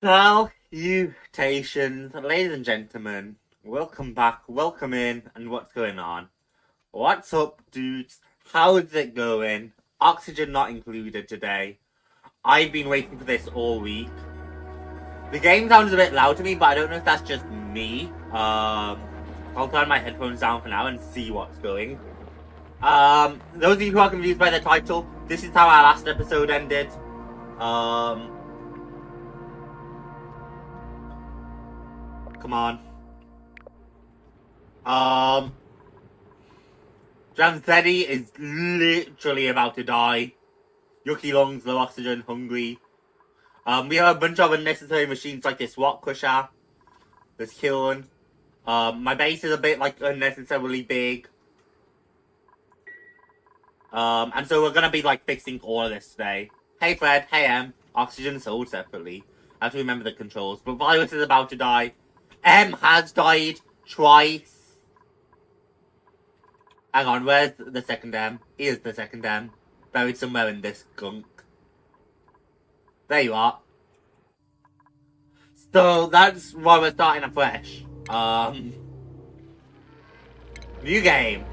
Salutations, ladies and gentlemen. Welcome back, welcome in, and what's going on? What's up, dudes? How's it going? Oxygen not included today. I've been waiting for this all week. The game sounds a bit loud to me, but I don't know if that's just me. I'll turn my headphones down for now and see what's going. Those of you who are confused by the title, this is how our last episode ended. Come on. JAMZY is literally about to die. Yucky lungs, low oxygen, hungry. We have a bunch of unnecessary machines like this SWAT crusher, this kiln. My base is a bit like unnecessarily big. And so we're gonna be like fixing all of this today. Hey Fred, hey M, oxygen sold separately. I have to remember the controls. But Virus is about to die. M has died twice. Hang on, where's the second M? Here's the second M. Buried somewhere in this gunk. There you are. So that's why we're starting afresh. New game.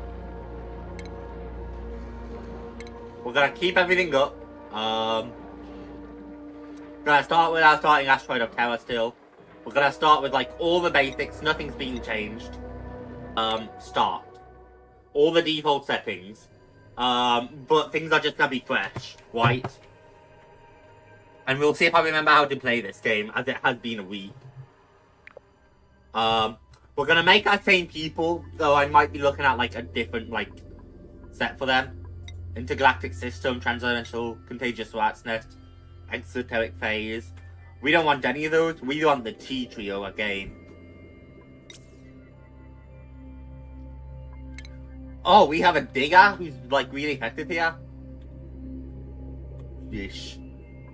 We're gonna keep everything up. Gonna start with our starting asteroid of terror still. We're gonna start with like all the basics, nothing's being changed. Start. All the default settings. But things are just gonna be fresh, right? And we'll see if I remember how to play this game, as it has been a week. We're gonna make our same people, though I might be looking at like a different like set for them. Intergalactic system, transcendental, contagious rat's nest, exoteric phase. We don't want any of those. We want the T trio again. Oh, we have a digger who's like really effective here. Jish.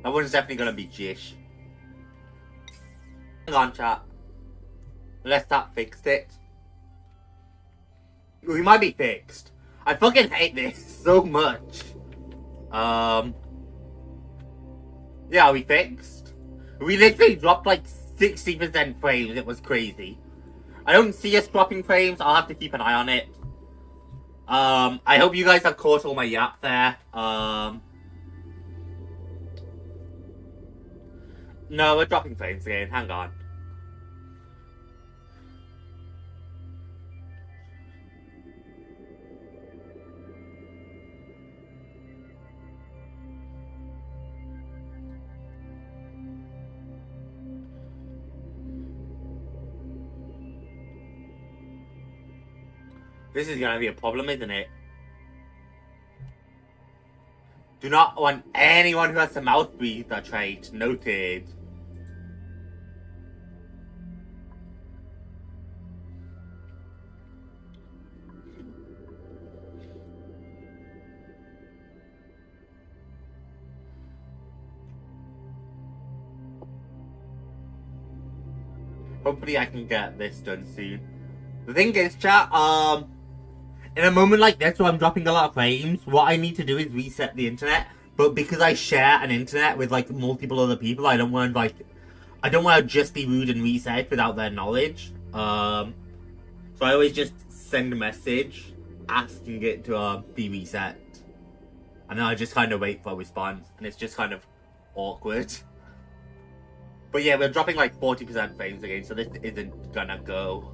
That one's definitely gonna be Jish. Hang on, chat. Unless that fixed it. We might be fixed. I fucking hate this so much. Yeah, are we fixed? We literally dropped like 60% frames. It was crazy. I don't see us dropping frames. I'll have to keep an eye on it. I hope you guys have caught all my yap there. No, we're dropping frames again. Hang on. This is gonna be a problem, isn't it? Do not want anyone who has the mouth breather trait. Noted. Hopefully I can get this done soon. The thing is, chat, in a moment like this where I'm dropping a lot of frames, what I need to do is reset the internet. But because I share an internet with like multiple other people, I don't want to just be rude and reset it without their knowledge. So I always just send a message asking it to be reset. And then I just kind of wait for a response, and it's just kind of awkward. But yeah, we're dropping like 40% frames again, so this isn't gonna go.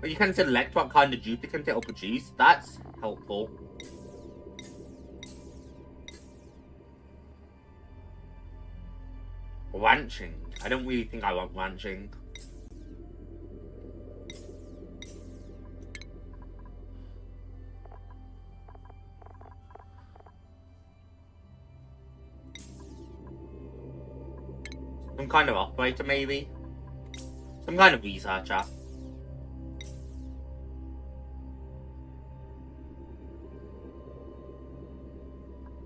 You can select what kind of duplicant it will produce. That's helpful. Ranching. I don't really think I want ranching. Some kind of operator, maybe? Some kind of researcher.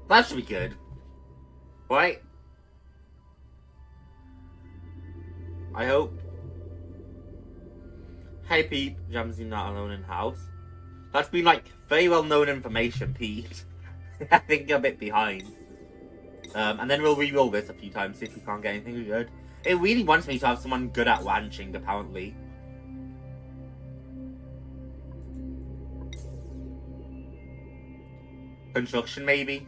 That should be good. Right? I hope. Hey Pete, JAMZY not alone in house. That's been like very well known information, Pete. I think you're a bit behind. And then we'll re-roll this a few times, see if we can't get anything good. It really wants me to have someone good at ranching, apparently. Construction, maybe?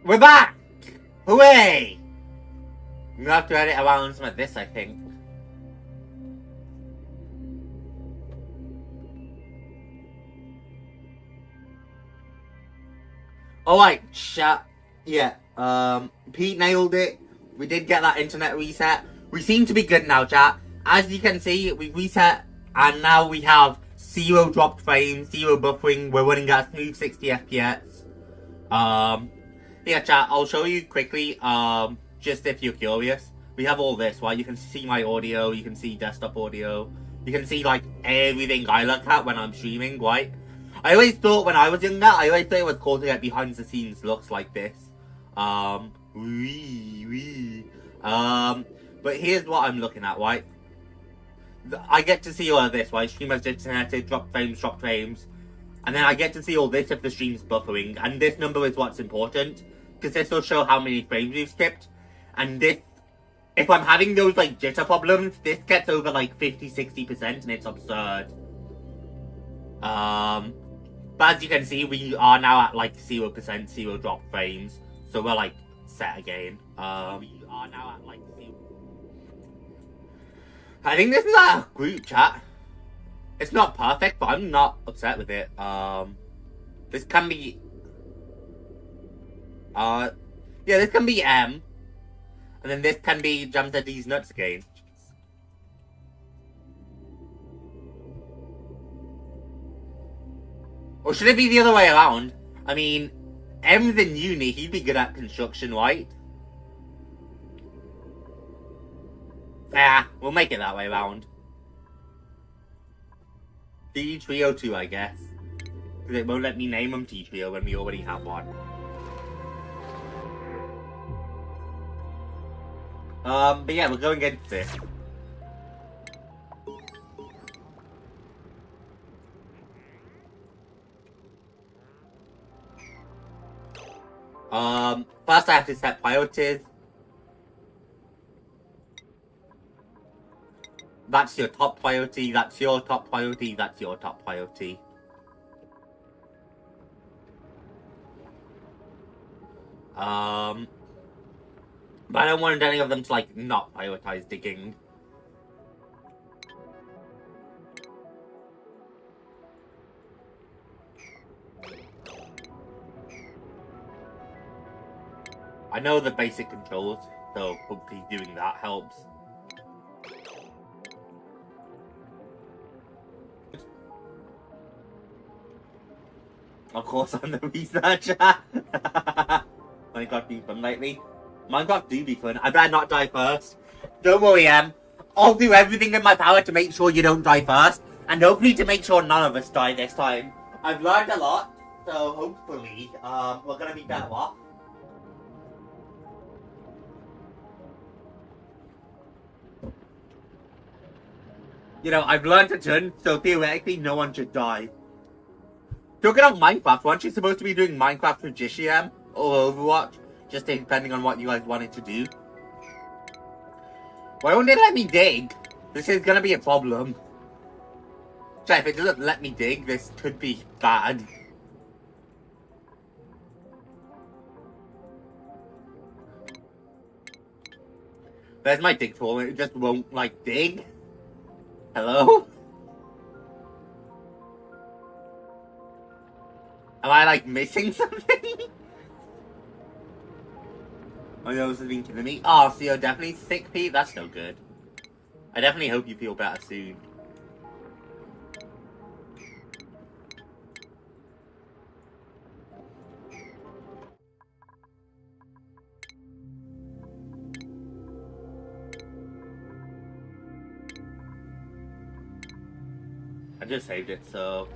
We're back! Hooray! I'm gonna have to edit around some of this, I think. Alright, chat. Yeah, Pete nailed it. We did get that internet reset. We seem to be good now, chat. As you can see, we reset, and now we have 0 dropped frames, 0 buffering. We're running at smooth 60 FPS. Yeah, chat, I'll show you quickly, just if you're curious. We have all this, right? You can see my audio, you can see desktop audio, you can see, like, everything I look at when I'm streaming, right? I always thought when I was younger, I always thought it was cool to get behind the scenes looks like this. But here's what I'm looking at, right? I get to see all of this, right? Streamers disconnected, drop frames. And then I get to see all this if the stream's buffering. And this number is what's important, because this will show how many frames we've skipped. And this, if I'm having those, like, jitter problems, this gets over, like, 50-60%, and it's absurd. But as you can see, we are now at, like, 0%, 0 drop frames. So we're, like, set again. We are now at, like, 0. I think this is a group chat. It's not perfect, but I'm not upset with it. This can be... yeah, this can be M. And then this can be JAMZY's nuts again. Or should it be the other way around? I mean, M's in uni, he'd be good at construction, right? Nah, we'll make it that way around. T302, I guess. Because it won't let me name him T3O when we already have one. But yeah, we're going against this. First I have to set priorities. That's your top priority, that's your top priority, that's your top priority. But I don't want any of them to, like, not prioritize digging. I know the basic controls, so hopefully doing that helps. Of course, I'm the researcher. Minecraft being fun lately. Minecraft do be fun. I better not die first. Don't worry, Em. I'll do everything in my power to make sure you don't die first, and hopefully to make sure none of us die this time. I've learned a lot, so hopefully, we're gonna be better off. You know, I've learned a ton, so theoretically no one should die. Talking of Minecraft, weren't you supposed to be doing Minecraft with GCM or Overwatch? Just depending on what you guys wanted to do. Why won't it let me dig? This is gonna be a problem. So if it doesn't let me dig, this could be bad. There's my dig tool, it just won't, like, dig. Hello? Am I, like, missing something? My nose has been killing me. Oh, so you're definitely sick, Pete? That's no good. I definitely hope you feel better soon. I just saved it, so...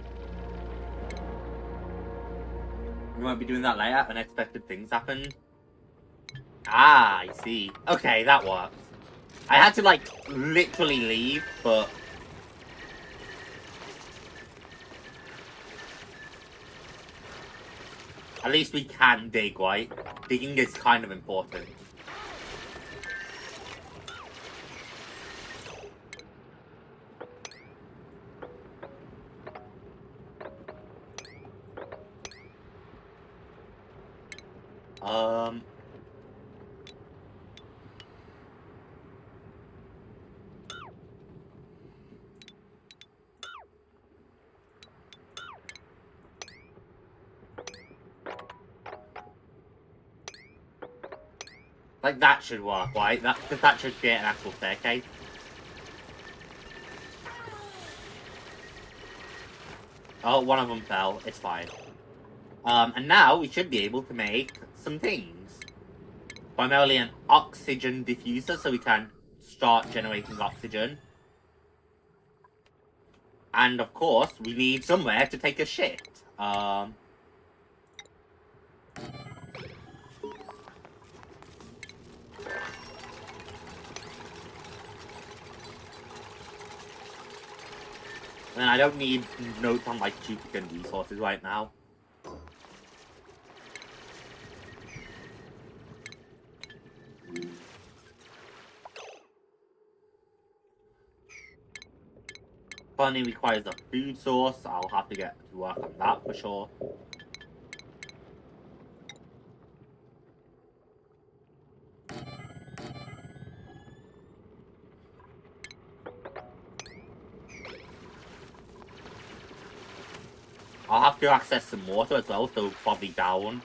We won't be doing that later. Unexpected things happen. Ah, I see. Okay, that works. I had to, like, literally leave, but... At least we can dig, right? Digging is kind of important. Like, that should work, right? That should create an actual staircase. Oh, one of them fell. It's fine. And now we should be able to make some things. Primarily an oxygen diffuser, so we can start generating oxygen. And of course, we need somewhere to take a shit. And I don't need notes on, like, duplicant resources right now. Funny requires a food source. I'll have to get to work on that for sure. I'll have to access some water as well, so probably down.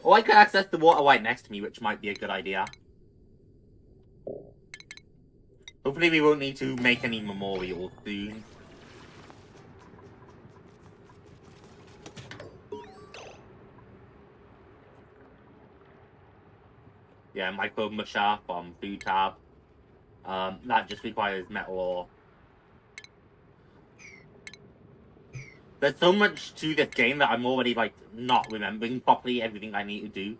Or I could access the water right next to me, which might be a good idea. Hopefully we won't need to make any memorials soon. Yeah, micro musher from food tab. That just requires metal ore. There's so much to this game that I'm already, like, not remembering properly everything I need to do.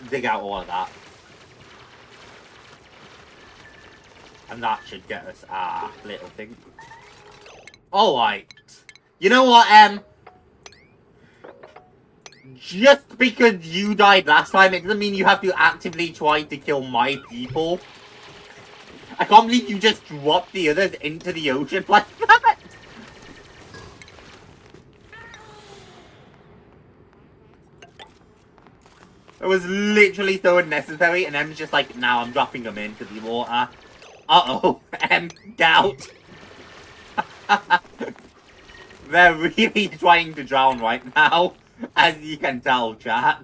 Dig out all of that. And that should get us our little thing. Alright. You know what, just because you died last time, it doesn't mean you have to actively try to kill my people. I can't believe you just dropped the others into the ocean like that. It was literally so unnecessary, and M's just like, now I'm dropping them into the water. Uh-oh, doubt. They're really trying to drown right now, as you can tell, chat.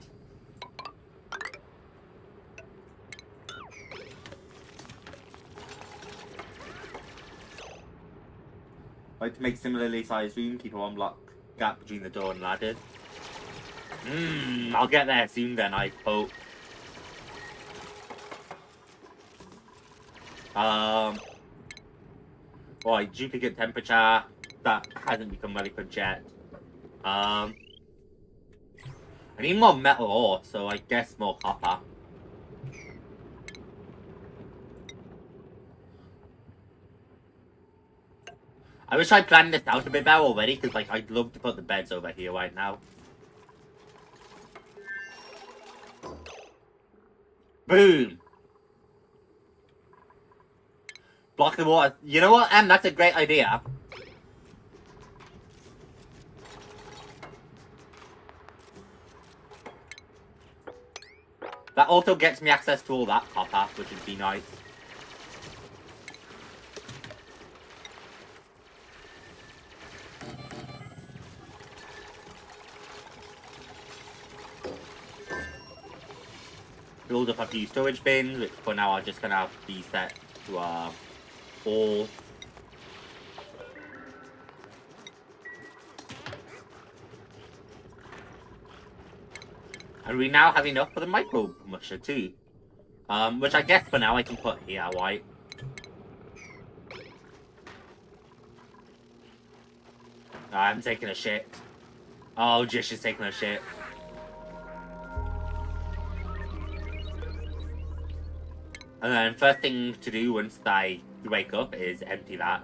Like to make similarly sized room, keep a one-block gap between the door and ladder. I'll get there soon then, I hope. Right, duplicate temperature. That hasn't become relevant yet. I need more metal ore, so I guess more copper. I wish I planned this out a bit better already, because, like, I'd love to put the beds over here right now. Boom! Block the water. You know what, Em? That's a great idea. That also gets me access to all that copper, which would be nice. Build up a few storage bins, which for now are just gonna be set to all. And we now have enough for the micro musher too. Which I guess for now I can put here, right? I'm taking a shit. Oh, Jish is taking a shit. And then first thing to do once I wake up is empty that.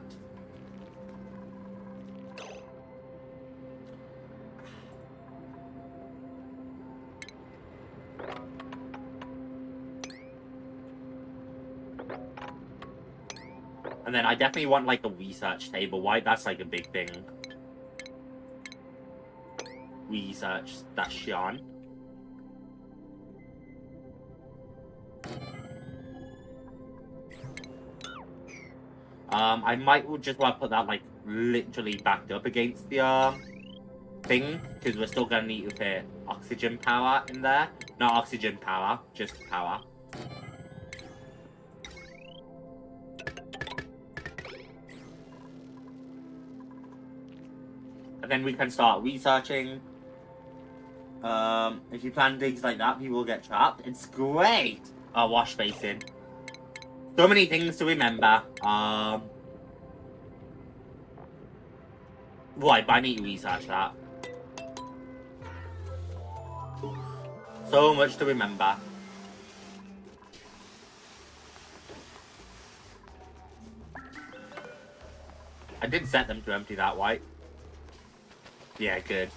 And then I definitely want like a research table, right? That's like a big thing. Research station. I might just want to put that like literally backed up against the thing, because we're still gonna need to fit oxygen power in there. Not oxygen power, just power. And then we can start researching. If you plan digs like that, people will get trapped. It's great! A wash basin. So many things to remember. Right, but I need to research that. So much to remember. I did set them to empty that, right? Yeah, good.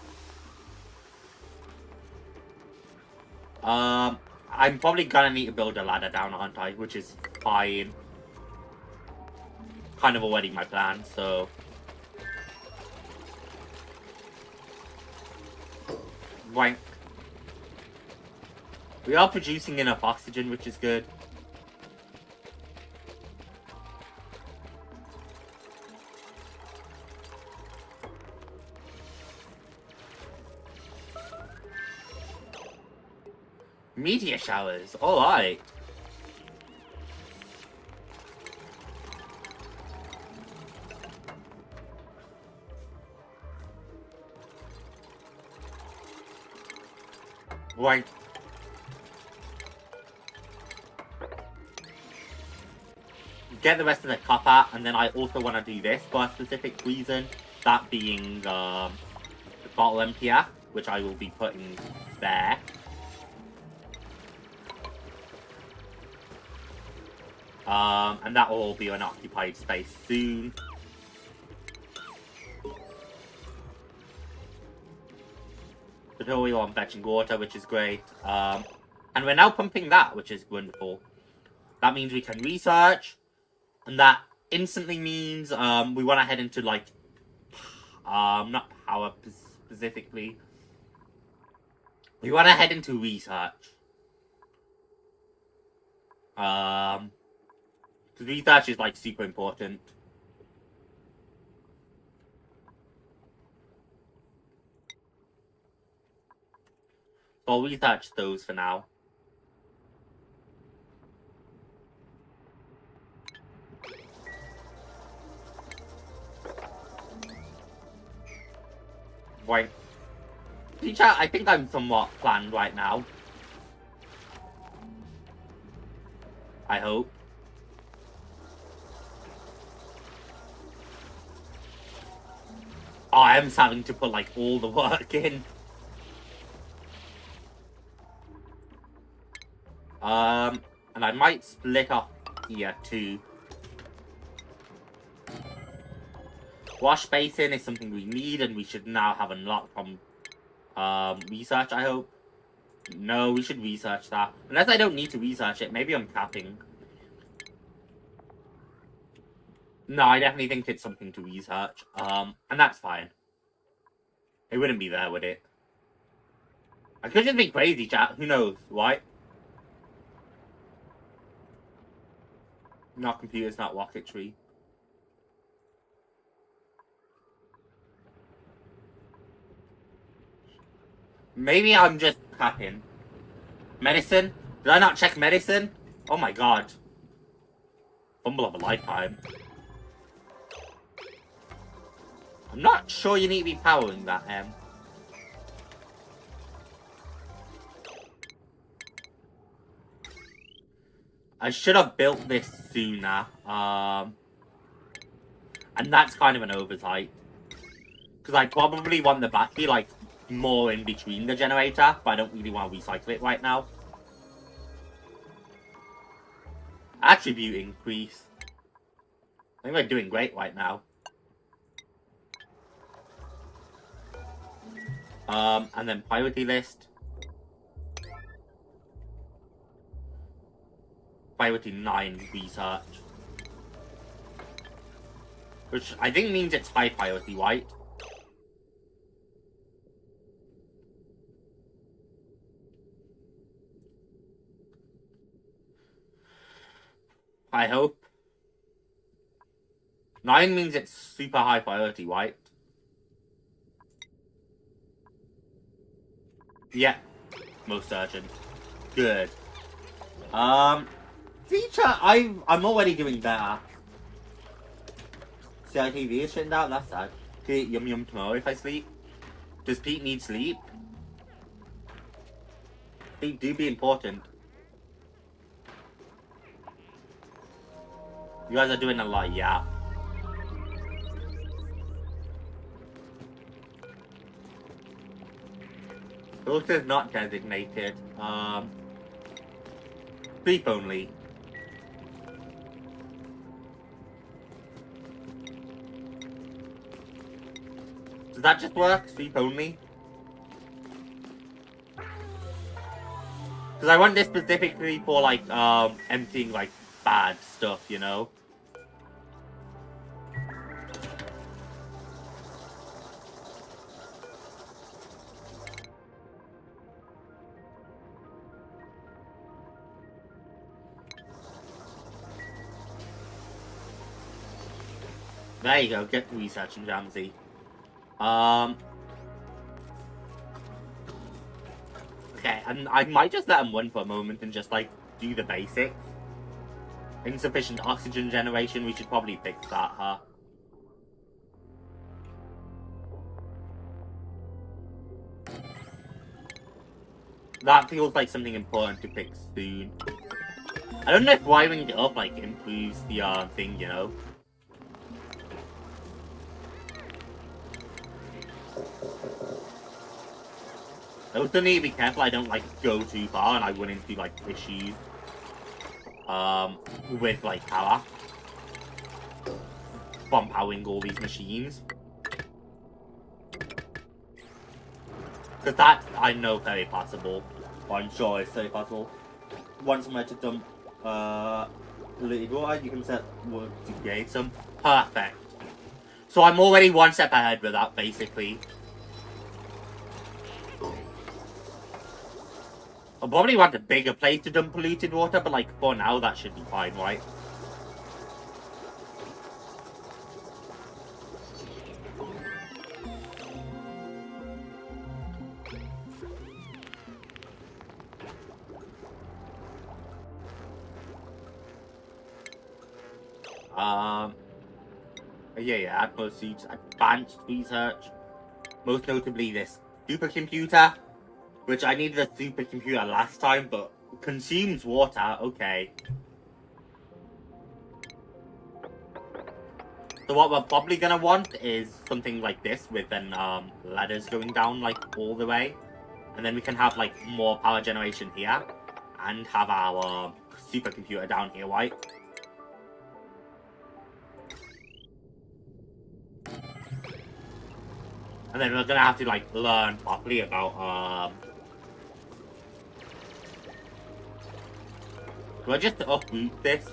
I'm probably gonna need to build a ladder down, aren't I? Which is fine. Kind of already my plan, so... Right. We are producing enough oxygen, which is good. Meteor showers, alright. Right. Get the rest of the copper, and then I also want to do this for a specific reason. That being the bottle emptier, which I will be putting there. And that will all be an occupied space soon. Tutorial on fetching water, which is great. And we're now pumping that, which is wonderful. That means we can research. And that instantly means we want to head into, like, not power specifically. We want to head into research. Because research is, like, super important. So I'll research those for now. Right. Teacher, I think I'm somewhat planned right now. I hope. Oh, I am having to put, like, all the work in. And I might split off here too. Wash basin is something we need, and we should now have unlocked from research, I hope. No, we should research that. Unless I don't need to research it, maybe I'm capping. No, I definitely think it's something to research. And that's fine. It wouldn't be there, would it? I could just be crazy, chat. Who knows, right? Not computers, not rocketry. Maybe I'm just capping. Medicine? Did I not check medicine? Oh my god. Fumble of a lifetime. I'm not sure you need to be powering that, I should have built this sooner. And that's kind of an oversight. Because I probably want the battery, like, more in between the generator, but I don't really want to recycle it right now. Attribute increase. I think we're doing great right now. And then priority list. Priority 9 research. Which I think means it's high priority, right? I hope. 9 means it's super high priority, right? Yeah. Most urgent. Good. Feature, I'm already doing better. CITV is shutting down, that's sad. Okay, yum yum tomorrow if I sleep. Does Pete need sleep? Sleep do be important. You guys are doing a lot, yeah. Filter is not designated. Sleep only. Does that just work? Sleep only? Because I want this specifically for, like, emptying, like, bad stuff, you know? There you go, get researching JAMZY. Okay, and I might just let him run for a moment and just, like, do the basics. Insufficient oxygen generation, we should probably fix that, huh? That feels like something important to fix soon. I don't know if wiring it up, like, improves the, thing, you know? I also need to be careful I don't, like, go too far and I run into, like, issues. With, like, power. From powering all these machines. Because that, I know, very possible. Or I'm sure it's very possible. Once I'm ready to dump, liquid water, you can set work to create some. Perfect. So I'm already one step ahead with that, basically. I'll probably want a bigger place to dump polluted water, but like for now that should be fine, right? Yeah, Atmos suits, advanced research. Most notably this supercomputer. Which I needed a supercomputer last time, but consumes water, okay. So what we're probably gonna want is something like this with then ladders going down like all the way. And then we can have like more power generation here. And have our supercomputer down here, right? And then we're gonna have to like learn properly about do I just uproot this?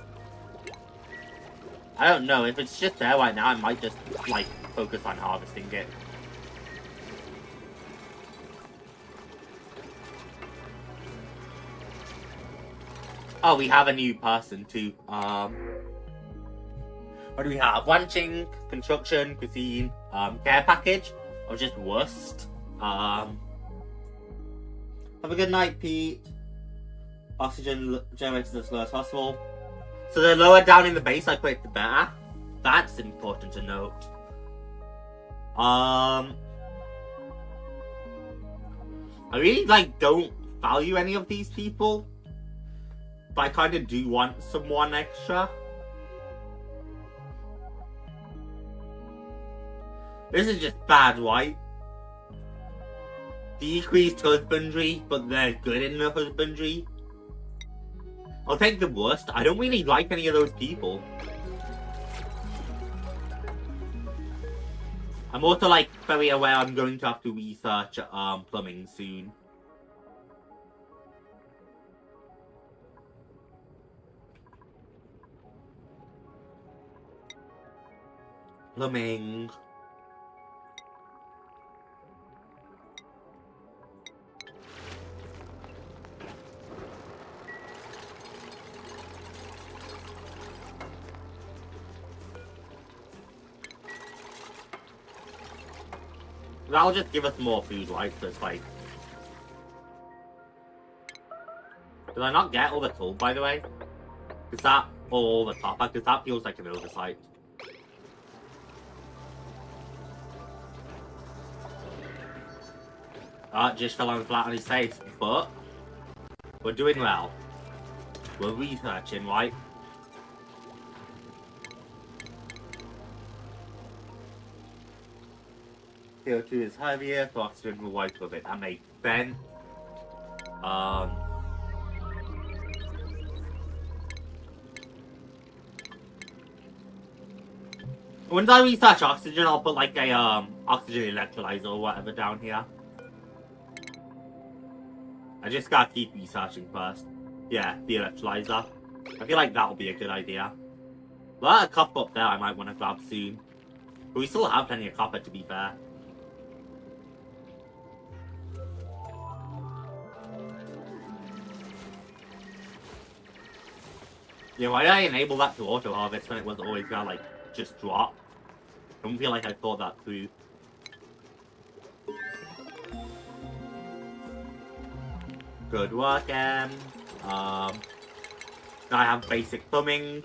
I don't know. If it's just there right now, I might just, like, focus on harvesting it. Oh, we have a new person, too. What do we have? Ranching, construction, cuisine, care package. Or just worst. Have a good night, Pete. Oxygen generated as low as possible. So the lower down in the base I put it, the better. That's important to note. I really like don't value any of these people. But I kind of do want someone extra. This is just bad, right? Decreased husbandry, but they're good in the husbandry. I'll take the worst. I don't really like any of those people. I'm also like very aware I'm going to have to research plumbing soon. Plumbing. That'll just give us more food, right? So it's like... Did I not get all the coal, by the way? Is that all the copper? Because that feels like an oversight. Just fell on flat on his face, but... We're doing well. We're researching, right? CO2 is heavier, so oxygen will wipe with it. That makes sense. Once I research oxygen, I'll put like a oxygen electrolyzer or whatever down here. I just gotta keep researching first. Yeah, the electrolyzer. I feel like that'll be a good idea. Well, a cup up there I might want to grab soon. But we still have plenty of copper, to be fair. Yeah, why did I enable that to auto harvest when it was always gonna like just drop? I don't feel like I thought that through. Good work, Em. Now I have basic plumbing,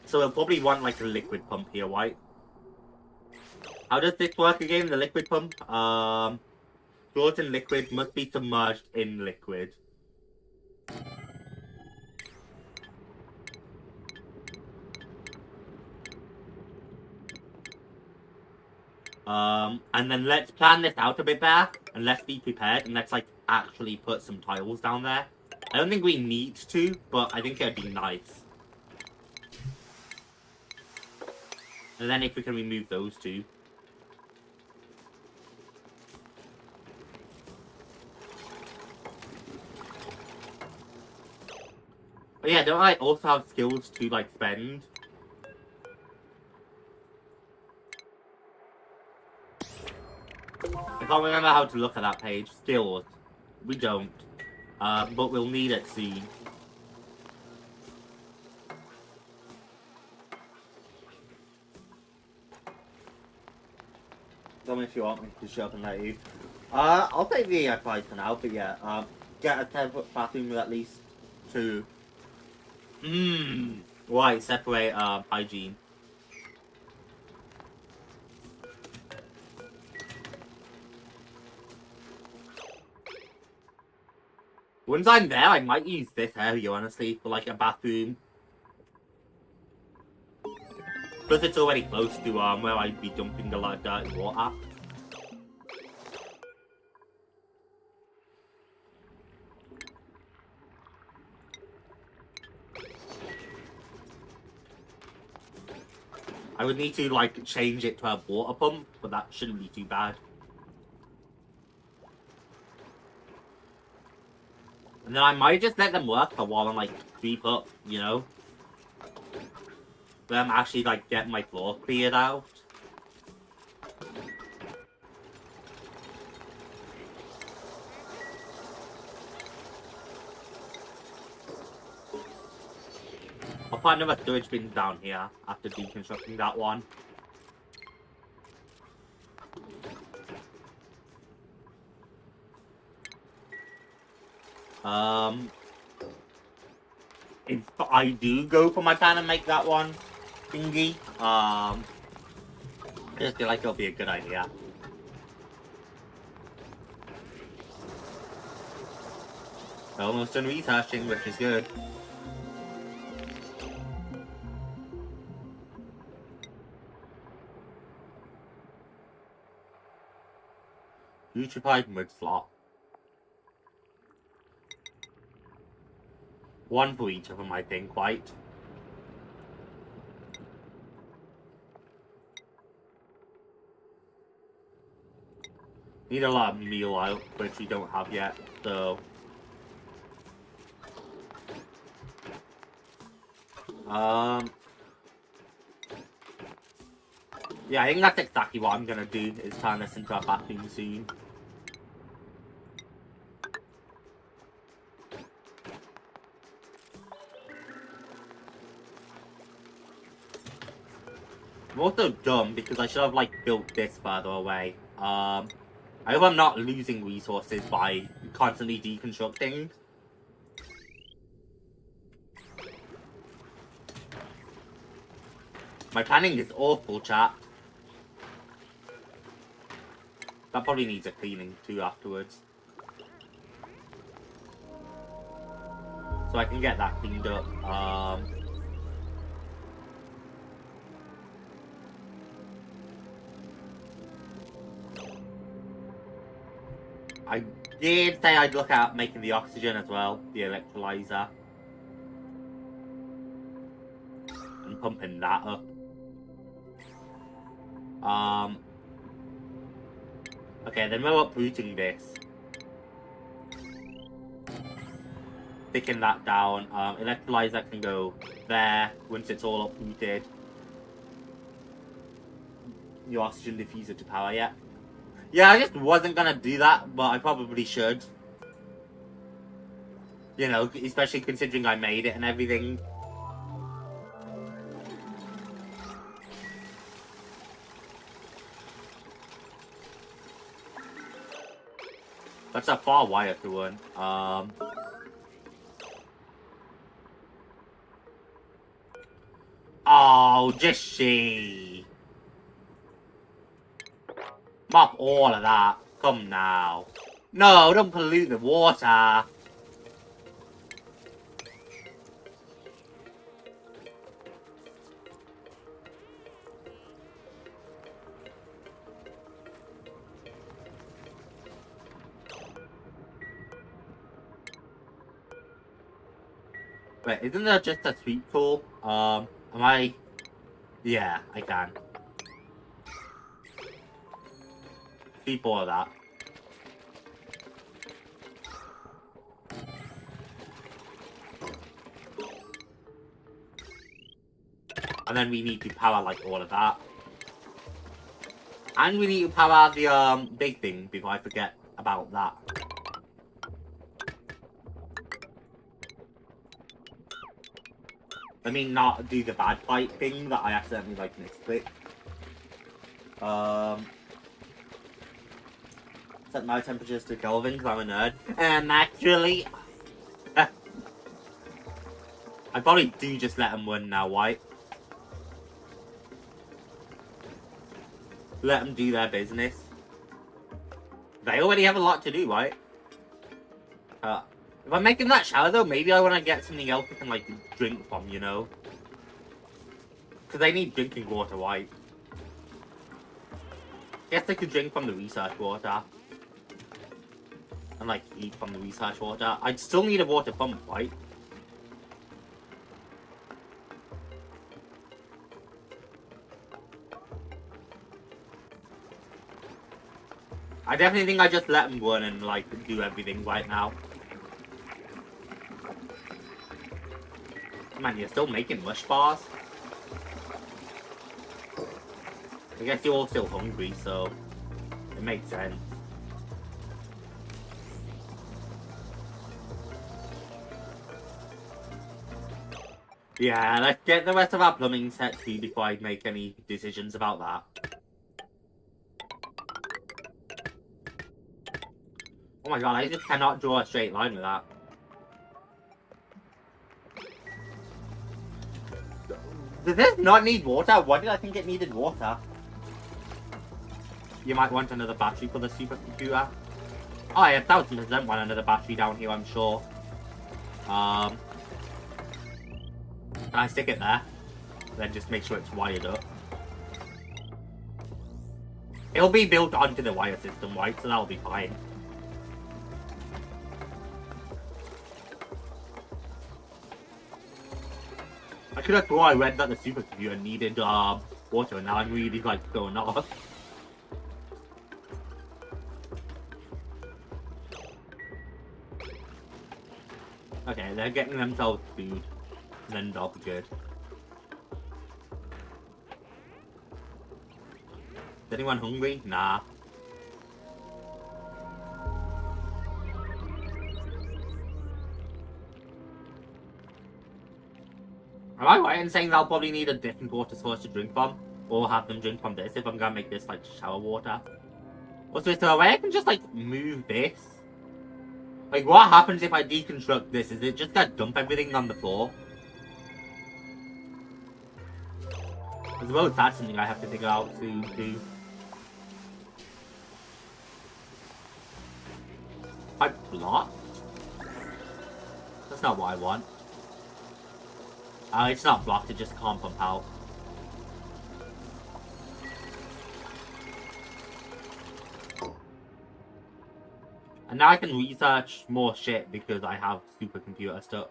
so we'll probably want like a liquid pump here, right? How does this work again? The liquid pump? Fluids in liquid must be submerged in liquid. And then let's plan this out a bit better, and let's be prepared, and let's like actually put some tiles down there. I don't think we need to, but I think it'd be nice. And then if we can remove those two. But yeah, don't I also have skills to like spend? I can't remember how to look at that page. Skills. We don't. But we'll need it soon. Tell me if you want me to shut up and let you. I'll take the price for now, but yeah, get a 10-foot bathroom with at least 2. Right, separate hygiene. Once I'm there, I might use this area, honestly, for like a bathroom. Plus it's already close to where I'd be dumping a lot of dirty water. I would need to like change it to a water pump, but that shouldn't be too bad. And then I might just let them work for a while and like creep up, you know? Then I'm actually like getting my floor cleared out. I'll put another storage bin down here after deconstructing that one. If I do go for my plan and make that one thingy, I just feel like it'll be a good idea. Almost done researching, which is good. Nutrified mud slot. One for each of them, I think, right? Need a lot of meal out, which we don't have yet, so... Yeah, I think that's exactly what I'm gonna do, is turn this into a bathroom soon. I'm also dumb because I should have like built this further away. I hope I'm not losing resources by constantly deconstructing. My planning is awful, chat. That probably needs a cleaning too afterwards. So I can get that cleaned up. I did say I'd look at making the oxygen as well, the electrolyzer. And pumping that up. Okay, then we're uprooting this. Thicken that down. Electrolyzer can go there once it's all uprooted. The oxygen diffuser to power yet. Yeah, I just wasn't gonna do that, but I probably should. You know, especially considering I made it and everything. That's a far wire to run. Oh, just she. Mop all of that. Come now. No, don't pollute the water. Wait, isn't there just a sweet pool? Am I... Yeah, I can. Keep all of that. And then we need to power, like, all of that. And we need to power the, big thing before I forget about that. I mean, not do the bad pipe thing that I accidentally, like, misclicked. Set my temperatures to Kelvin because I'm a nerd. And actually... I probably do just let them win now, right? Let them do their business. They already have a lot to do, right? If I'm making that shower though, maybe I want to get something else I can, like, drink from, you know? Because I need drinking water, right? Guess I could drink from the research water. And, like, eat from the research water. I'd still need a water pump, right? I definitely think I just let them run and, like, do everything right now. Man, you're still making mush bars? I guess you're all still hungry, so it makes sense. Yeah, let's get the rest of our plumbing set too before I make any decisions about that. Oh my god, I just cannot draw a straight line with that. Does this not need water? Why did I think it needed water? You might want another battery for the supercomputer. Oh, I 1000% want another battery down here, I'm sure. Can I stick it there? Then just make sure it's wired up. It'll be built onto the wire system, right? So that'll be fine. I could have thought I read that the supercomputer needed water, and now I'm really like going off. Okay, they're getting themselves food, and then they'll be good. Is anyone hungry? Nah. Am I right in saying they'll probably need a different water source to drink from? Or have them drink from this if I'm gonna make this like shower water? Also, is there a way I can just like move this? Like, what happens if I deconstruct this? Is it just gonna dump everything on the floor? I suppose that's something I have to figure out to do. Pipe blocked? That's not what I want. It's not blocked, it just can't pump out. And now I can research more shit because I have supercomputer stuff.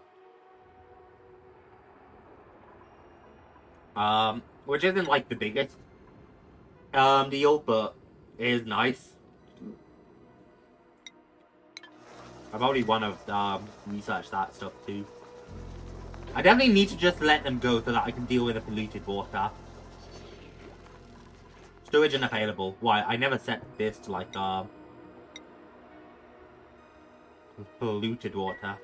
Which isn't like the biggest deal, but it is nice. I probably want to research that stuff too. I definitely need to just let them go so that I can deal with the polluted water. Storage unavailable. Why? I never set this to like polluted water.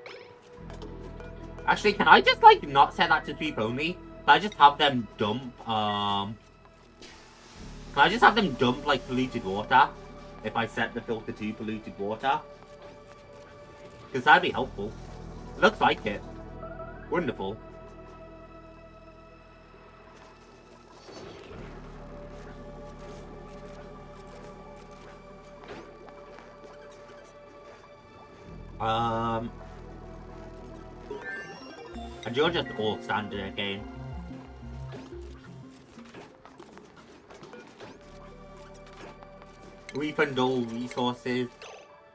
Actually, can I just like not set that to sweep only? Can I just have them dump can I just have them dump like polluted water if I set the filter to polluted water? Because that'd be helpful. Looks like it. Wonderful. And you're just all standard again. Refund all resources.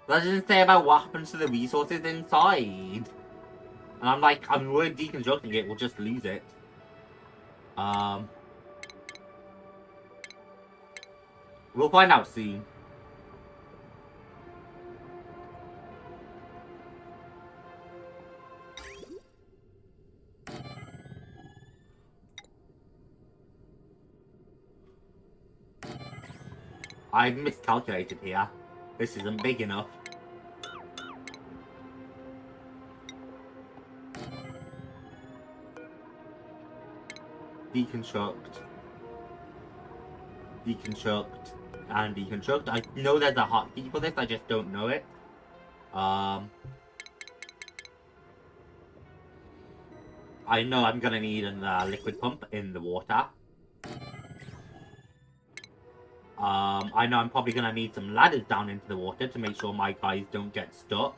That doesn't say about what happens to the resources inside. And I'm like, I'm worried deconstructing it, we'll just lose it. We'll find out soon. I've miscalculated here. This isn't big enough. Deconstruct. Deconstruct. And deconstruct. I know there's a hotkey for this, I just don't know it. I know I'm gonna need a liquid pump in the water. I know I'm probably gonna need some ladders down into the water to make sure my guys don't get stuck.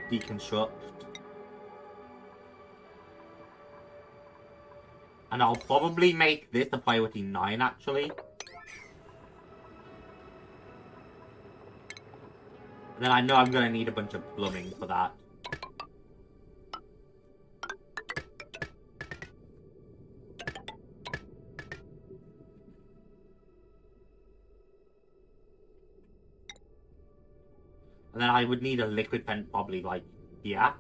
Deconstruct. And I'll probably make this a priority 9 actually. And then I know I'm gonna need a bunch of plumbing for that. And then I would need a liquid vent probably like here.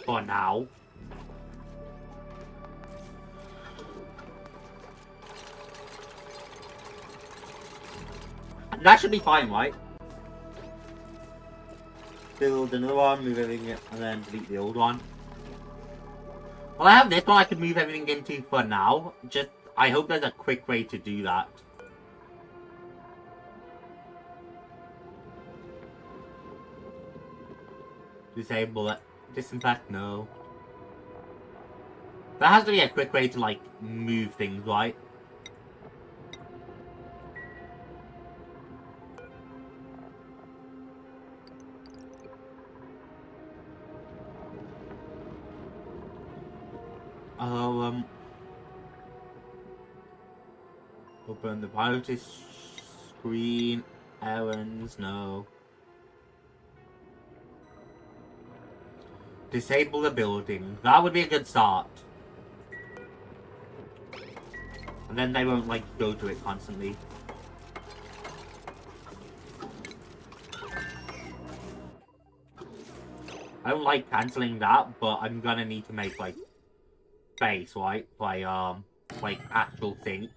For now. And that should be fine, right? Build another one, move everything, and then delete the old one. Well, I have this one I can move everything into for now. Just, I hope there's a quick way to do that. Disable it. Disinfect, no. There has to be a quick way to, like, move things, right? Oh, open the priority screen. Errands, no. Disable the building. That would be a good start. And then they won't, like, go to it constantly. I don't like cancelling that, but I'm gonna need to make, like, space, right? By, like, actual sink.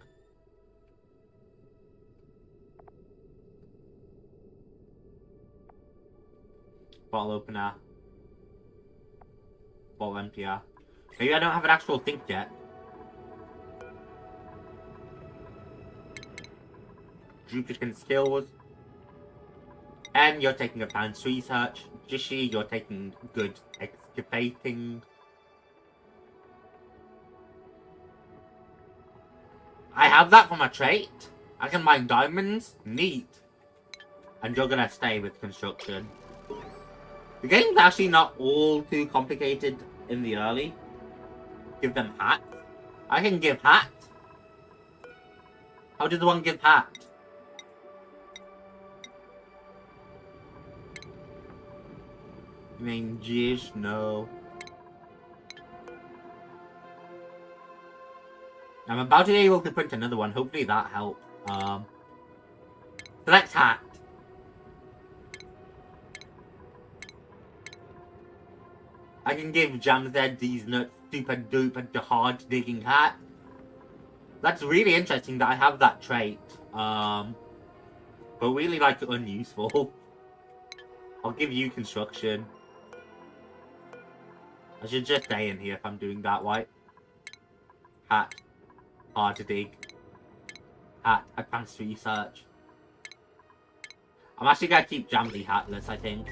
Bottle opener. Bottle emptier. Maybe I don't have an actual sink yet. Duplicant skills. And you're taking advanced research. Jishi, you're taking good excavating. I have that for my trait. I can mine diamonds. Neat. And you're gonna stay with construction. The game's actually not all too complicated in the early. Give them hats. I can give hat. How does one give hat? You mean Jish? No. I'm about to be able to print another one. Hopefully that helps. Select hat. I can give JAMZY these nuts super duper hard digging hat. That's really interesting that I have that trait. But really like unuseful. I'll give you construction. I should just stay in here if I'm doing that, right? Hat. Hard to dig. Hat. Advanced research. I'm actually gonna keep JAMZY hatless, I think.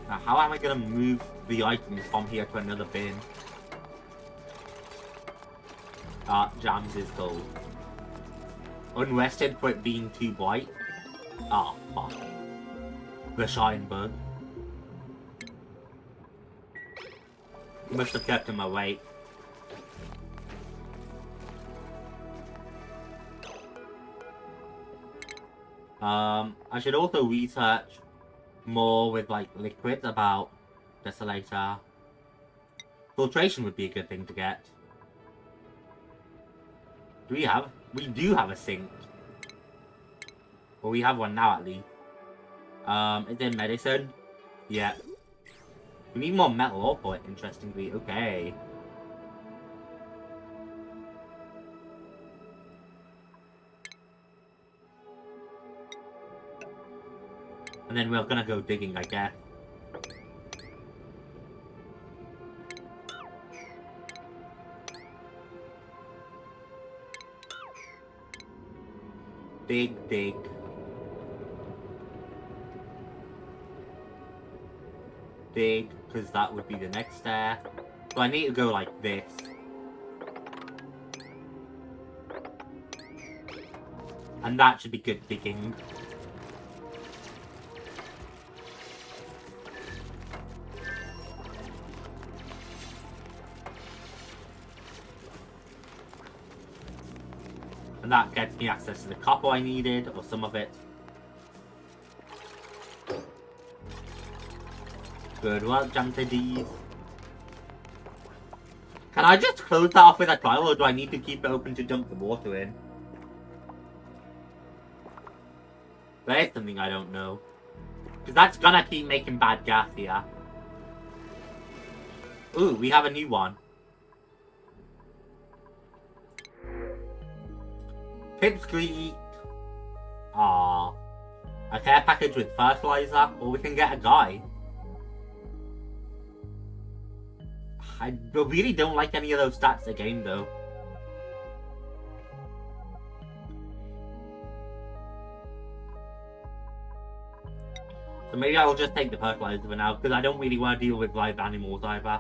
Now, how am I gonna move the items from here to another bin? JAMZY's gold. Unrested for it being too bright. Ah, fuck. The shine bug. Must have kept him awake. I should also research more with, like, liquids about Desolator. Filtration would be a good thing to get. Do we have? We do have a sink. Well, we have one now at least. Is there medicine? Yeah. We need more metal ore for it, interestingly. Okay. And then we're gonna go digging, I guess. Dig, dig. Dig, because that would be the next step. So I need to go like this. And that should be good digging. And that gets me access to the copper I needed, or some of it. Good work, JAMZY. Can I just close that off with a trial, or do I need to keep it open to dump the water in? That is something I don't know. Because that's gonna keep making bad gas here. Ooh, we have a new one. Pipsqueak. Ah, a care package with fertilizer, or we can get a guy. I really don't like any of those stats again, though. So maybe I will just take the fertilizer for now, because I don't really want to deal with live animals either.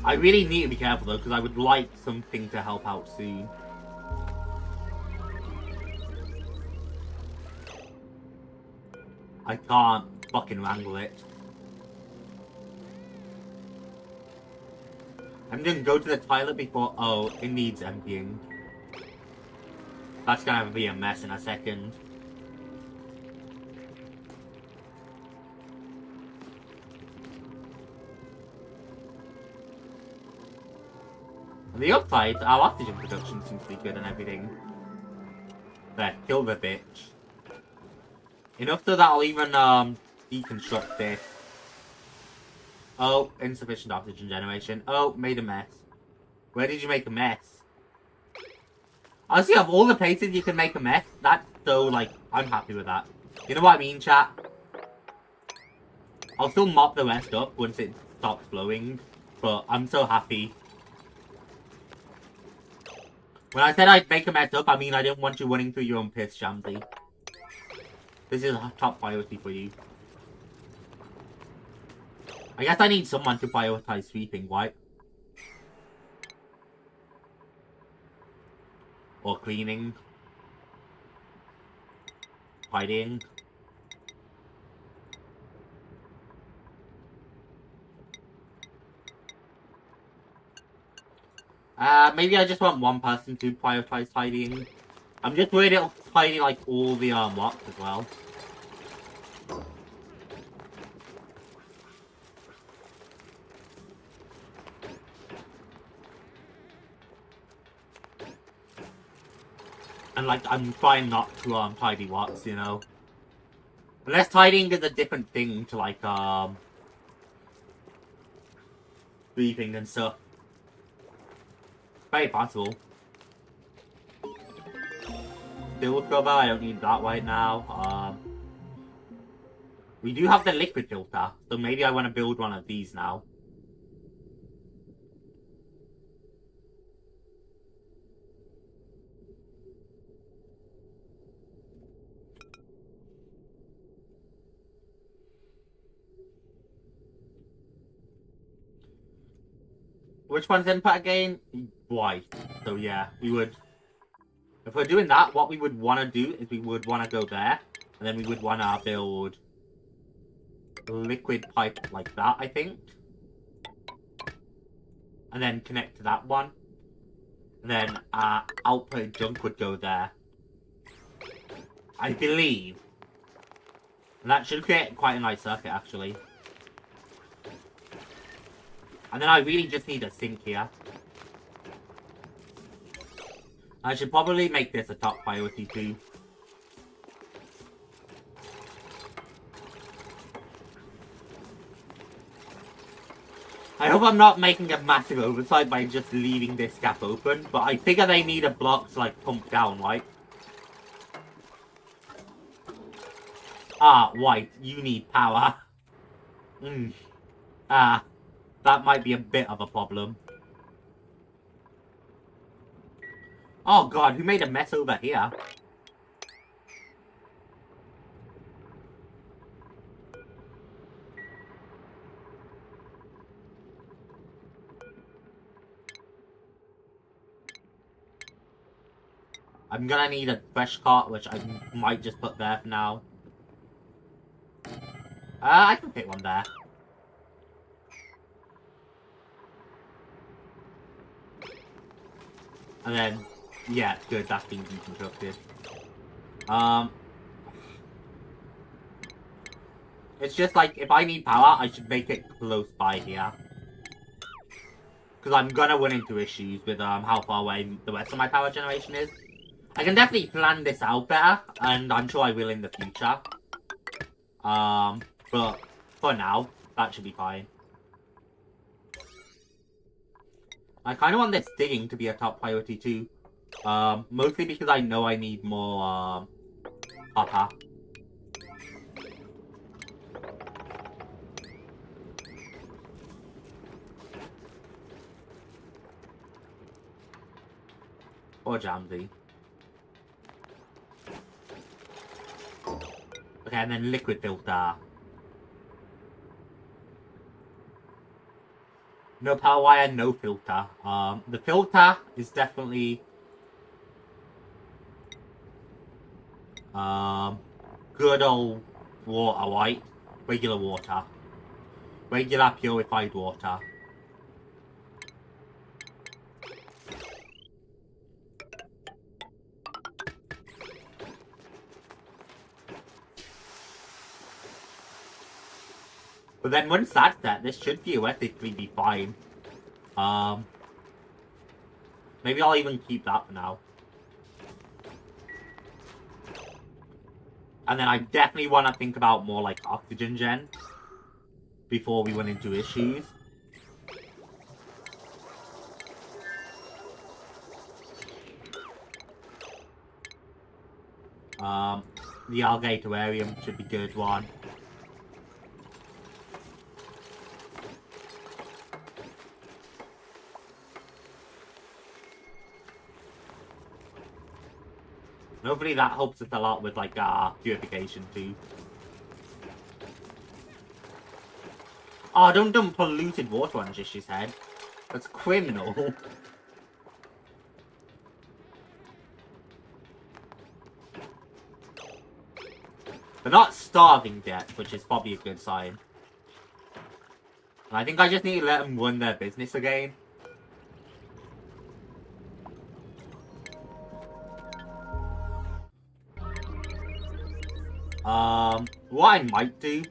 I really need to be careful though, because I would like something to help out soon. I can't fucking wrangle it. I'm gonna go to the toilet before... Oh, it needs emptying. That's gonna be a mess in a second. On the upside, our oxygen production seems to be good and everything. There, kill the bitch. Enough so that I'll even, deconstruct this. Oh, insufficient oxygen generation. Oh, made a mess. Where did you make a mess? Honestly, of all the places you can make a mess, that's so, like, I'm happy with that. You know what I mean, chat? I'll still mop the rest up once it stops flowing, but I'm so happy. When I said I'd make a mess up, I mean I didn't want you running through your own piss, JAMZY. This is a top priority for you. I guess I need someone to prioritize sweeping, right? Or cleaning. Tidying. Maybe I just want one person to prioritize tidying. I'm just worried it'll tidy like all the rocks as well. And like, I'm trying not to tidy rocks, you know. Unless tidying is a different thing to like sweeping and stuff. Very possible. Still cover, I don't need that right now. We do have the liquid filter, so maybe I want to build one of these now. Which one's input again? White. So yeah, we would... If we're doing that, what we would want to do is we would want to go there. And then we would want to build... liquid pipe like that, I think. And then connect to that one. And then output junk would go there. I believe. And that should create quite a nice circuit, actually. And then I really just need a sink here. I should probably make this a top priority too. I hope I'm not making a massive oversight by just leaving this gap open, but I figure they need a block to like pump down, right? Ah, white, you need power. That might be a bit of a problem. Oh god, who made a mess over here? I'm gonna need a fresh cart, which I might just put there for now. I can fit one there. And then, yeah, good, that's being deconstructed. It's just like, if I need power, I should make it close by here. Because I'm gonna run into issues with how far away the rest of my power generation is. I can definitely plan this out better, and I'm sure I will in the future. But for now, that should be fine. I kind of want this digging to be a top priority too. Mostly because I know I need more, copper. Or JAMZY. Okay, and then liquid filter. No power wire, no filter. The filter is definitely good old water, right? Regular water. Regular purified water. But then once that's set, this should theoretically be fine. Maybe I'll even keep that for now. And then I definitely want to think about more like oxygen gen before we run into issues. The algatorarium should be a good one. Hopefully that helps us a lot with like purification too. Oh, don't dump polluted water on Jish's head. That's criminal. They're not starving yet, which is probably a good sign. And I think I just need to let them run their business again. What I might do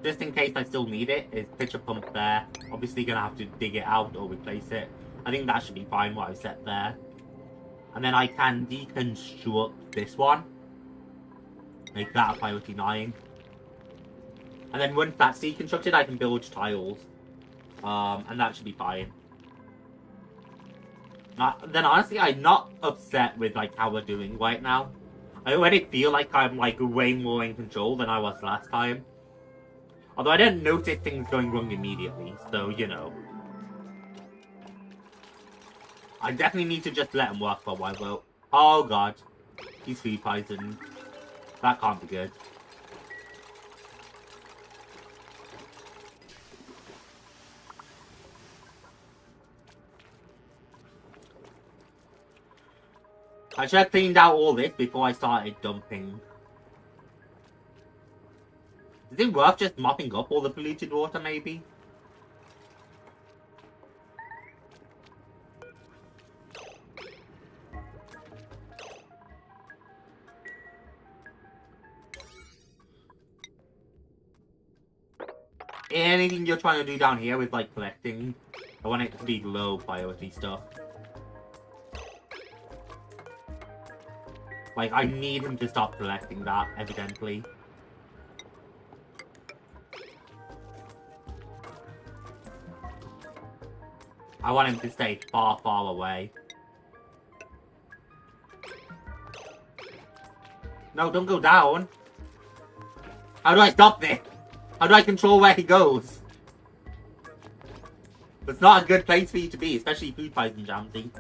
just in case I still need it, is pitch a pump there. Obviously gonna have to dig it out or replace it. I think that should be fine what I've set there. And then I can deconstruct this one. Make that a priority 9. And then once that's deconstructed, I can build tiles. And that should be fine. Then honestly, I'm not upset with like how we're doing right now. I already feel like I'm like way more in control than I was last time. Although I didn't notice things going wrong immediately, so you know. I definitely need to just let him work for a while though. Oh god. He's food poisoned. That can't be good. I should have cleaned out all this before I started dumping. Is it worth just mopping up all the polluted water, maybe? Anything you're trying to do down here with, like, collecting, I want it to be low priority stuff. Like, I need him to stop collecting that, evidently. I want him to stay far, far away. No, don't go down. How do I stop this? How do I control where he goes? It's not a good place for you to be, especially food poison, JAMZY.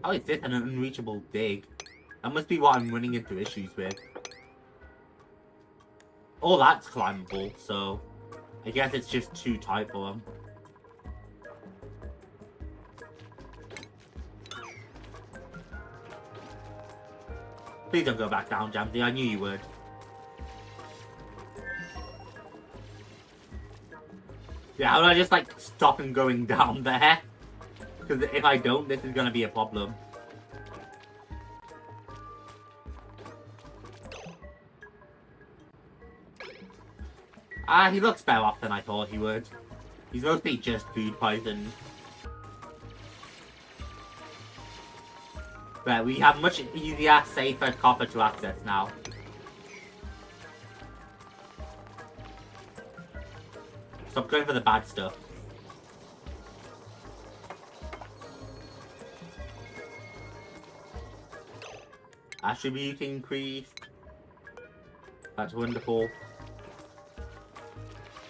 How is this an unreachable dig? That must be what I'm running into issues with. All that's climbable, so I guess it's just too tight for him. Please don't go back down, JAMZY. I knew you would. Yeah, how do I just like stop him going down there? Because if I don't, this is gonna be a problem. He looks better off than I thought he would. He's mostly just food poisoned. But we have much easier, safer copper to access now. Stop going for the bad stuff. Attribute increased. That's wonderful.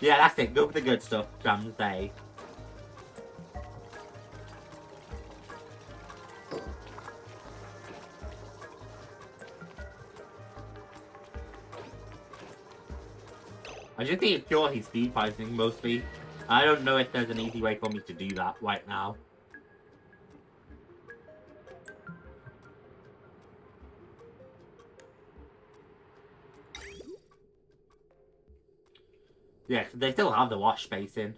Yeah, that's it. Go for the good stuff, JAMZY. I just need to cure his speed poisoning mostly. I don't know if there's an easy way for me to do that right now. Yeah, they still have the wash basin.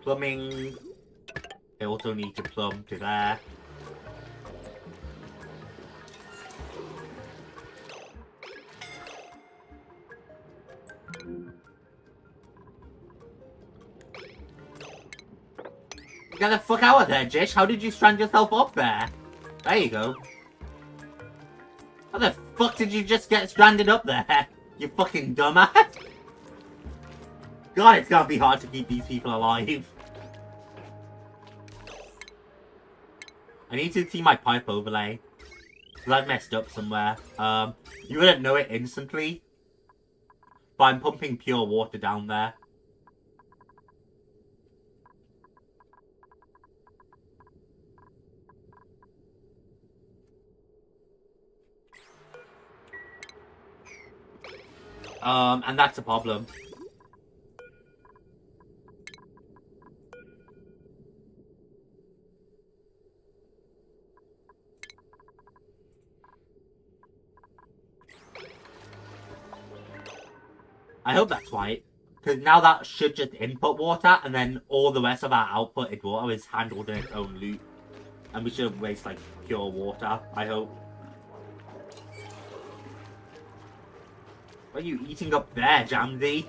Plumbing. They also need to plumb to there. Get the fuck out of there, Jish. How did you strand yourself up there? There you go. How the fuck did you just get stranded up there? You fucking dumbass. God, it's gonna be hard to keep these people alive. I need to see my pipe overlay. Because I've messed up somewhere. You wouldn't know it instantly. But I'm pumping pure water down there. And that's a problem. I hope that's right. Because now that should just input water, and then all the rest of our outputted water is handled in its own loop. And we shouldn't waste, like, pure water, I hope. What are you eating up there, JAMZY?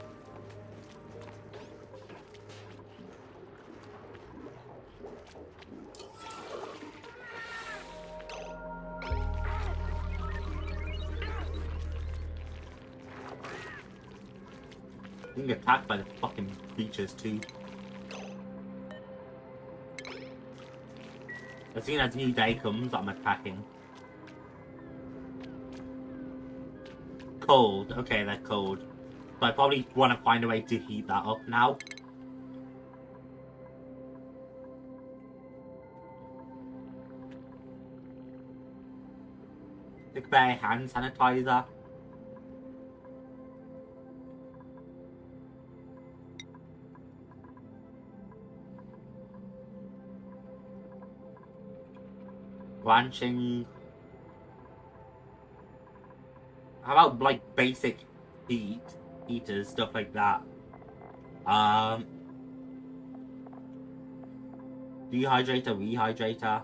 Being attacked by the fucking creatures too. As soon as new day comes, I'm attacking. Cold. Okay, they're cold. So I probably want to find a way to heat that up now. Think about hand sanitizer. Branching. How about like basic heaters, stuff like that? Dehydrator, rehydrator.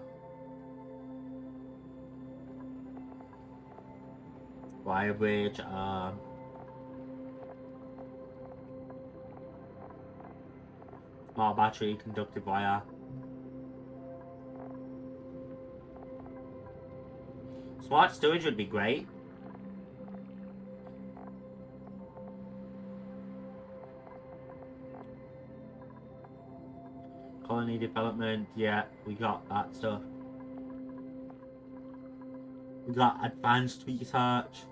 Wire bridge, smart battery, conductive wire. Smart storage would be great. Colony development, yeah, we got that stuff. We got advanced research.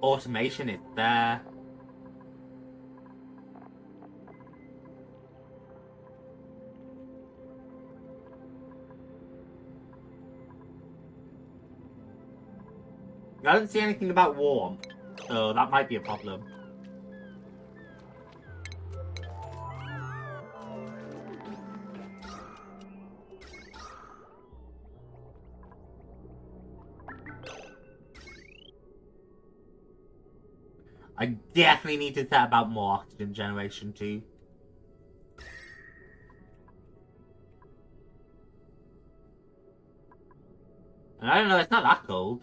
Automation is there. I don't see anything about warm, so that might be a problem. I definitely need to set about more oxygen generation too. And I don't know, it's not that cold.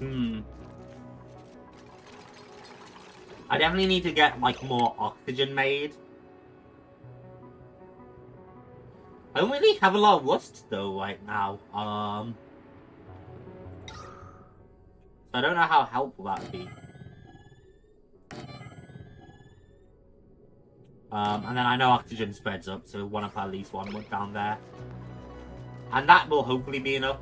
I definitely need to get, like, more oxygen made. I don't really have a lot of rust, though, right now. So I don't know how helpful that would be. And then I know oxygen spreads up, so one up at least one wood down there. And that will hopefully be enough.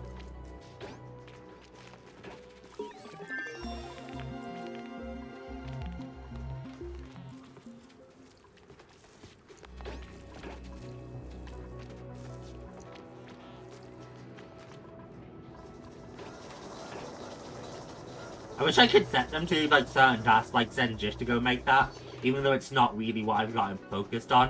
I wish I could set them to, like, certain tasks, like send Jish to go make that, even though it's not really what I've got him focused on.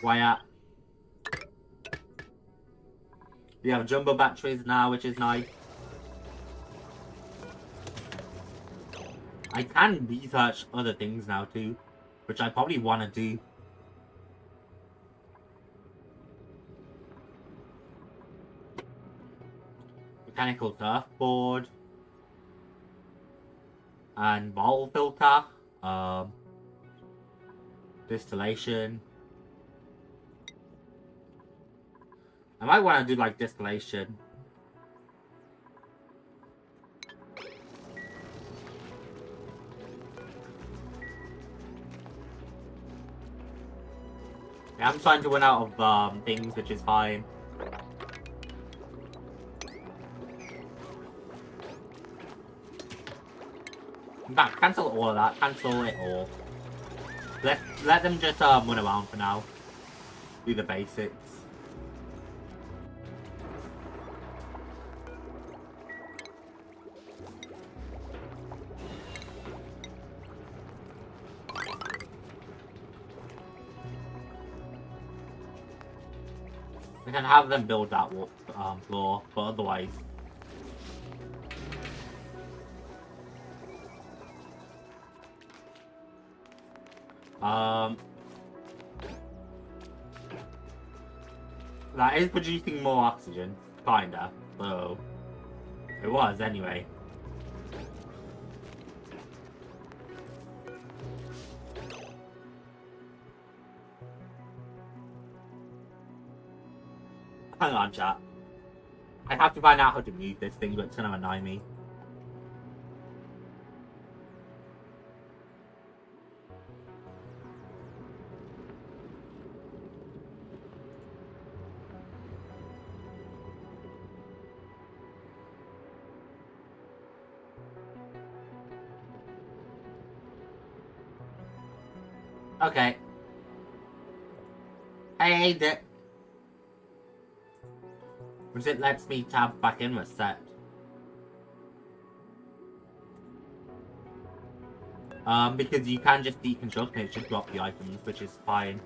Why at? We have jumbo batteries now, which is nice. I can research other things now too, which I probably want to do. Mechanical surfboard. And bottle filter. Distillation. I might want to do like distillation. Yeah, I'm trying to run out of things, which is fine. In fact, cancel all of that. Cancel it all. Let them just run around for now. Do the basics. We can have them build that floor, but otherwise. That is producing more oxygen, kinda. So it was anyway. Hang on, chat. I have to find out how to mute this thing, but it's gonna annoy me. Okay. Hey, Dick. Once it lets me tab back in with set. Because you can just deconstruct and it should drop the items, which is fine.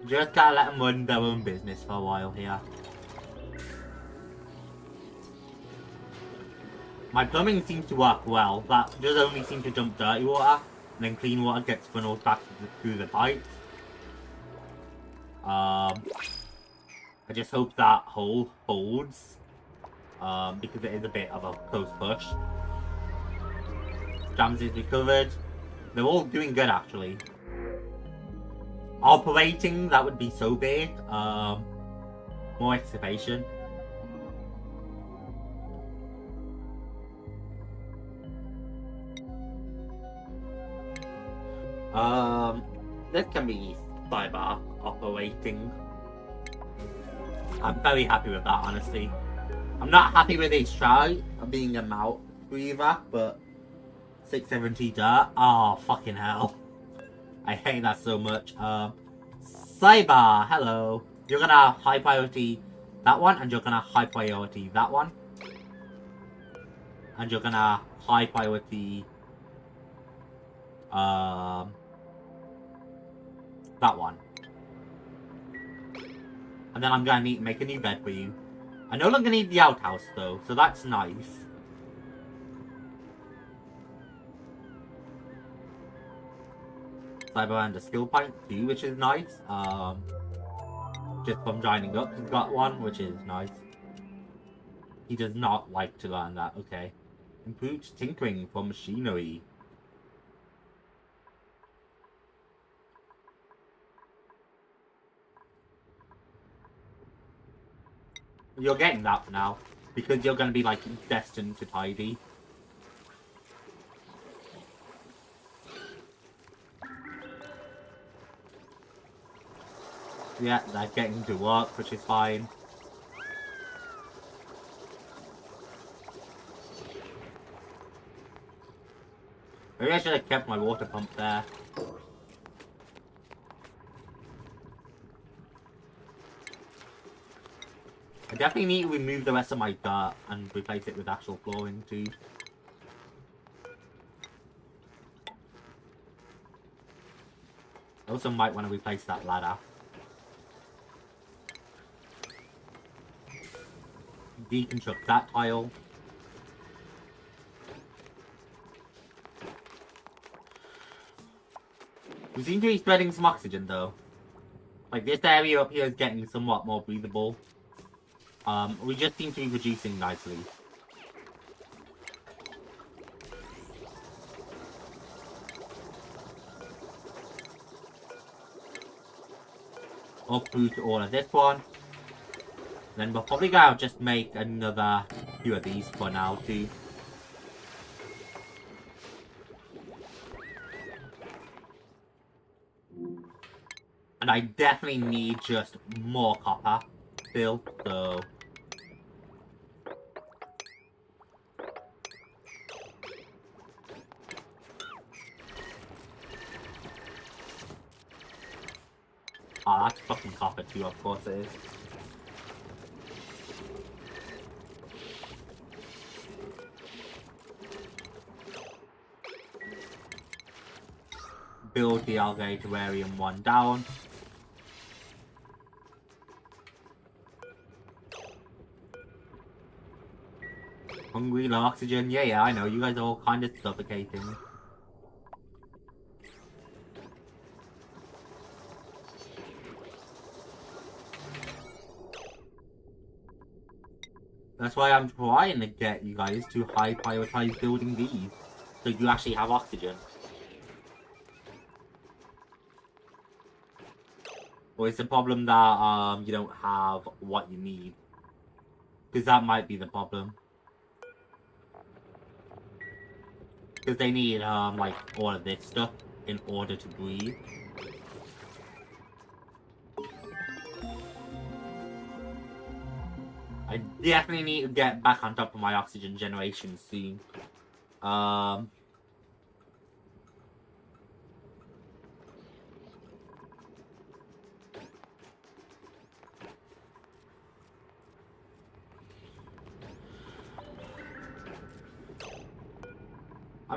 Just gotta let them run their own business for a while here. My plumbing seems to work well. That does only seem to dump dirty water, and then clean water gets funneled back through the pipes. I just hope that hole holds, because it is a bit of a close push. JAMZY's recovered. They're all doing good, actually. Operating, that would be so big. More excavation. This can be cyber operating. I'm very happy with that, honestly. I'm not happy with his try of being a mouth breather, but 670 dirt. Oh, fucking hell. I hate that so much. Cyber, hello. You're gonna high priority that one, and you're gonna high priority that one. And you're gonna high priority that one. And then I'm gonna need to make a new bed for you. I no longer need the outhouse though, so that's nice. Cyber and a skill point too, which is nice. Just from joining up, he's got one, which is nice. He does not like to learn that, okay. Improved tinkering for machinery. You're getting that for now, because you're going to be, like, destined to tidy. Yeah, they're getting to work, which is fine. Maybe I should have kept my water pump there. I definitely need to remove the rest of my dirt and replace it with actual flooring too. I also might want to replace that ladder. Deconstruct that tile. We seem to be spreading some oxygen though. Like this area up here is getting somewhat more breathable. We just seem to be reducing nicely. Up through to all of this one. Then we're probably gonna just make another few of these for now too. And I definitely need just more copper still, so... Oh, that's fucking copper too, of course it is. Build the algatorium one down. Hungry, low oxygen. Yeah, I know. You guys are all kind of suffocating. That's why I'm trying to get you guys to high prioritize building these, so you actually have oxygen. Or it's the problem that you don't have what you need, because that might be the problem. Because they need like all of this stuff in order to breathe. I definitely need to get back on top of my oxygen generation soon. I'm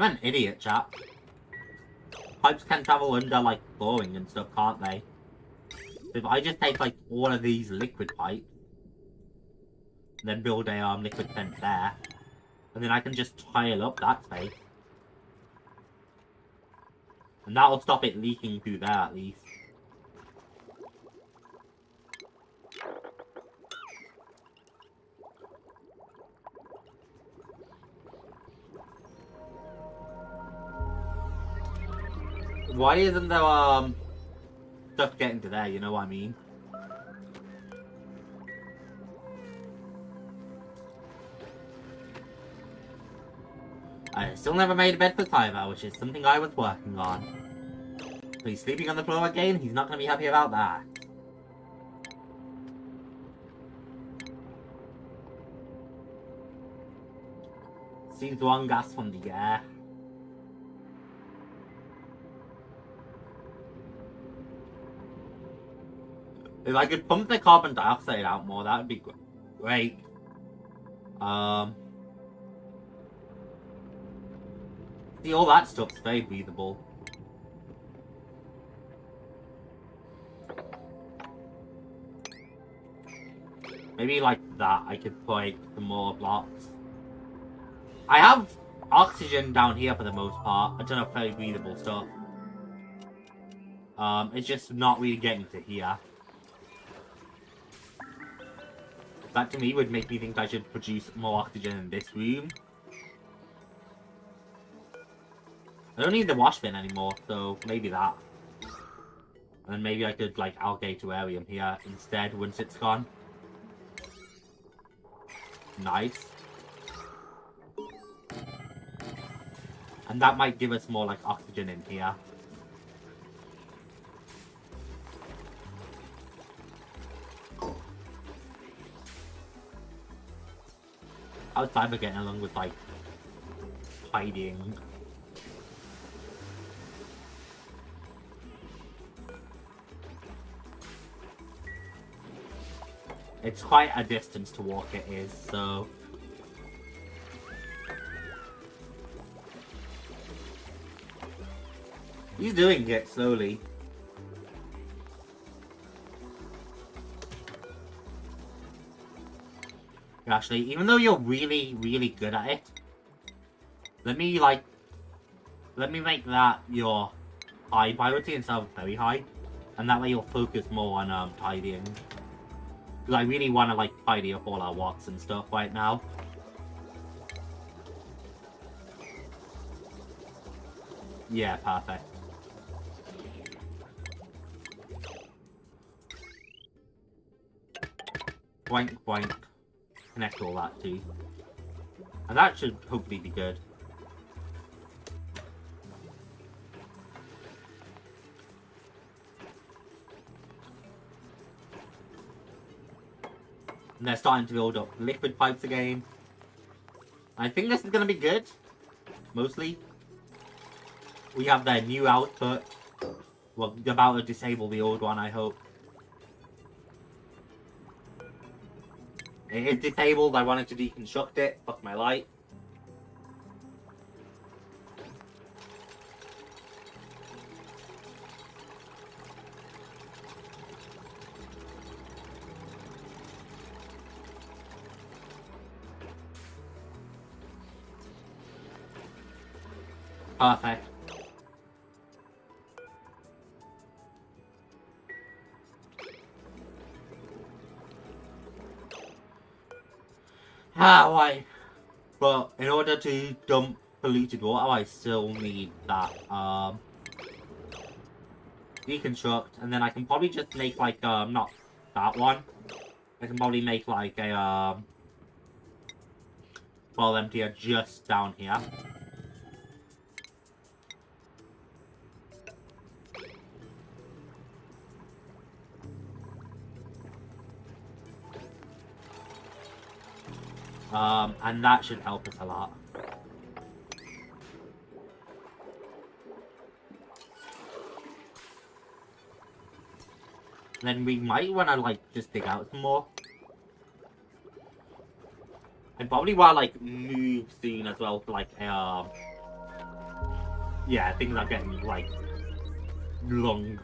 an idiot, chap. Pipes can travel under, like, flooring and stuff, can't they? If I just take, like, all of these liquid pipes, then build a liquid fence there, and then I can just tile up that space. And that'll stop it leaking through there, at least. Why isn't there, stuff getting to there, you know what I mean? I still never made a bed for Cyber, which is something I was working on. So he's sleeping on the floor again? He's not going to be happy about that. Seems one gas from the air. If I could pump the carbon dioxide out more, that would be great. See, all that stuff's very breathable. Maybe like that, I could put some more blocks. I have oxygen down here for the most part. I don't know if very breathable stuff. It's just not really getting to here. That to me would make me think I should produce more oxygen in this room. I don't need the wash bin anymore, so maybe that. And then maybe I could like allocate to Arium here instead once it's gone. Nice. And that might give us more like oxygen in here. Outside we're getting along with like hiding. It's quite a distance to walk it is, so... He's doing it slowly. Actually, even though you're really, really good at it, let me make that your high priority instead of very high, and that way you'll focus more on tidying. Because I really want to like tidy up all our watts and stuff right now. Yeah, perfect. Boink, boink. Connect all that too. And that should hopefully be good. And they're starting to build up liquid pipes again. I think this is going to be good. Mostly. We have their new output. Well, they're about to disable the old one, I hope. It is disabled, I wanted to deconstruct it. Fuck my light. Perfect. Why? But in order to dump polluted water, I still need that, deconstruct, and then I can probably just make, like, not that one. I can probably make, like, a, well emptier just down here. And that should help us a lot. Then we might want to, like, just dig out some more. And probably want to, like, move soon as well for, like, yeah, things are getting, like, long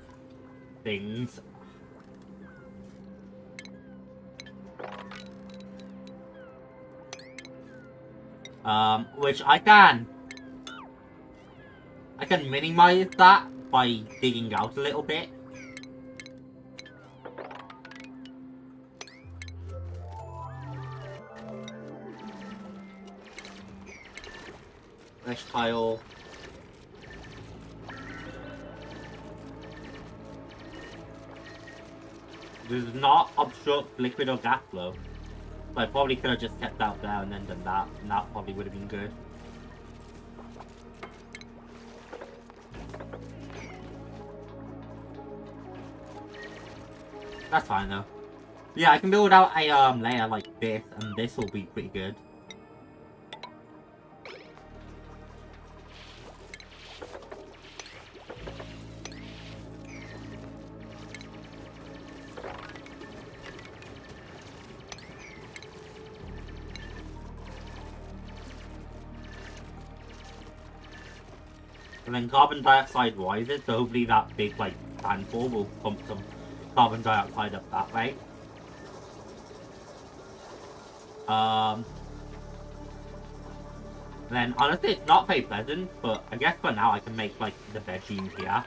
things. Which I can minimize that by digging out a little bit. Mesh tile. Does not obstruct liquid or gas flow. So I probably could have just kept out there and then done that, and that probably would have been good. That's fine though. Yeah, I can build out a layer like this, and this will be pretty good. And then carbon dioxide rises, so hopefully that big, like, fan fall will pump some carbon dioxide up that way. Then honestly, it's not very pleasant, but I guess for now I can make like the bedroom here.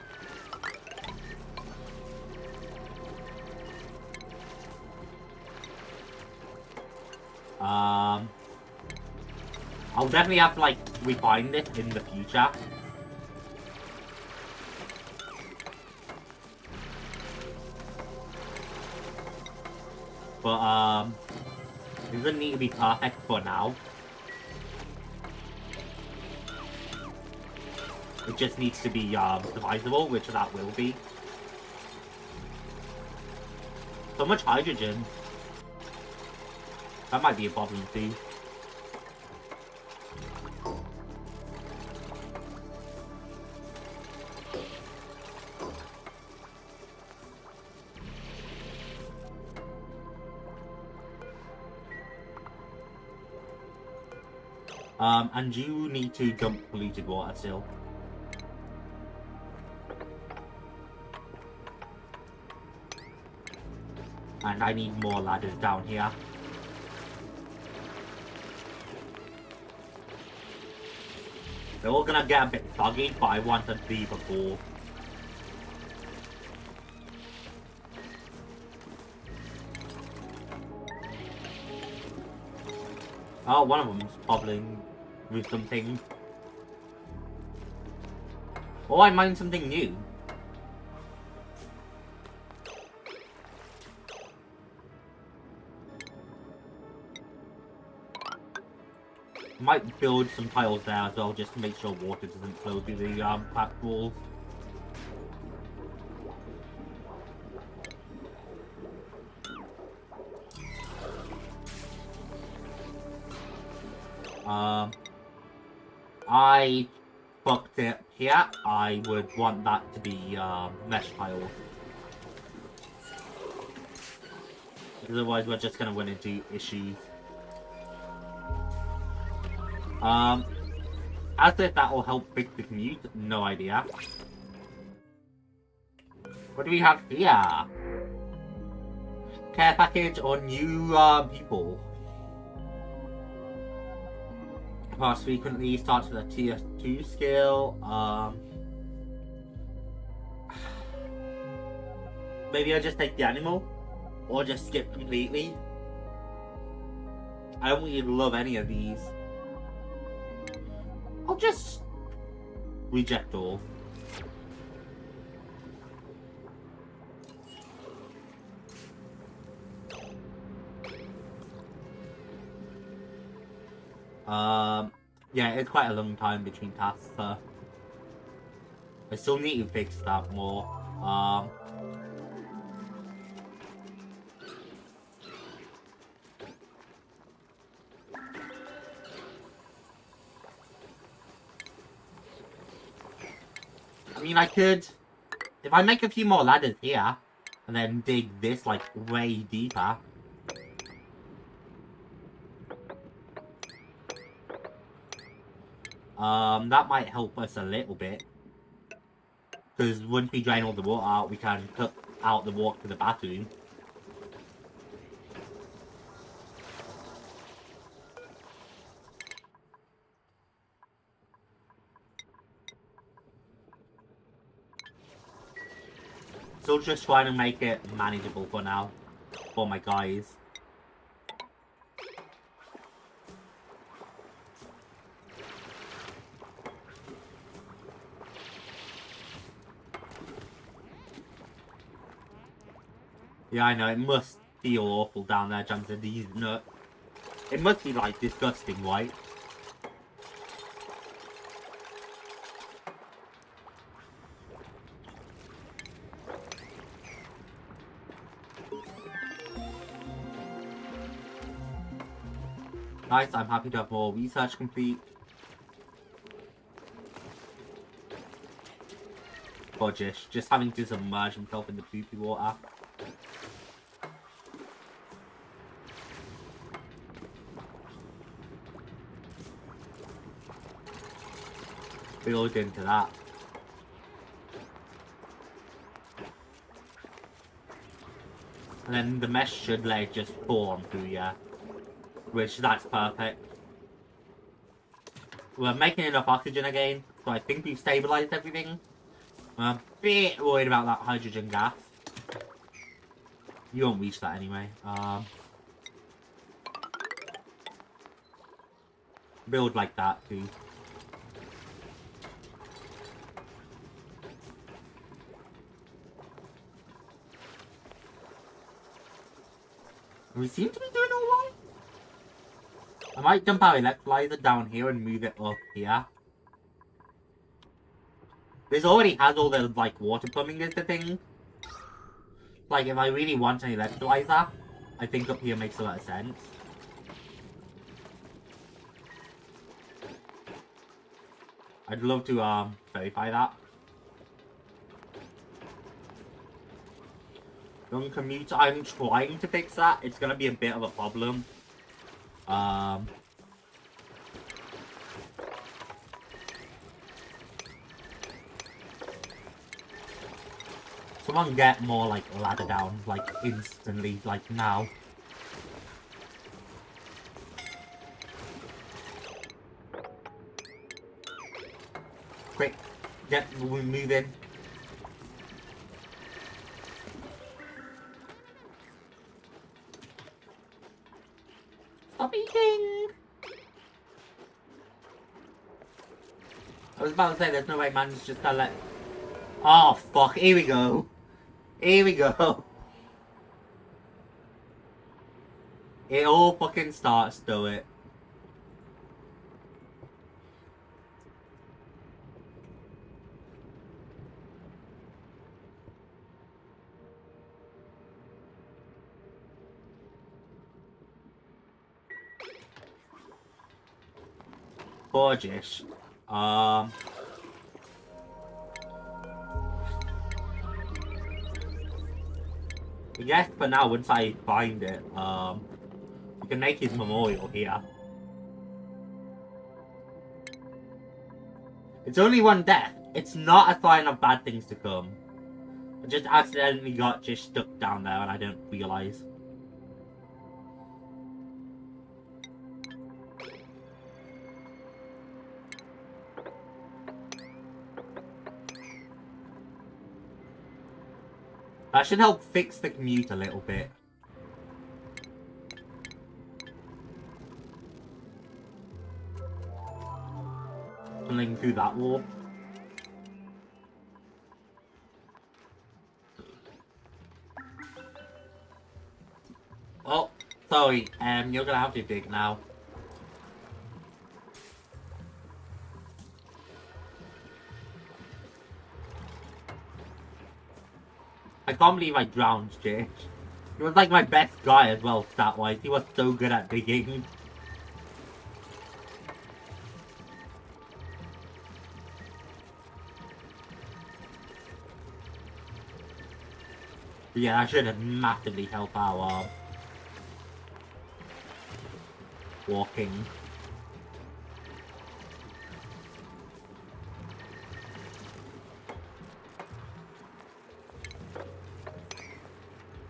I'll definitely have to like refine this in the future. But it doesn't need to be perfect for now. It just needs to be divisible, which that will be. So much hydrogen. That might be a problem too. And you need to dump polluted water still. And I need more ladders down here. They're all gonna get a bit soggy, but I want to leave a ball. Oh, one of them's bubbling with something. Oh, I mined something new. Might build some tiles there as well, just to make sure water doesn't flow through the cracked walls. I fucked it here. I would want that to be mesh tiles. Otherwise, we're just gonna run into issues. As if that will help fix the commute, no idea. What do we have here? Care package on new people. Pass frequently, starts with a tier 2 skill. Maybe I just take the animal, or just skip completely. I don't really love any of these. I'll just reject all. Yeah, it's quite a long time between tasks, so I still need to fix that more. I mean, I could, if I make a few more ladders here, and then dig this, like, way deeper. That might help us a little bit. Because once we drain all the water out, we can cut out the walk to the bathroom. Still just trying to make it manageable for now, for my guys. Yeah, I know, it must feel awful down there, JAMZY. These nuts. It must be, like, disgusting, right? Nice, I'm happy to have more research complete. Budgish, just having to submerge himself in the poopy water. Build into that. And then the mesh should let it just form through, yeah. Which, that's perfect. We're making enough oxygen again, so I think we've stabilized everything. I'm a bit worried about that hydrogen gas. You won't reach that anyway. Build like that too. We seem to be doing alright. I might dump our electrolyzer down here and move it up here. This already has all the, like, water plumbing is the thing. Like, if I really want an electrolyzer, I think up here makes a lot of sense. I'd love to, verify that. Young commuter, I'm trying to fix that. It's gonna be a bit of a problem. Someone get more, like, ladder down, like, instantly, like, now. Quick, we move in. Stop eating! I was about to say, there's no way man's just gonna let... Oh, fuck, here we go. Here we go. It all fucking starts, do it. Gorgeous. Yes, but now once I find it, we can make his memorial here. It's only one death. It's not a sign of bad things to come. I just accidentally got just stuck down there and I didn't realize. That should help fix the commute a little bit. Tunneling through that wall. Oh, sorry, you're gonna have to dig now. I can't believe I drowned Jake. He was like my best guy as well, stat-wise. He was so good at digging. But yeah, that should have massively helped our walking.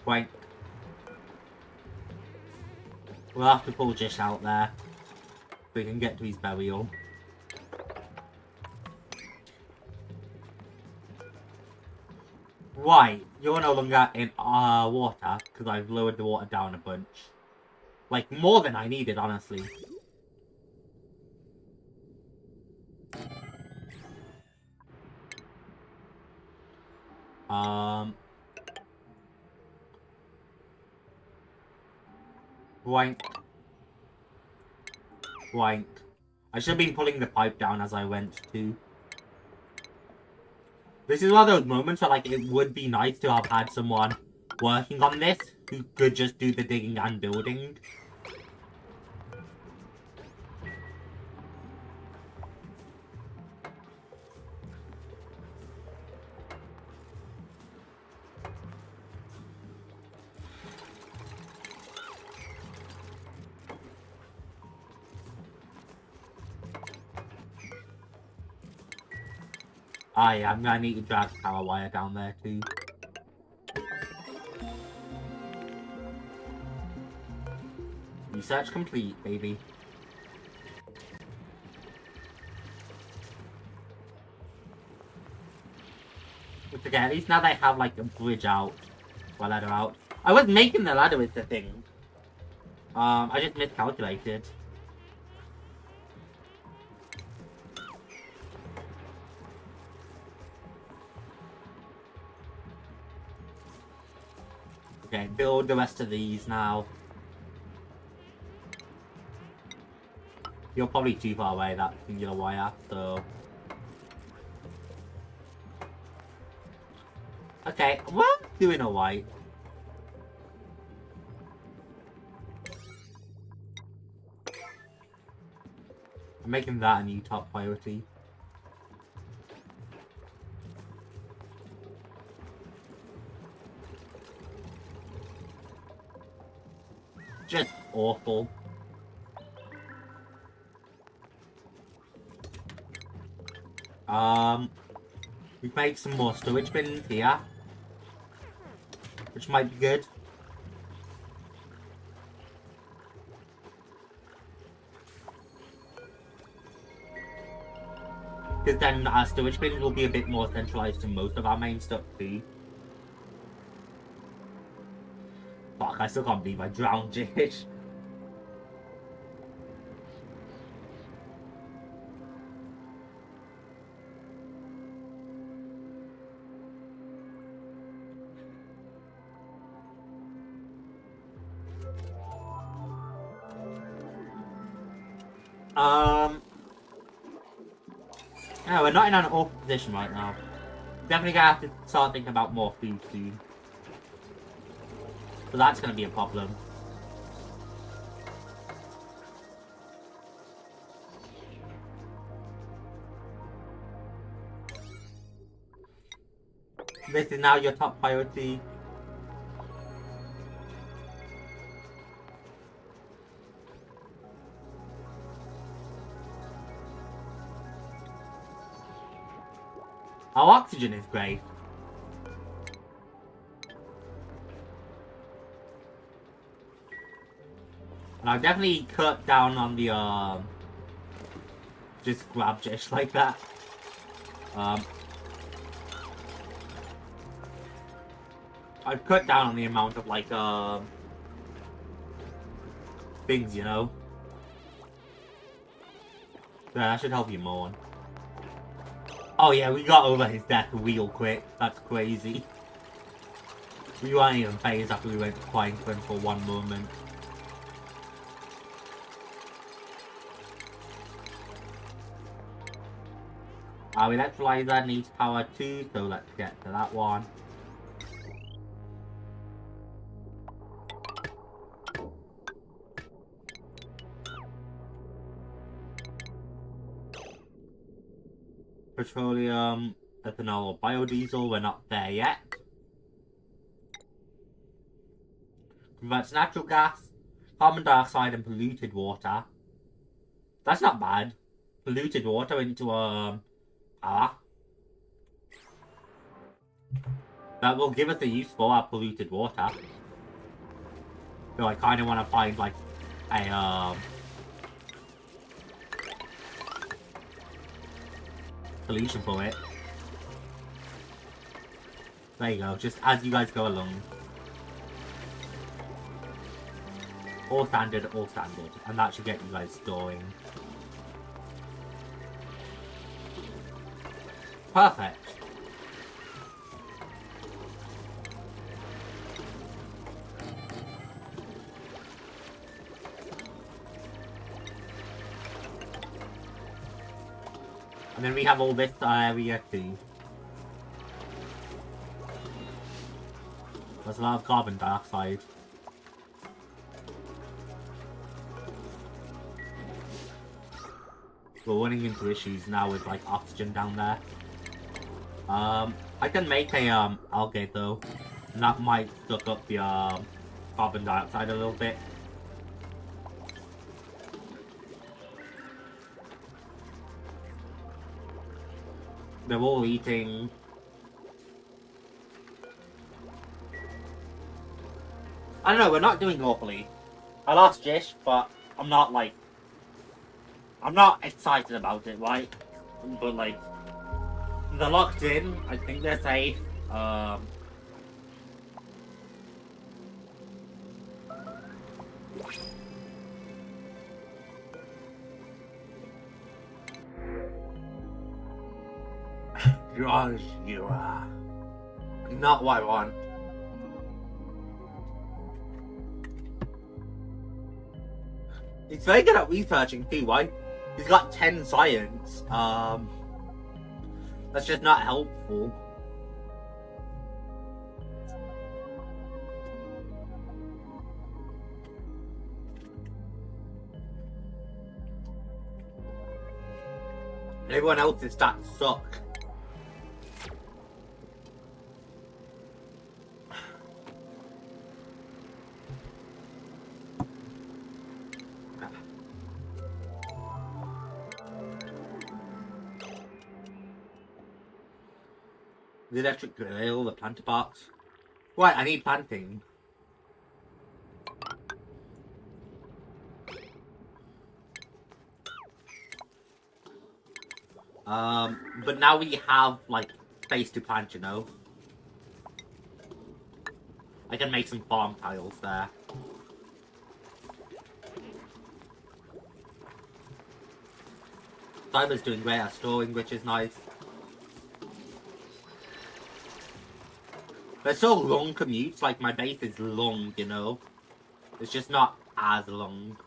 Wait. We'll have to pull Jish out there. So we can get to his burial. Right, you're no longer in water, because I've lowered the water down a bunch. Like, more than I needed, honestly. Wank. Wank. I should have been pulling the pipe down as I went too. This is one of those moments where, like, it would be nice to have had someone working on this who could just do the digging and building. Ah, yeah, I'm gonna need to drag power wire down there too. Research complete, baby. It's okay, at least now they have like a bridge out. Or a ladder out. I was making the ladder with the thing. I just miscalculated. Okay, build the rest of these now. You're probably too far away, that singular wire, so... Okay, well, I'm doing alright. I'm making that a new top priority. Just awful. We've made some more storage bins here, which might be good. Because then our storage bins will be a bit more centralized to most of our main stuff too. Fuck, I still can't believe I drowned it. No, we're not in an awful position right now. Definitely gonna have to start thinking about more food soon. So that's gonna be a problem. This is now your top priority. Our oxygen is great. And I've definitely cut down on the, just grab just like that. I've cut down on the amount of, like, things, you know? Yeah, that should help you more. Oh yeah, we got over his death real quick. That's crazy. We weren't even phased after we went flying for him for one moment. Our electrolyzer needs power too, so let's get to that one. Petroleum, ethanol, or biodiesel, we're not there yet. Converts natural gas, carbon dioxide, and polluted water. That's not bad. Polluted water into power. That will give us the use for our polluted water. So I kind of want to find like a solution for it. There you go, just as you guys go along. All standard, and that should get you guys storing. Perfect. And then we have all this area too. There's a lot of carbon dioxide. We're running into issues now with like oxygen down there. I can make a algae though, and that might suck up the carbon dioxide a little bit. They're all eating. I don't know, we're not doing awfully. I lost Jish, but I'm not like, I'm not excited about it, right? But like, they're locked in. I think they're safe. Triage, you are not what I want. He's very good at researching too, right? He's got 10 science. That's just not helpful. Everyone else's stats suck. The electric grill, the planter box. Right, I need planting. But now we have, like, space to plant, you know? I can make some farm tiles there. Cyber's doing great at storing, which is nice. They're so long commutes, like my base is long, you know? It's just not as long.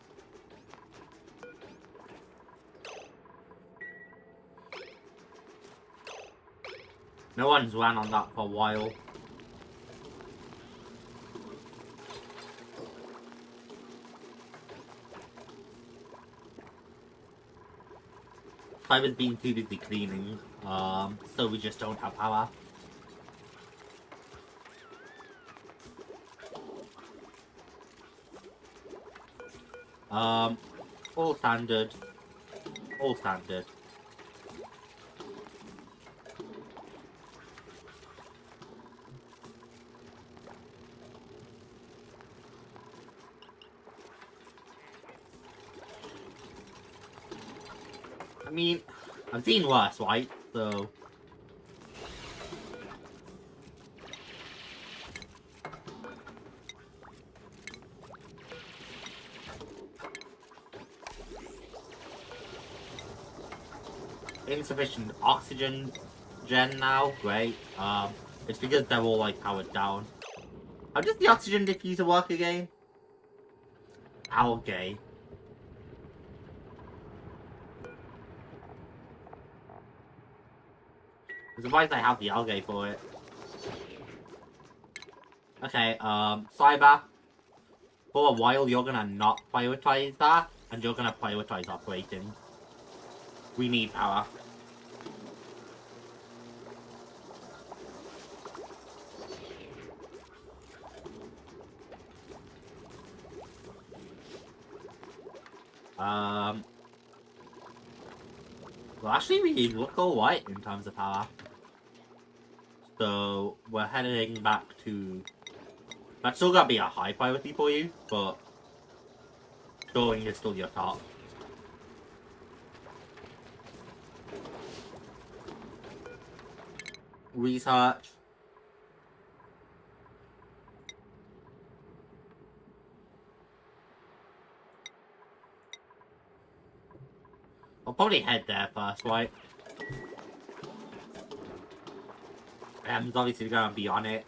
No one's ran on that for a while. Cyber's been too busy cleaning, so we just don't have power. All standard. All standard. I mean, I've seen worse, right? So... insufficient oxygen gen now, great. It's because they're all like powered down. How does the oxygen diffuser work again? Algae. I'm surprised I have the algae for it. Okay, Cyber. For a while you're gonna not prioritize that, and you're gonna prioritize operating. We need power. Well, actually, we look alright in terms of power. So, we're heading back to... That's still gonna be a high priority for you, but... Storing is still your top. Research. I'll probably head there first, right? It's obviously gonna be on it.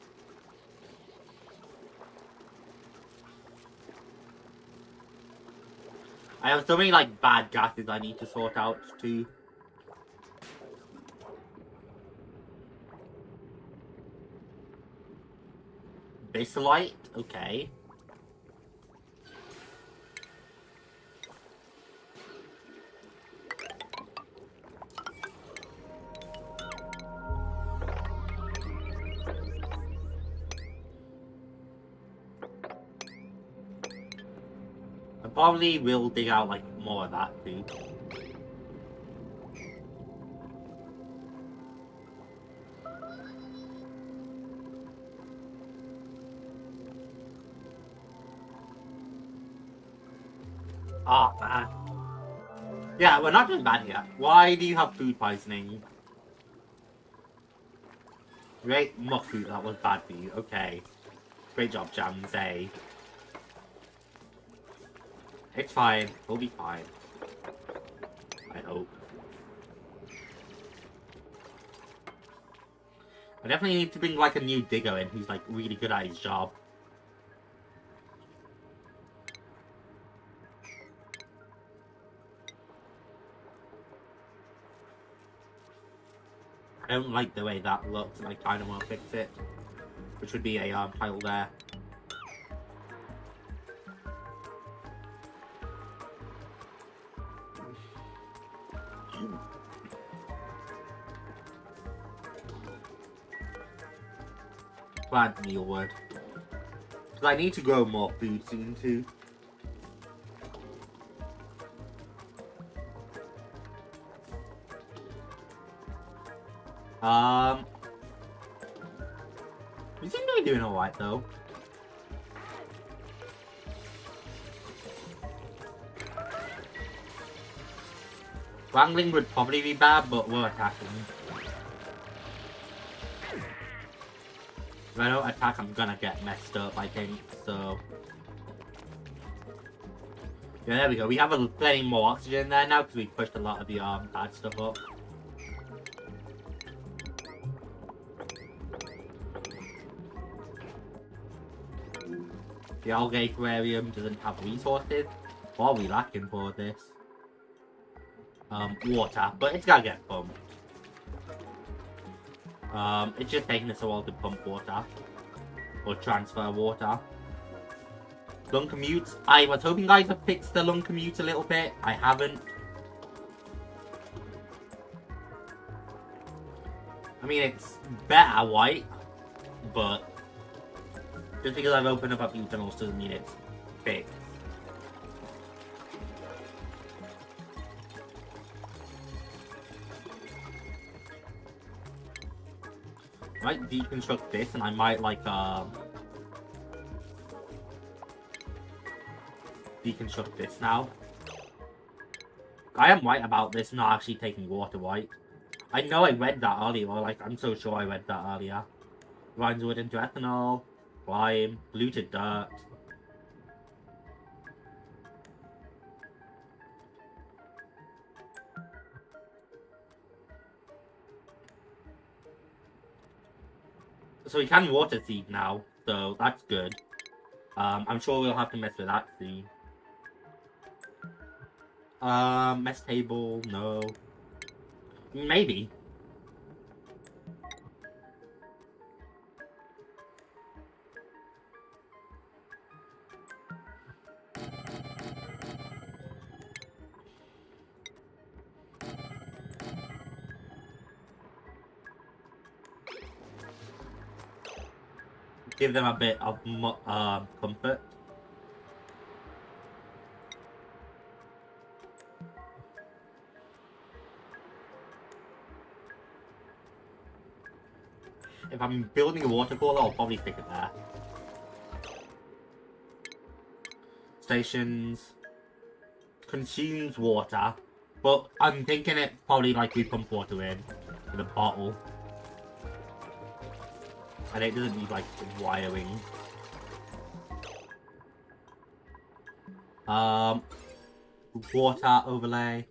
I have so many like bad gases I need to sort out too. Baselite? Okay. I probably will dig out like more of that too. Oh, man. Yeah, we're not doing bad here. Why do you have food poisoning? Great muffoo, that was bad for you. Okay. Great job, JAMZY. It's fine. We'll be fine. I hope. I definitely need to bring like a new digger in who's like really good at his job. I don't like the way that looks, and I kind of want to fix it. Which would be a tile there. Plant mealwood. Because I need to grow more food soon too. We seem to be doing alright though. Wrangling would probably be bad, but we're attacking. If I don't attack, I'm gonna get messed up, I think, so... Yeah, there we go. We have plenty more oxygen there now, because we pushed a lot of the bad stuff up. The algae aquarium doesn't have resources. What are we lacking for this? Water, but it's gotta get pumped. It's just taking us a while to pump water. Or transfer water. Lung commutes. I was hoping guys have fixed the lung commute a little bit. I haven't. I mean, it's better white, but just because I've opened up a few tunnels doesn't mean it's fixed. I might deconstruct this, and I might like deconstruct this now. I am right about this not actually taking water white. I know I read that earlier, like I'm so sure I read that earlier. Grinds wood into ethanol, lime, polluted dirt. So we can water seed now, so that's good. I'm sure we'll have to mess with that soon. Mess table, no. Maybe. Give them a bit of comfort. If I'm building a water cooler, I'll probably stick it there. Stations consumes water, but I'm thinking it probably like we pump water in with a bottle. And it doesn't need like wiring. Water overlay.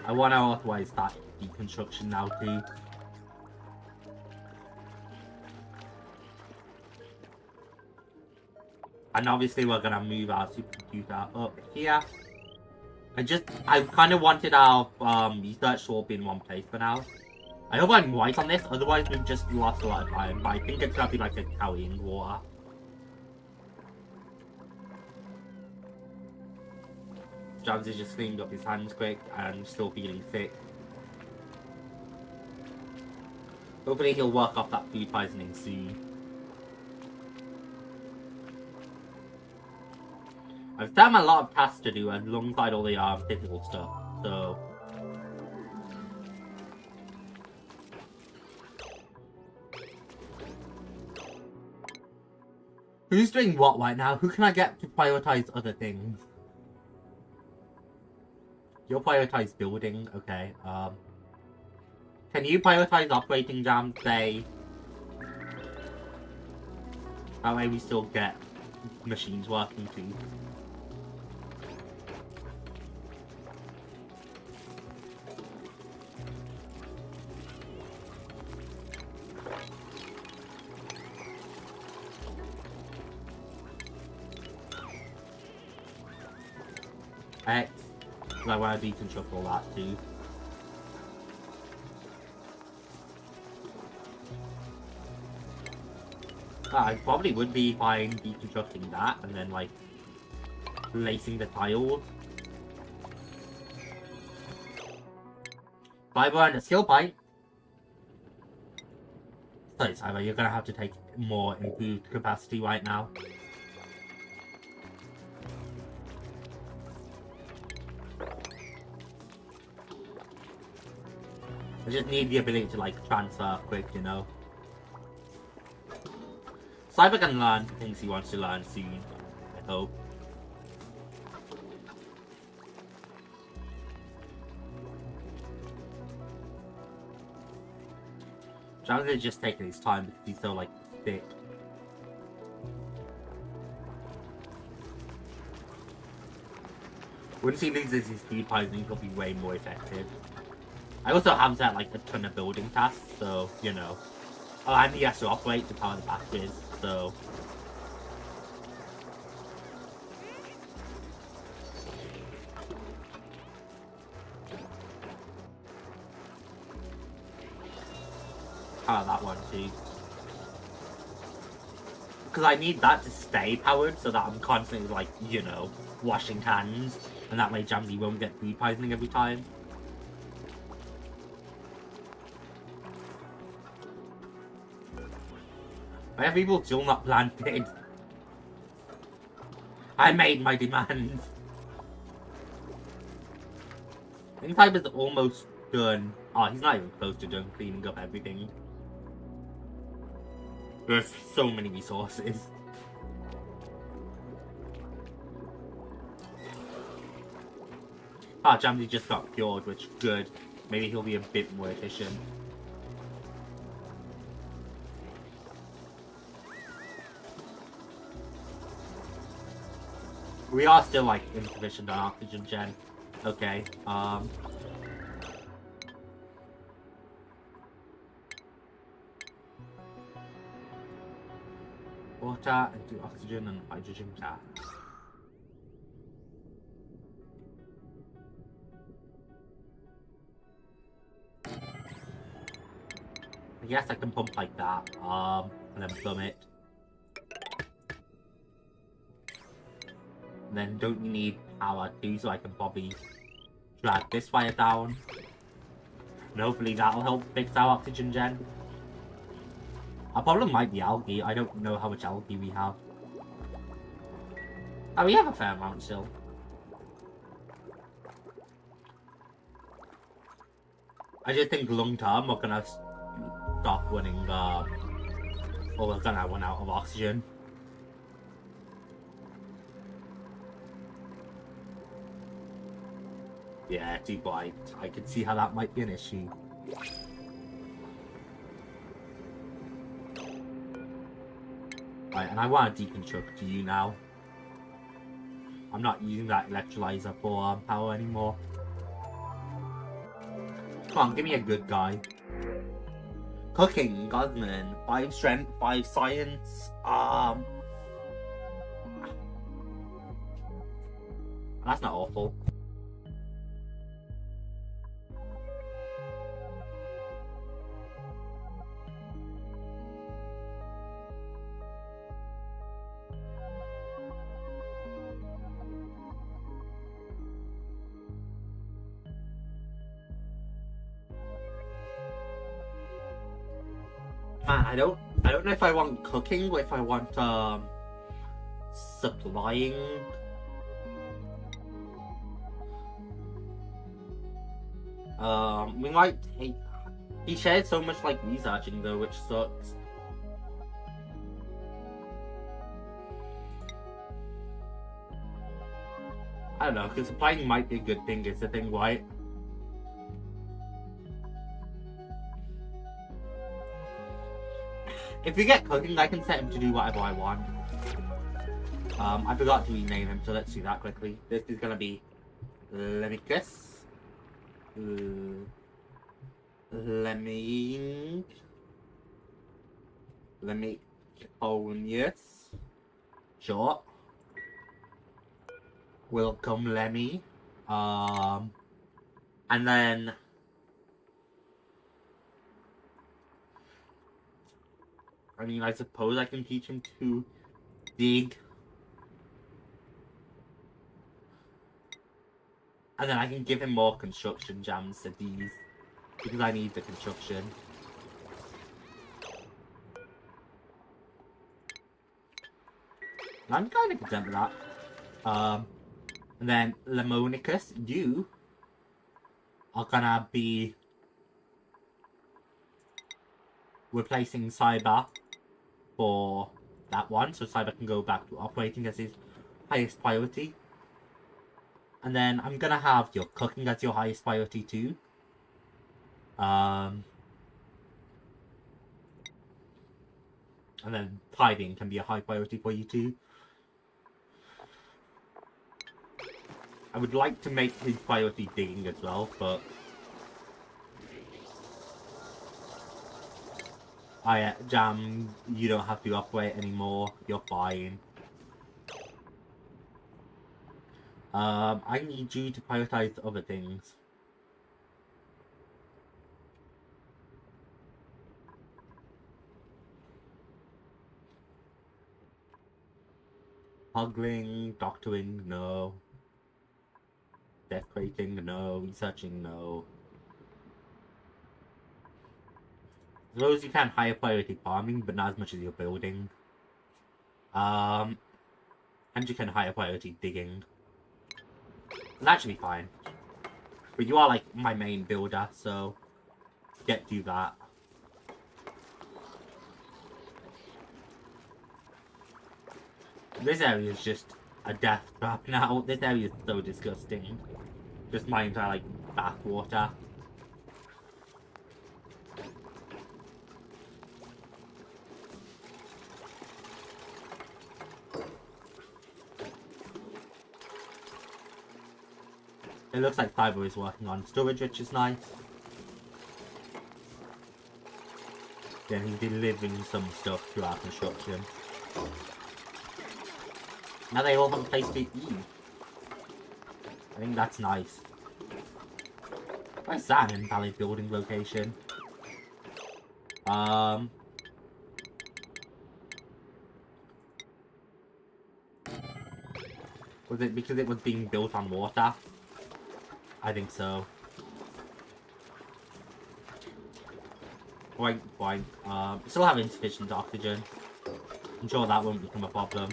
I want to authorize that deconstruction now too. And obviously we're gonna move our supercomputer up here. I kind of wanted our research swap in one place for now. I hope I'm right on this, otherwise we've just lost a lot of time. But I think it's gonna be like a carrying water. JAMZY's just cleaning up his hands quick and still feeling sick. Hopefully he'll work off that food poisoning soon. I've done a lot of tasks to do alongside all the difficult stuff, so... Who's doing what right now? Who can I get to prioritize other things? You'll prioritize building, okay. Can you prioritize operating JAMZY? That way we still get machines working too. X. Because I want to deconstruct all that too. I probably would be fine deconstructing that and then like placing the tiles. Fiber and a skill pipe. Sorry, Cyber, you're gonna have to take more improved capacity right now. I just need the ability to like transfer quick, you know. Cyber can learn things he wants to learn soon, I hope. JAMZY is just taking his time because he's so like thick. Once he loses his speed poisoning, he'll be way more effective. I also have that like a ton of building tasks, so you know. Oh, and he has to operate to power the batteries, so. Power that one too. Because I need that to stay powered so that I'm constantly like, you know, washing hands. And that way JAMZY won't get food poisoning every time. Why are people still not planted? I made my demands. I think Cyber's almost done. Oh, he's not even close to done cleaning up everything. There's so many resources. Ah, JAMZY just got cured, which is good. Maybe he'll be a bit more efficient. We are still like insufficient on oxygen gen. Okay, water into oxygen and hydrogen gas. I guess I can pump like that, and then plumb it. And then don't need power too, so I can probably drag this fire down. And hopefully that'll help fix our oxygen gen. Our problem might be algae. I don't know how much algae we have. Oh, we have a fair amount still. I just think long term we're gonna stop running, or we're gonna run out of oxygen. Yeah, too bright. I can see how that might be an issue. Right, and I want to deconstruct you now. I'm not using that electrolyzer for power anymore. Come on, give me a good guy. Cooking, Gosman. 5 strength, 5 science. That's not awful. Man, I don't know if I want cooking or if I want supplying. We might take... He shared so much, like, researching, though, which sucks. I don't know, because supplying might be a good thing, is the thing, right? If we get cooking, I can set him to do whatever I want. I forgot to rename him, so let's do that quickly. This is gonna be Lemicus. Lemiconius. Sure. Welcome, Lemmy. And then I mean, I suppose I can teach him to dig. And then I can give him more construction jams to these. Because I need the construction. I'm kind of content with that. And then Lemonicus, you are gonna be replacing Cyber for that one, so Cyber can go back to operating as his highest priority. And then I'm gonna have your cooking as your highest priority too. And then tidying can be a high priority for you too. I would like to make his priority digging as well, but Jam, you don't have to operate anymore. You're fine. I need you to prioritize other things. Puggling, doctoring, no. Decorating, no. Researching, no. I suppose you can higher priority farming, but not as much as you're building. And you can higher priority digging. And that should be fine. But you are like my main builder, so get to that. This area is just a death trap now. This area is so disgusting. Just my entire like bathwater. It looks like Fiber is working on storage, which is nice. Then he's delivering some stuff to our construction. Now they all have a place to eat. I think that's nice. Where's that invalid building location? Was it because it was being built on water? I think so. Right. Still have insufficient oxygen. I'm sure that won't become a problem.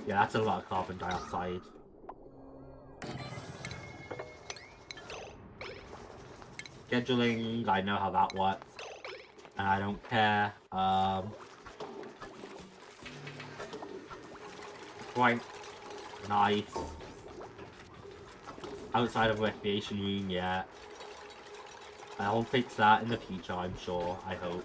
Yeah, that's a lot of carbon dioxide. Scheduling, I know how that works. And I don't care. Quite nice. Outside of recreation room, yeah. I'll fix that in the future, I'm sure. I hope.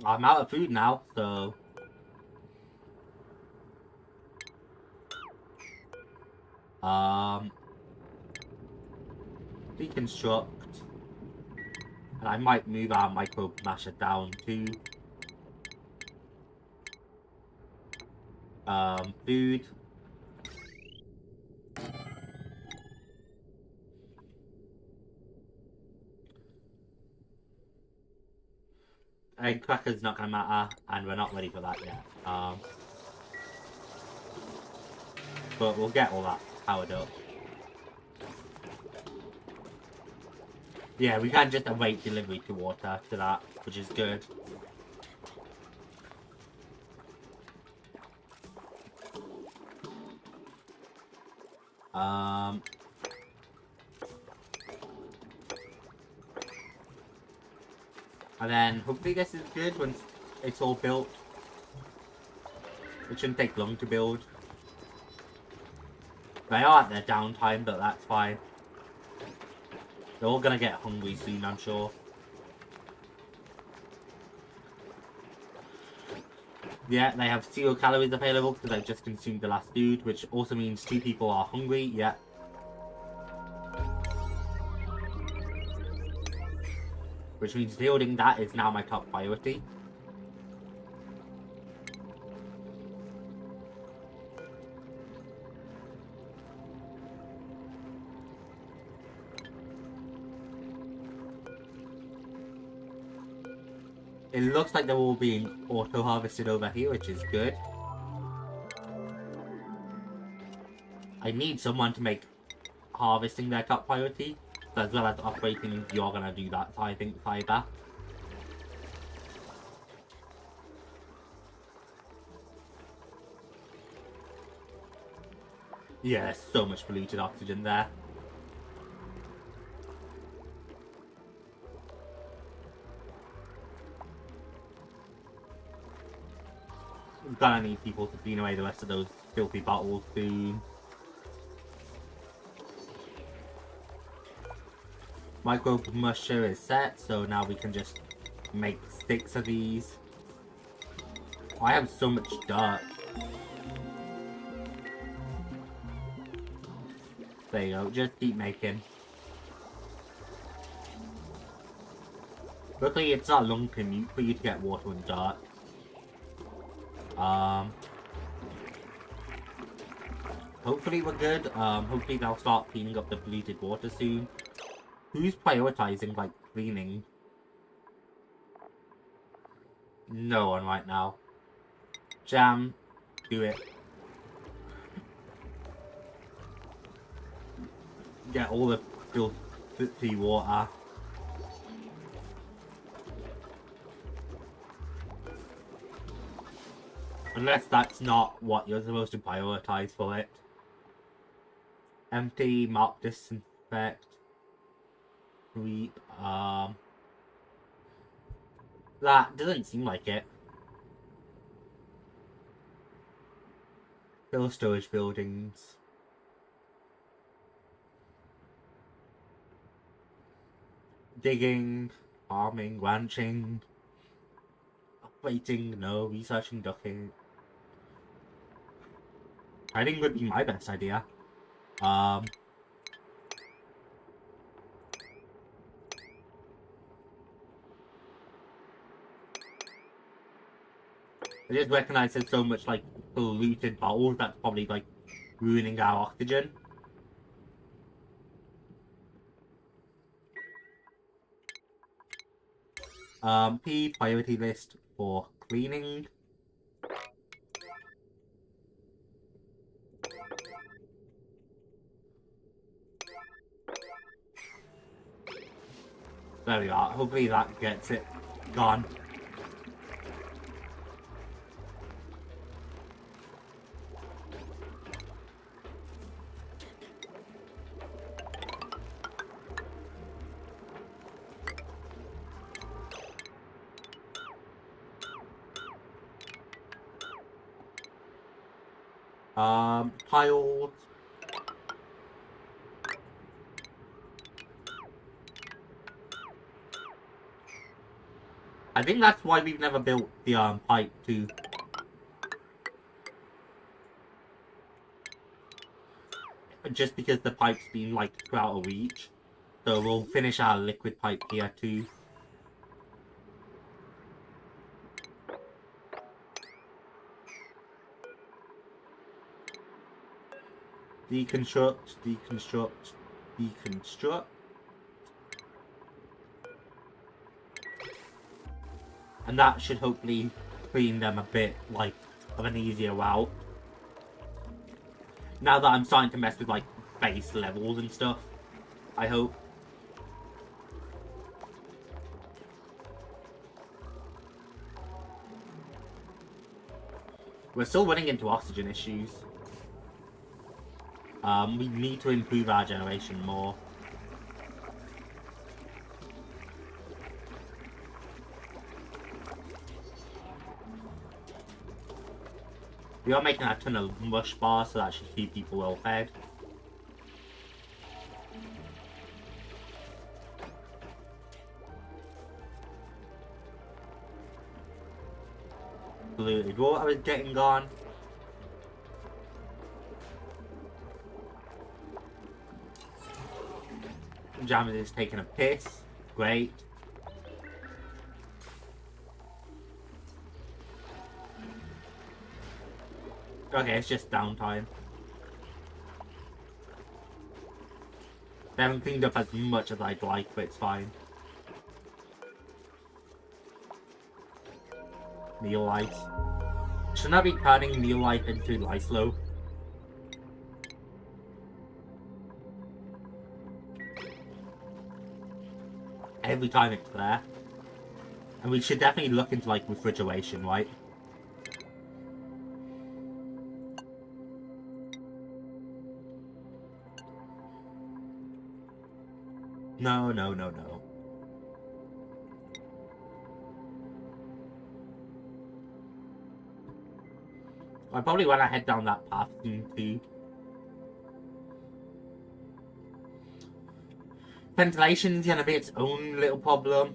I'm out of food now, so... Deconstruct. And I might move our micro masher down to... food. Egg cracker's not gonna matter, and we're not ready for that yet. but we'll get all that powered up. Yeah, we can just await delivery to water to that, which is good. And then hopefully this is good once it's all built. It shouldn't take long to build. They are at their downtime, but that's fine. They're all gonna get hungry soon, I'm sure. Yeah, they have 0 calories available because they've just consumed the last food, which also means 2 people are hungry, yeah. Which means building that is now my top priority. It looks like they're all being auto-harvested over here, which is good. I need someone to make harvesting their top priority, as well as operating. You're gonna do that, I think, Fiber. Yeah, there's so much polluted oxygen there. I'm gonna need people to clean away the rest of those filthy bottles soon. Micro musher is set, so now we can just make 6 of these. I have so much dirt. There you go, just keep making. Luckily it's not a long commute for you to get water and dirt. Hopefully we're good. Hopefully they'll start cleaning up the polluted water soon. Who's prioritizing, like, cleaning? No one right now. Jam, do it. Get all the filthy water. Unless that's not what you're supposed to prioritize for it. Empty, mark, disinfect. Sweep, that doesn't seem like it. Fill storage buildings. Digging, farming, ranching. Operating, no. Researching, ducking. Hiding would be my best idea. I just recognize there's so much, like, polluted bottles that's probably, like, ruining our oxygen. P priority list for cleaning. There we are. Hopefully that gets it gone. Tiles. I think that's why we've never built the pipe too. Just because the pipe's been like out of reach. So we'll finish our liquid pipe here too. Deconstruct, deconstruct, deconstruct. And that should hopefully clean them a bit, like, of an easier route. Now that I'm starting to mess with like base levels and stuff, I hope. We're still running into oxygen issues. We need to improve our generation more. We are making a ton of mush bars, so that should keep people well fed. Polluted water is getting gone. JAMZY is taking a piss. Great. Okay, it's just downtime. They haven't cleaned up as much as I'd like, but it's fine. Meal lice. Shouldn't I be turning meal lice into Lyslo? Every time it's there. And we should definitely look into like refrigeration, right? No, no, no, no. I probably want to head down that path soon too. Ventilation's gonna be its own little problem.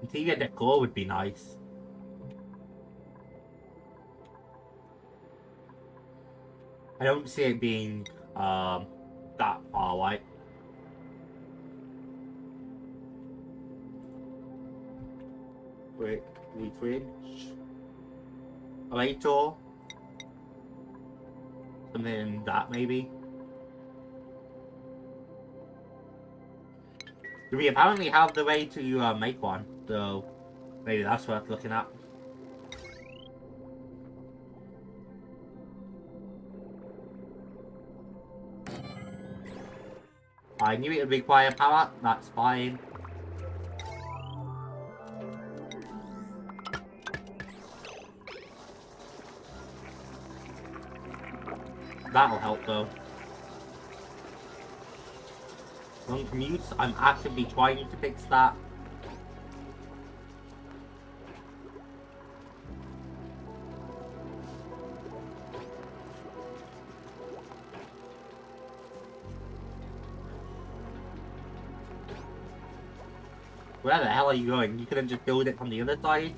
Interior decor would be nice. I don't see it being that far away. Wait, fridge. Later. Something that maybe. We apparently have the way to make one, so maybe that's worth looking at. I knew it would require power, that's fine. That'll help though. Long commutes, I'm actively trying to fix that. Where the hell are you going? You couldn't just build it from the other side?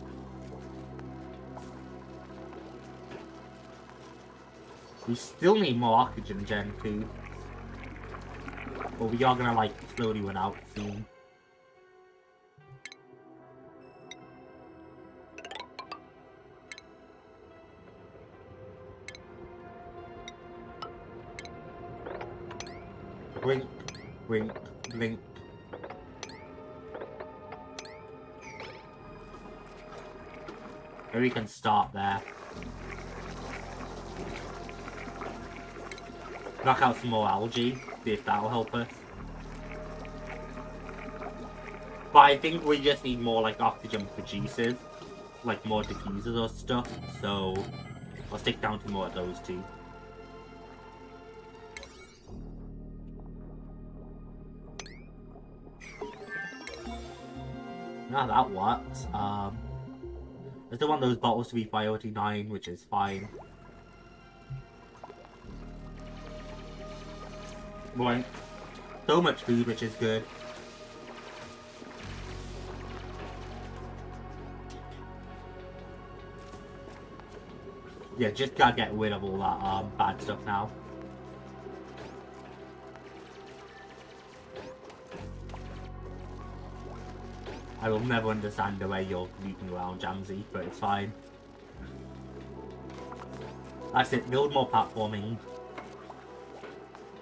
We still need more oxygen gen too. But we are gonna like slowly run out soon. Blink, blink, blink. Maybe we can start there. Knock out some more algae, see if that'll help us. But I think we just need more like oxygen producers, like more diffusers or stuff, so I'll stick down to more of those two. Now that works. I still want those bottles to be priority 9, which is fine. Boy, so much food, which is good. Yeah, just gotta get rid of all that bad stuff now. I will never understand the way you're moving around, JAMZY, but it's fine. That's it, build more platforming.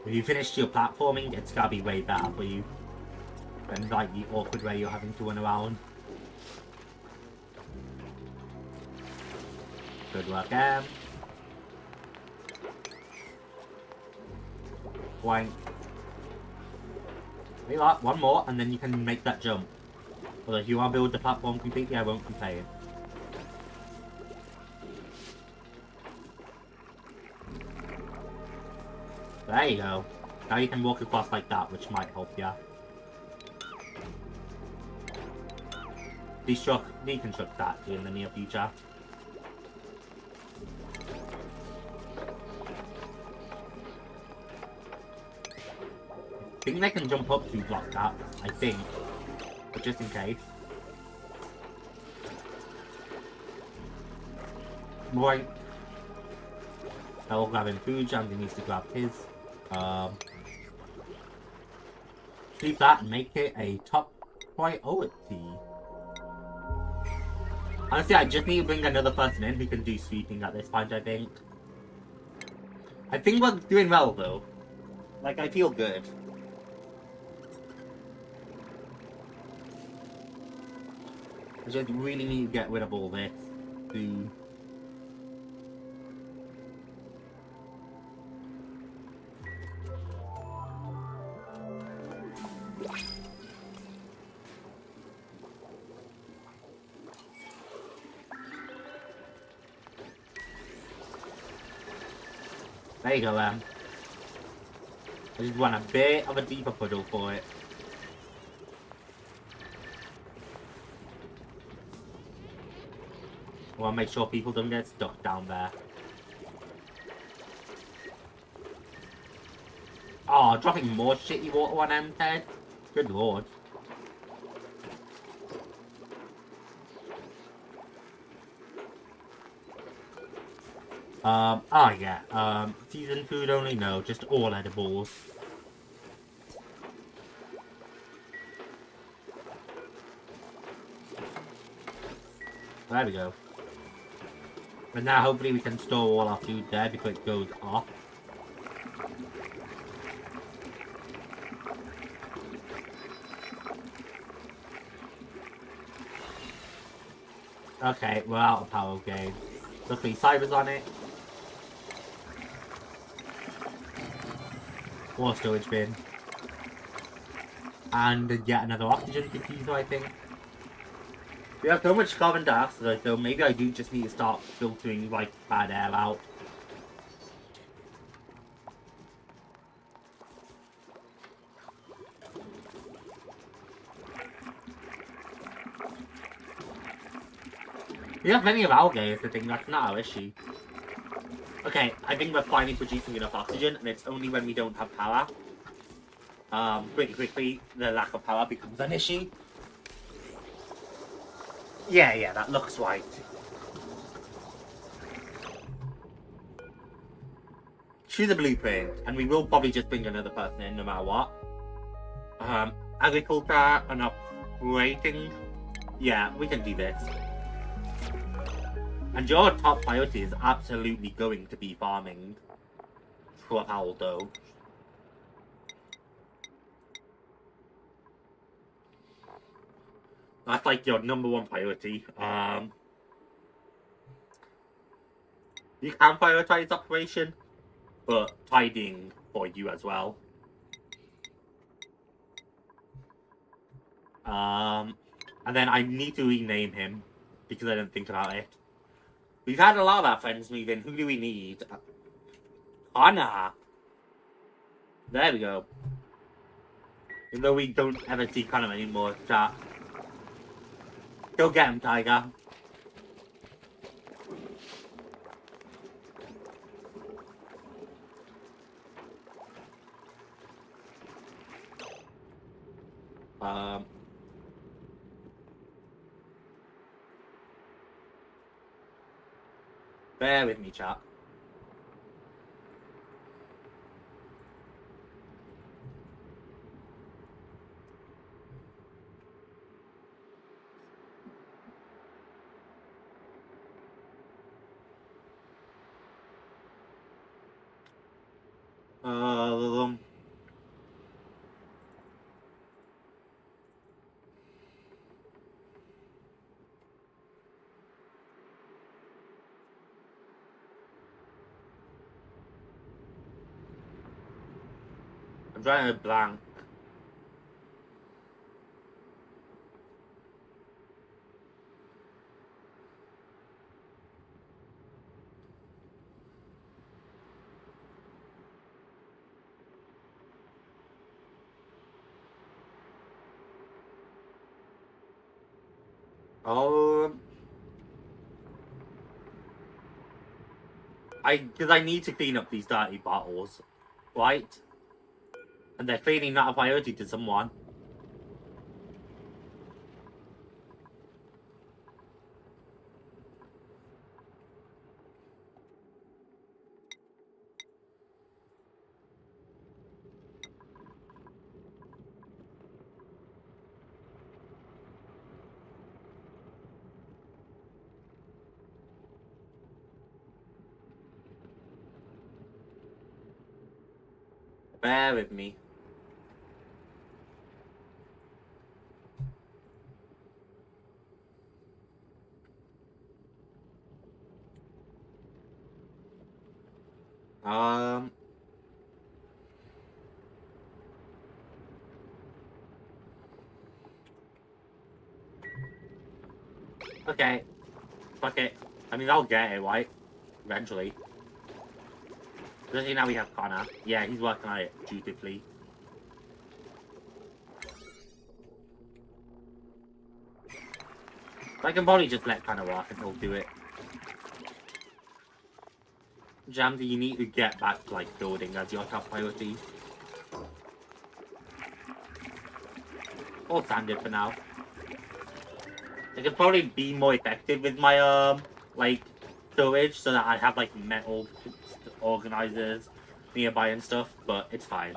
If you finished your platforming, it's gotta be way better for you than like the awkward way you're having to run around. Good work, Wait. Wait, one more, and then you can make that jump. Although if you want to build the platform completely, I won't complain. There you go. Now you can walk across like that, which might help you. Deconstruct that in the near future. I think they can jump up to block that, I think. But just in case. Right. I'll grab him food, JAMZY needs to grab his. Leave that and make it a top priority. Honestly, I just need to bring another person in who can do sweeping at this point, I think. I think we're doing well, though. Like, I feel good. I just really need to get rid of all this soon. There you go, I just want a bit of a deeper puddle for it. I want to make sure people don't get stuck down there. Oh, dropping more shitty water on M's head? Good lord. Oh yeah, seasoned food only? No, just all edibles. There we go. And now hopefully we can store all our food there before it goes off. Okay, we're out of power game. Luckily Cyber's on it. More storage bin. And yet another oxygen diffuser, I think. We have so much carbon dioxide, so maybe I do just need to start filtering, like, bad air out. We have plenty of algae, I think that's not our issue. Okay, I think we're finally producing enough oxygen, and it's only when we don't have power. Pretty quickly, the lack of power becomes an issue. Yeah, that looks right. Choose a blueprint, and we will probably just bring another person in no matter what. Agriculture and operating. Yeah, we can do this. And your top priority is absolutely going to be farming. For how though? That's like your #1 priority. You can prioritize operation, but tidying for you as well. And then I need to rename him because I didn't think about it. We've had a lot of our friends move in. Who do we need? Anna. There we go. Even though we don't ever see Connor anymore, chat. Go get him, Tiger. Bear with me, chat. drawing a blank. Because I need to clean up these dirty bottles, right? And they're clearly not a priority to someone. Bear with me. Okay. Fuck it. I mean, I'll get it, right? Eventually. Especially now we have Connor. Yeah, he's working on it dutifully. I can probably just let Connor work and he'll do it. JAMZY, you need to get back to, like, building as your top priority. Or standard for now. I could probably be more effective with my, like, storage so that I have, like, metal organizers nearby and stuff, but it's fine.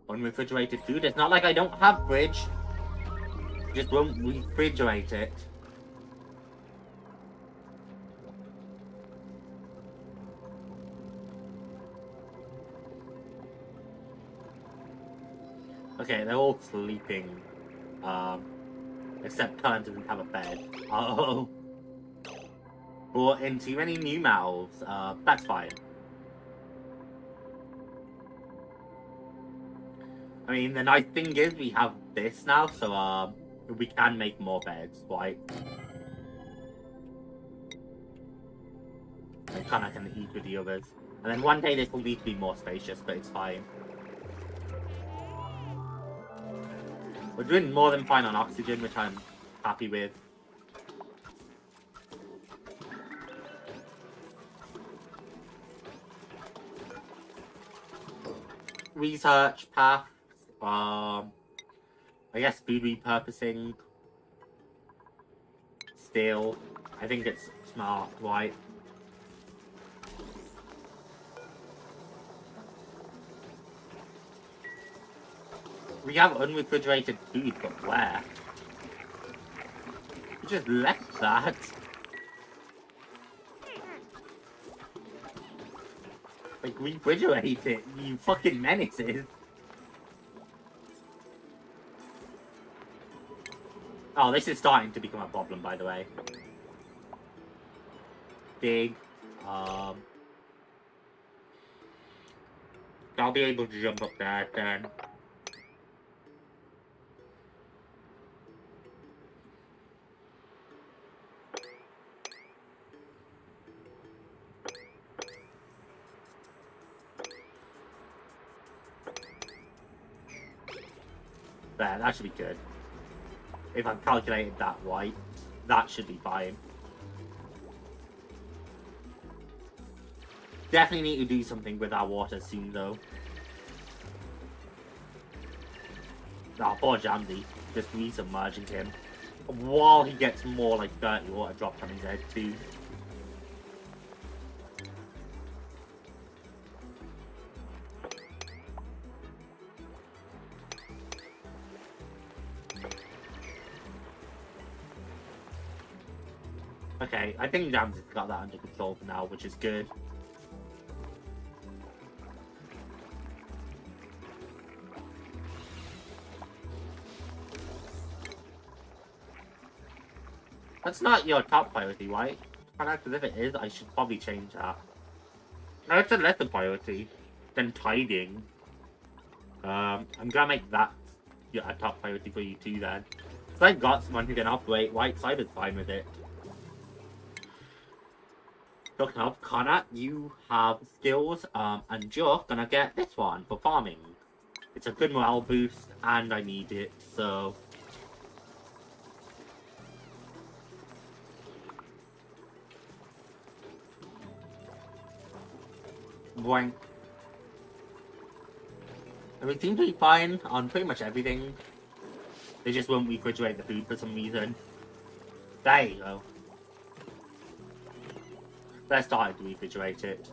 Unrefrigerated food. It's not like I don't have fridge. Just won't refrigerate it. Okay, they're all sleeping. Except Kern doesn't have a bed. Oh. Brought in too many new mouths. That's fine. I mean, the nice thing is we have this now, so, we can make more beds, right? And Connor can eat with the others. And then one day this will need to be more spacious, but it's fine. We're doing more than fine on oxygen, which I'm happy with. Research paths. I guess food repurposing. Still, I think it's smart, right? We have unrefrigerated food, but where? We just left that. Like, refrigerate it, you fucking menaces. Oh, this is starting to become a problem, by the way. Dig. I'll be able to jump up there then. There, that should be good. If I've calculated that right, that should be fine. Definitely need to do something with our water soon, though. Ah, poor JAMZY. Just resubmerging him. While he gets more, like, dirty water dropped on his head, too. Okay, I think JAMZY's got that under control for now, which is good. That's not your top priority, right? Because if it is, I should probably change that. No, it's a lesser priority than tidying. I'm gonna make that a top priority for you too then. Because I've got someone who can operate White Side is fine with it. Talking of Connor, you have skills, and you're gonna get this one for farming. It's a good morale boost, and I need it, so... Boing. And we seem to be fine on pretty much everything. They just won't refrigerate the food for some reason. There you go. They're starting to refrigerate it.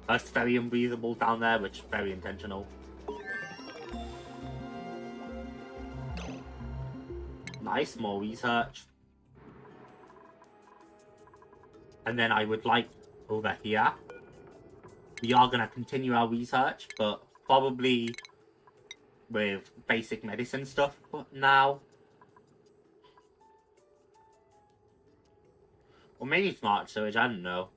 That's very unbreathable down there, which is very intentional. Nice, more research. And then I would like over here, we are going to continue our research, but probably with basic medicine stuff now. Or maybe smart storage, I don't know.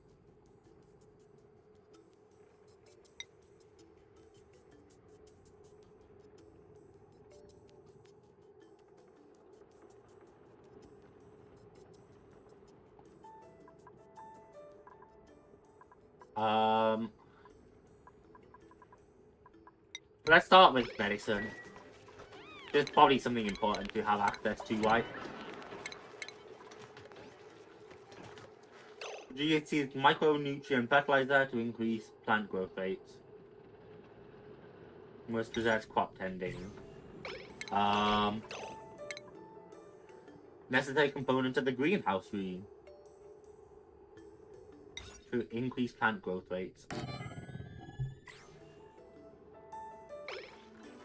Let's start with medicine. There's probably something important to have access to, right? GHC is micronutrient fertilizer to increase plant growth rates. Must possess crop tending. Necessary component of the greenhouse room to increase plant growth rates.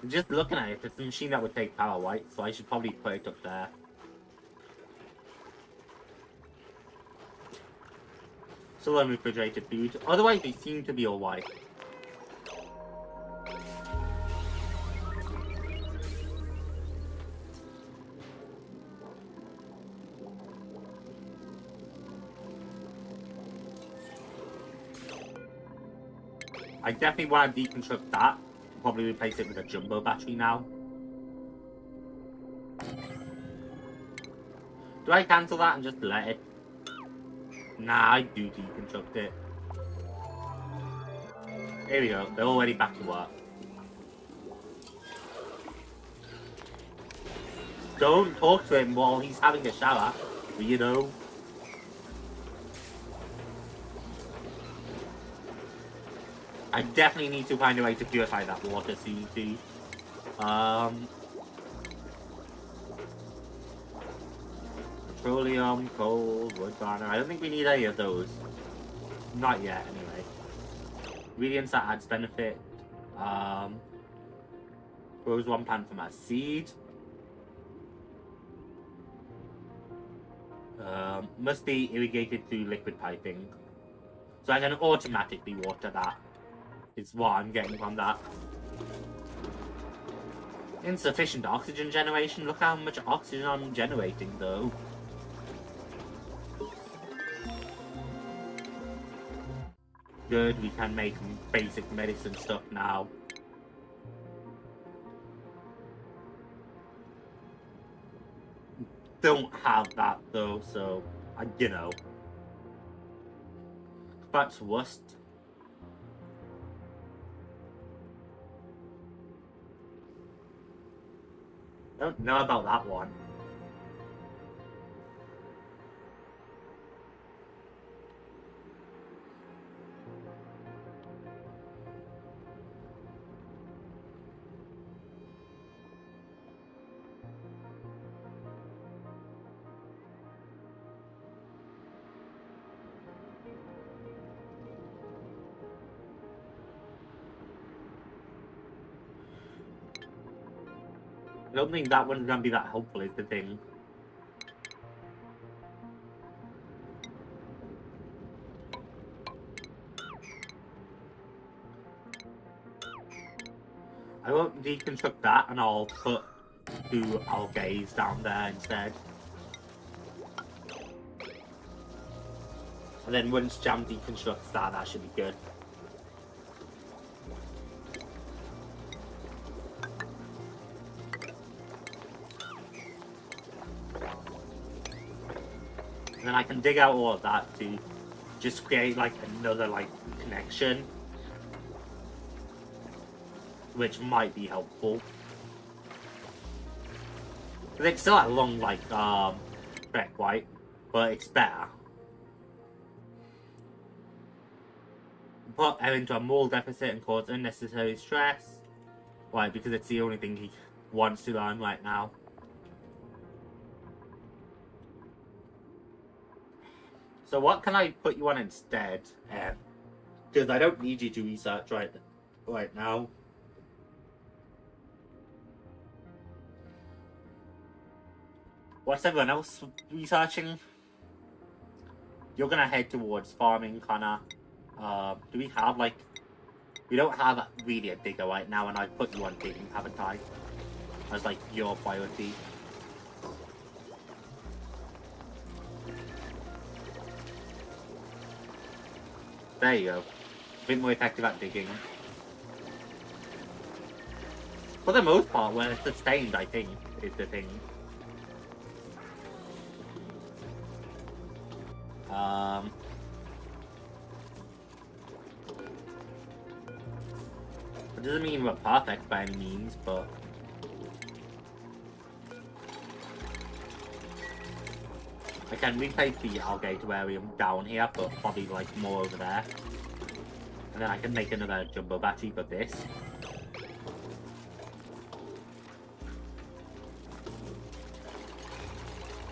Just looking at it, it's a machine that would take power, right? So I should probably put it up there. Still unrefrigerated food. Otherwise, they seem to be alright. I definitely want to deconstruct that. Probably replace it with a jumbo battery now. Do I cancel that and just let it? Nah, I do deconstruct it. Here we go. They're already back to work. Don't talk to him while he's having a shower, weirdo. I definitely need to find a way to purify that water, CET. Petroleum, coal, wood burner. I don't think we need any of those. Not yet, anyway. Ingredients that adds benefit. Grows one plant from a seed. Must be irrigated through liquid piping. So I can automatically water that. Is what I'm getting from that. Insufficient oxygen generation. Look how much oxygen I'm generating, though. Good, we can make basic medicine stuff now. Don't have that, though, so, you know. That's worst. Don't know about that one. I don't think that one's gonna be that helpful, is the thing. I won't deconstruct that, and I'll put 2 algae down there instead. And then once Jam deconstructs that, that should be good. And then I can dig out all of that to just create like another like connection, which might be helpful. Because it's still a long like trek, right? But it's better. Put Erin into a moral deficit and cause unnecessary stress. Why? Because it's the only thing he wants to learn right now. So what can I put you on instead? Because I don't need you to research right now. What's everyone else researching? You're gonna head towards farming, kinda. Do we have like... We don't have really a digger right now, and I put you on digging, haven't I? As like your priority. There you go. A bit more effective at digging. For the most part, when it's sustained, I think, is the thing. It doesn't mean we're perfect by any means, but... I can replace the algae aquarium down here, but probably like more over there. And then I can make another jumbo battery for this.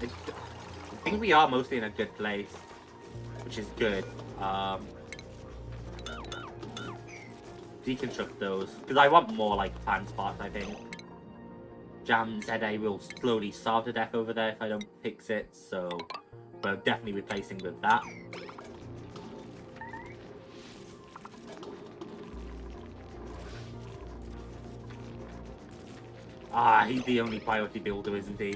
I think we are mostly in a good place, which is good. Deconstruct those, because I want more like plant spots, I think. Jam said I will slowly starve to death over there if I don't fix it, so we're definitely replacing with that. Ah, he's the only priority builder, isn't he?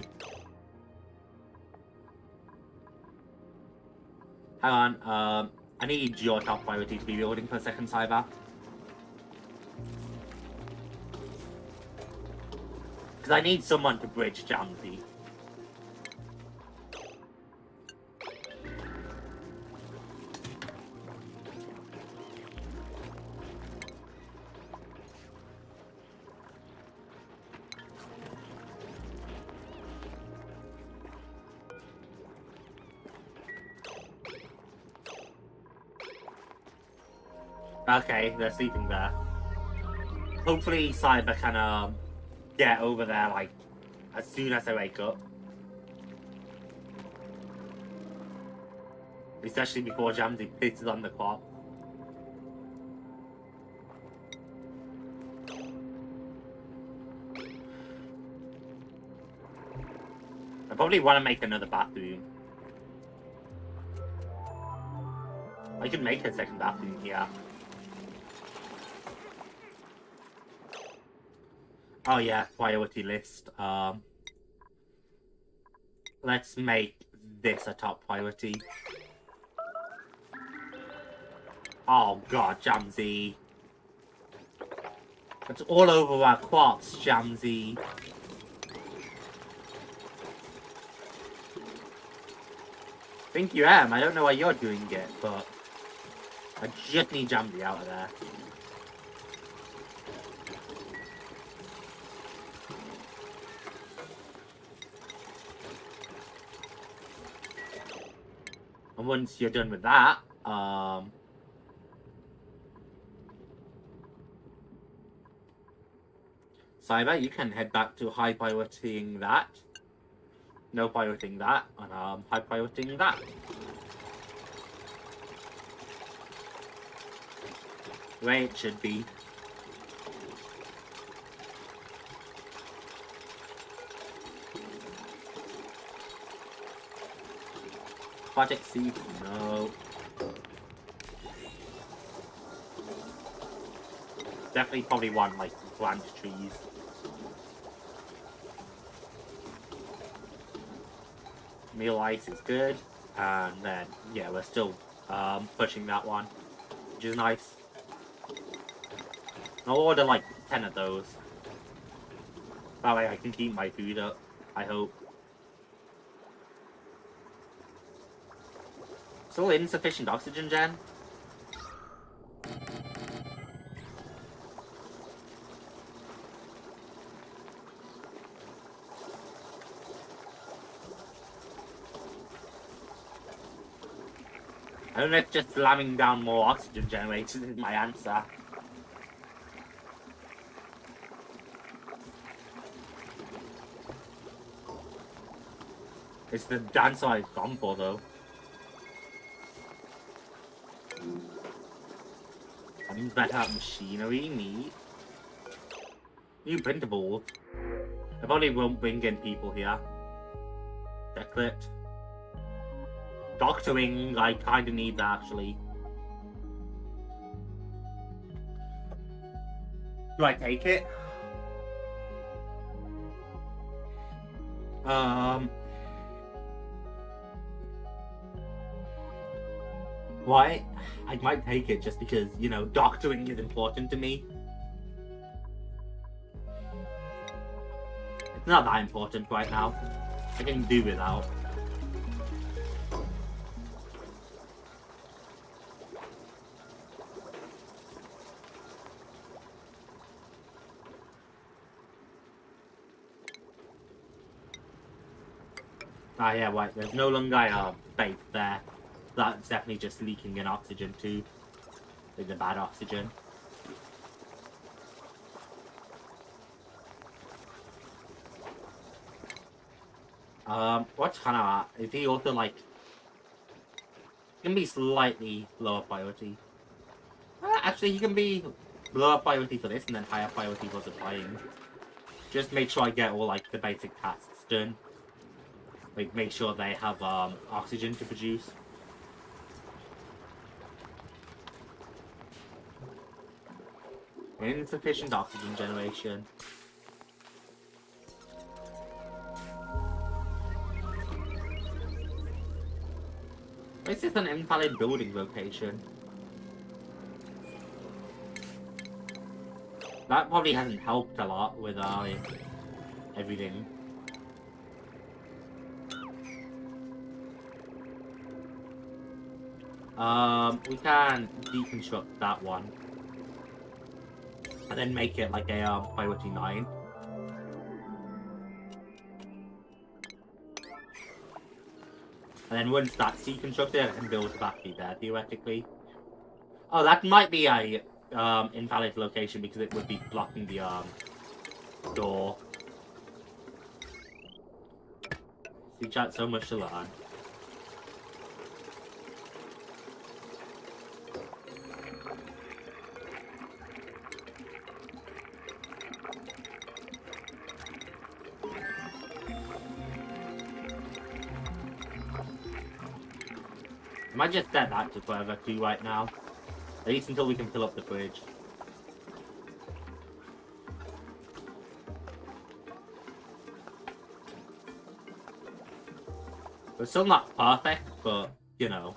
Hang on, I need your top priority to be building for a second, Cyber. Because I need someone to bridge JAMZY. Okay, they're sleeping there. Hopefully Cyber can get over there like as soon as I wake up. Especially before JAMZY pisses on the clock. I probably want to make another bathroom. I could make a second bathroom here. Oh yeah, priority list. Let's make this a top priority. Oh god, JAMZY. It's all over our crops, JAMZY. I think you am. I don't know why you're doing it, but I just need JAMZY out of there. And once you're done with that, Cyber, you can head back to high prioritying that. No prioritying that, and high prioritying that. The way it should be. Project C, no. definitely probably want like plant trees. Meal ice is good, and then yeah, we're still pushing that one, which is nice. I'll order like 10 of those. That way I can keep my food up, I hope. Still insufficient oxygen, Jen? I don't know if just slamming down more oxygen generators is my answer. It's the answer I've gone for, though. Comes back out machinery, neat. New printables. I probably won't bring in people here. Checklet. Doctoring, I kinda need that actually. Do I take it? Why? I might take it just because, you know, doctoring is important to me. It's not that important right now. I can do without. Ah yeah, right, there's no longer space there. That's definitely just leaking in oxygen too. Like the bad oxygen. What's Hana? Is he also like... He can be slightly lower priority. Actually, he can be lower priority for this and then higher priority for supplying. Just make sure I get all like the basic tasks done. Like, make sure they have oxygen to produce. Insufficient oxygen generation. This is an invalid building location. That probably hasn't helped a lot with everything. We can deconstruct that one. And then make it like a priority 9. And then once that's deconstructed, I can build a battery there, theoretically. Oh, that might be a invalid location because it would be blocking the door. See, chat, so much to learn. I might just set that to forever 2 right now. At least until we can fill up the fridge. It's still not perfect, but, you know.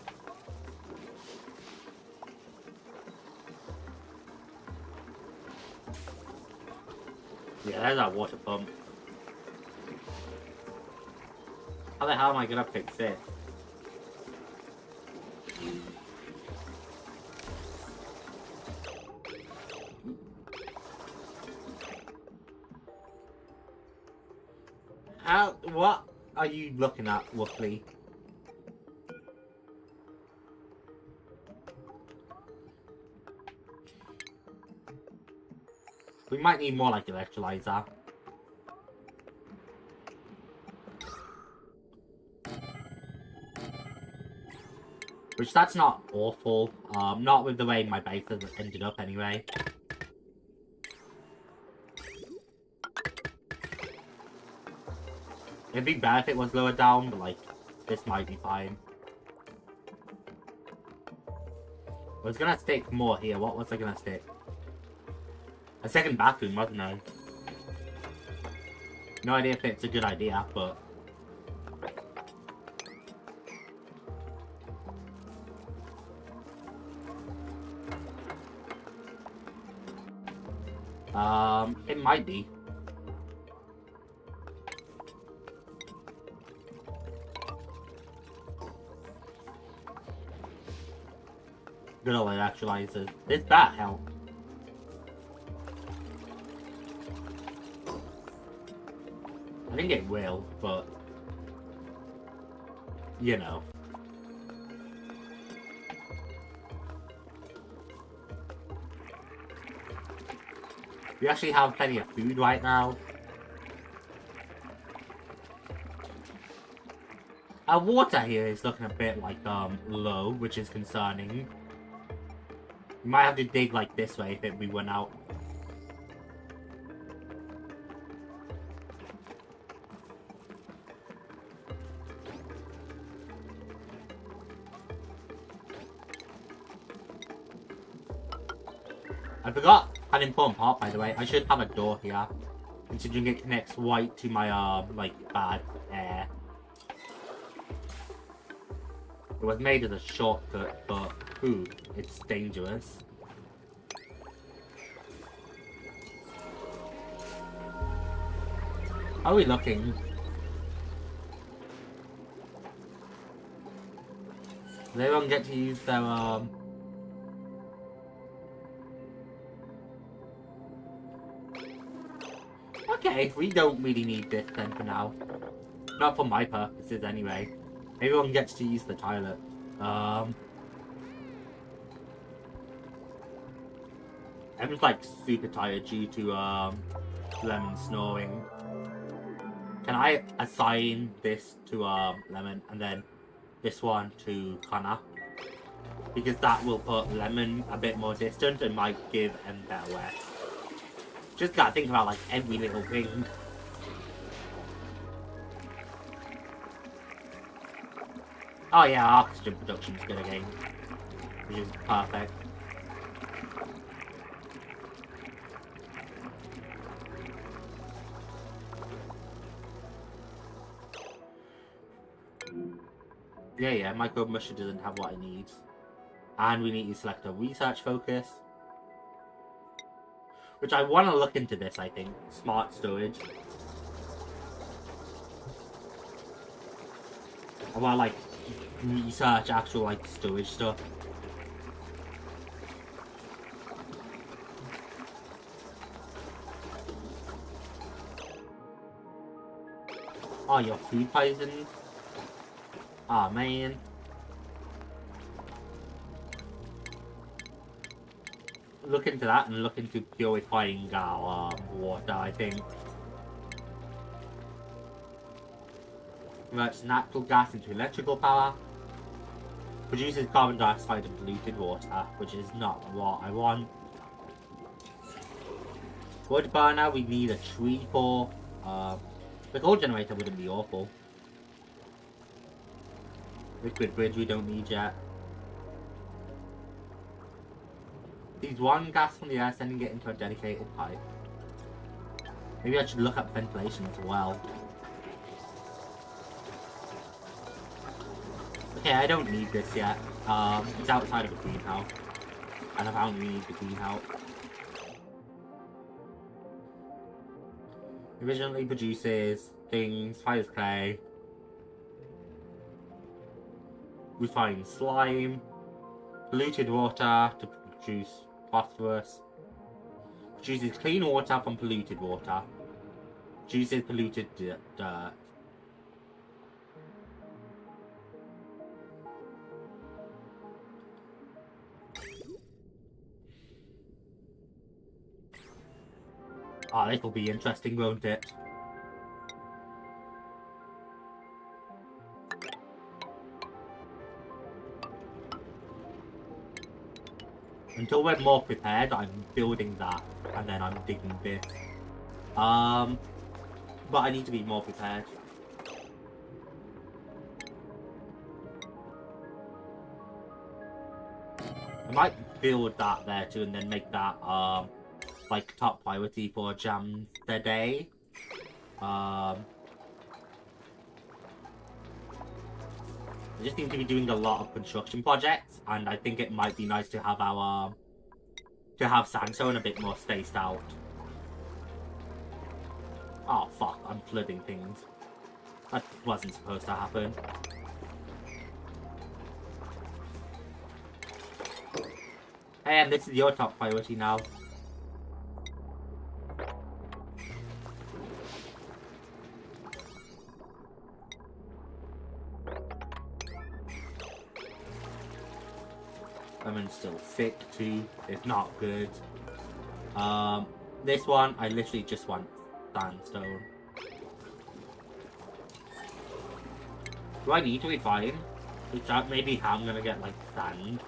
Yeah, there's that water pump. How the hell am I gonna fix this? What are you looking at, roughly? We might need more like electrolyzer. Which that's not awful. Not with the way my base has ended up anyway. It'd be bad if it was lower down, but like, this might be fine. I was gonna stick more here. What was I gonna stick? a second bathroom, wasn't there? No idea if it's a good idea, but... it might be. Good old electrolyzers. This bat help. I think it will, but... you know. We actually have plenty of food right now. Our water here is looking a bit like low, which is concerning. We might have to dig like this way if we run out. I forgot an important part, by the way. I should have a door here, considering it connects right to my like bad air. It was made as a shortcut, but ooh, it's dangerous. How are we looking? Does everyone get to use their Okay, we don't really need this then for now. Not for my purposes anyway. Everyone gets to use the toilet. I'm just like super tired due to Lemon snoring. Can I assign this to Lemon and then this one to Connor? Because that will put Lemon a bit more distant and might give him better rest. Just gotta think about like every little thing. Oh yeah, oxygen production's good again, which is perfect. Yeah, micro musher doesn't have what it needs. And we need to select a research focus. Which I want to look into this, I think. Smart storage. I want to, like, research actual, like, storage stuff. Oh, your food poisoned? Oh, man. Look into that and look into purifying our water, I think. Converts natural gas into electrical power. Produces carbon dioxide and polluted water, which is not what I want. Wood burner, we need a tree for. The coal generator wouldn't be awful. Liquid bridge we don't need yet. These one gas from the air, sending it into a dedicated pipe. Maybe I should look up ventilation as well. Okay, I don't need this yet. It's outside of a greenhouse. And I found we need the greenhouse. Originally produces things, fires clay. Refined slime. Polluted water to produce phosphorus. Produces clean water from polluted water. Produces polluted dirt. Ah, this will be interesting, won't it? Until we're more prepared, I'm building that, and then I'm digging this. But I need to be more prepared. I might build that there too, and then make that, like top priority for JAMZY today. I just seem to be doing a lot of construction projects, and I think it might be nice to have our sandstone a bit more spaced out. Oh fuck, I'm flooding things. That wasn't supposed to happen. Hey, and this is your top priority now. Lemon's still thick too. It's not good. This one, I literally just want sandstone. Do I need to refine? Is that maybe how I'm gonna get like sand?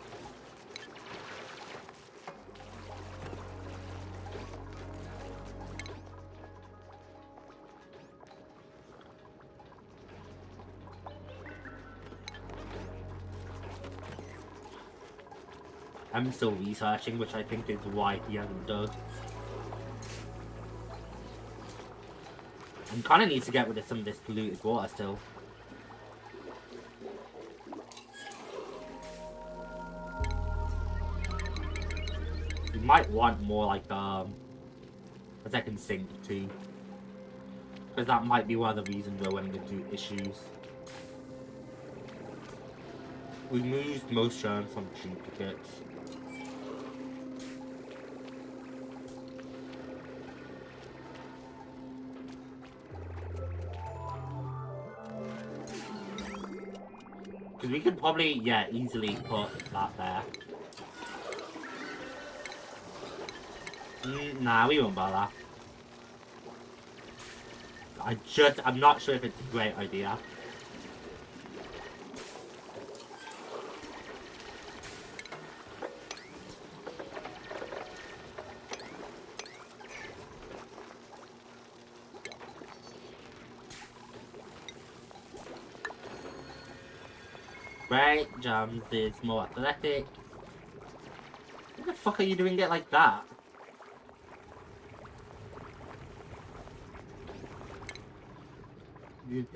I'm still researching, which I think is why he hasn't done. And kinda needs to get rid of some of this polluted water still. You might want more like a second sink too. Because that might be one of the reasons we're running into issues. We moved most shards from duplicates. Because we could probably, yeah, easily put that there. Nah, we won't bother. I'm not sure if it's a great idea. Right, JAMZY is more athletic. What the fuck are you doing it like that?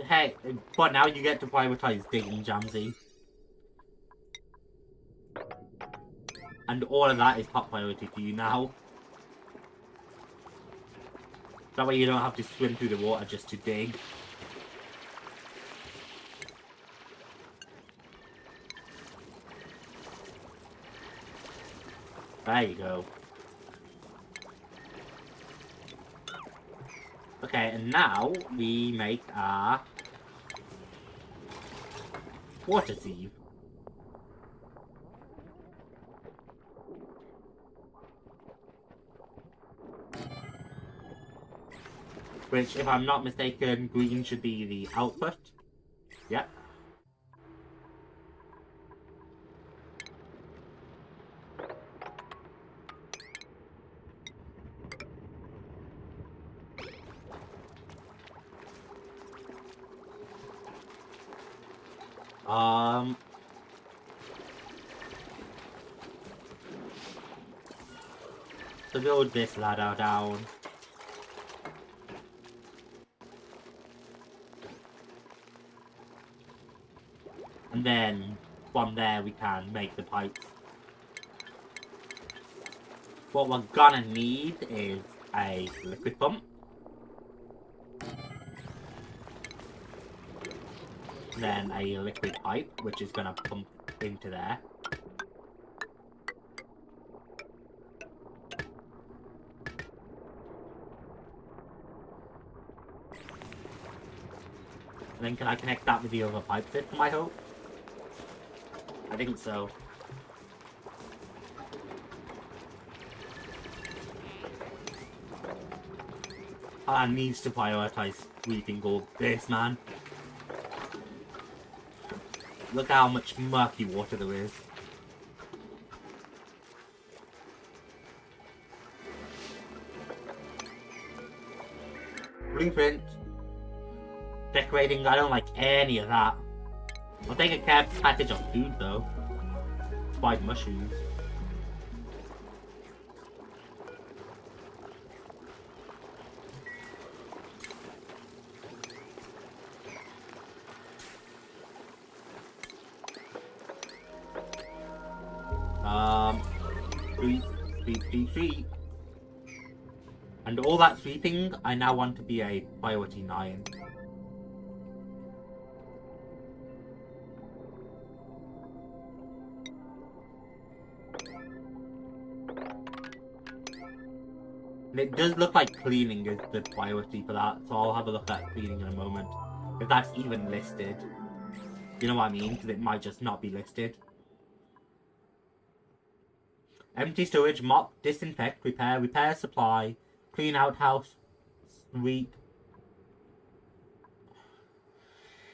Hey, but now you get to prioritize digging, JAMZY. And all of that is top priority for you now. That way you don't have to swim through the water just to dig. There you go. Okay, and now we make our water sieve. Which, if I'm not mistaken, green should be the output. Yep. So build this ladder down. And then from there we can make the pipes. What we're gonna need is a liquid pump. Then a liquid pipe, which is gonna pump into there. And then can I connect that with the other pipe system, I hope? I think so. I needs to prioritize sweeping all this, man. Look how much murky water there is. Blueprint. Decorating, I don't like any of that. I'll take a care package of food though. Fried mushrooms. Sweep, sweep, sweep, sweep. And all that sweeping, I now want to be a priority 9. And it does look like cleaning is the priority for that, so I'll have a look at cleaning in a moment. If that's even listed. You know what I mean? Because it might just not be listed. Empty storage, mop, disinfect, repair supply, clean outhouse, sweep.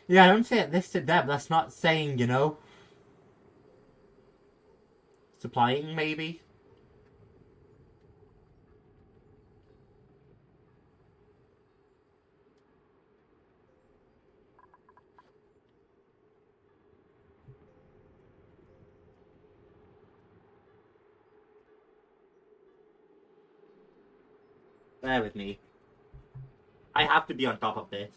Yeah, I don't see it listed there, but that's not saying, you know. Supplying, maybe? Bear with me. I have to be on top of this.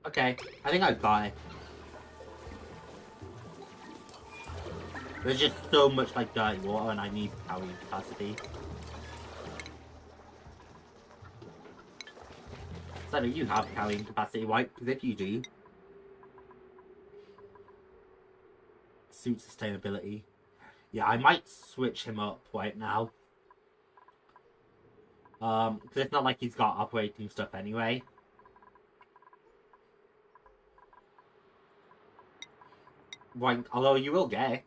Okay, I think I got it. There's just so much like dirty water and I need carrying capacity. So do you have carrying capacity, right? Because if you do... Suit sustainability. Yeah, I might switch him up right now. Because it's not like he's got operating stuff anyway. Right, although you will get it.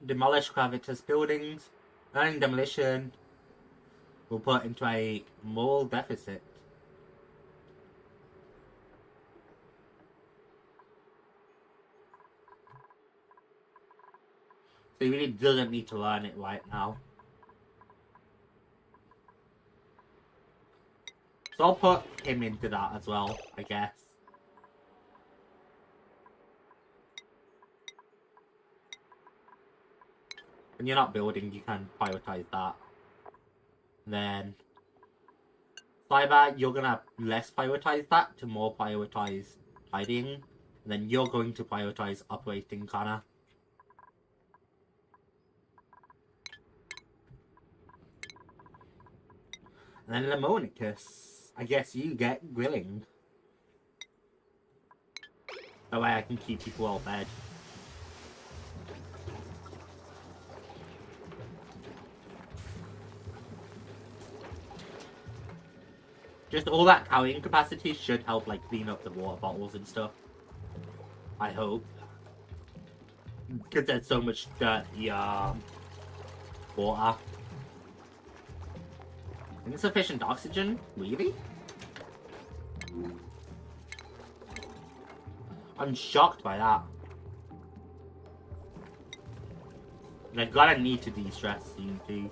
Demolish gravitas buildings. Earning demolition will put into a moral deficit. So he really doesn't need to learn it right now. So I'll put him into that as well, I guess. When you're not building, you can prioritize that. Then cyber, you're gonna less prioritize that to more prioritize hiding. And then you're going to prioritize operating, kinda. And then Lemonicus, I guess you get grilling. That way I can keep people well fed. Just all that carrying capacity should help like clean up the water bottles and stuff. I hope. Because there's so much dirty water. Insufficient oxygen? Really? I'm shocked by that. They're gonna need to de-stress soon too.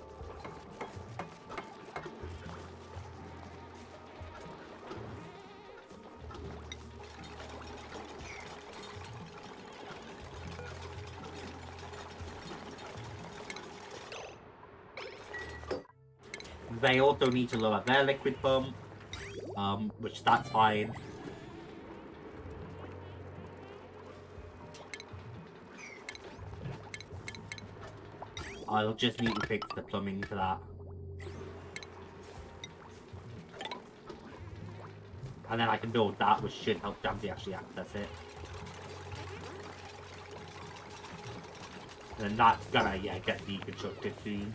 They also need to lower their liquid pump, which that's fine. I'll just need to fix the plumbing for that. And then I can build that, which should help JAMZY actually access it. And then that's gonna, yeah, get deconstructed soon.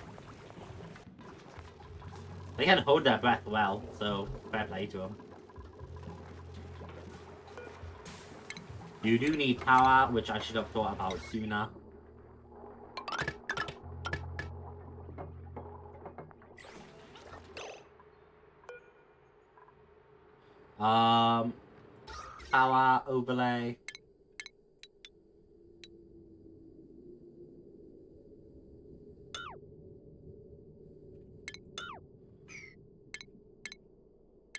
They can hold their breath well, so fair play to them. You do need power, which I should have thought about sooner. Power overlay.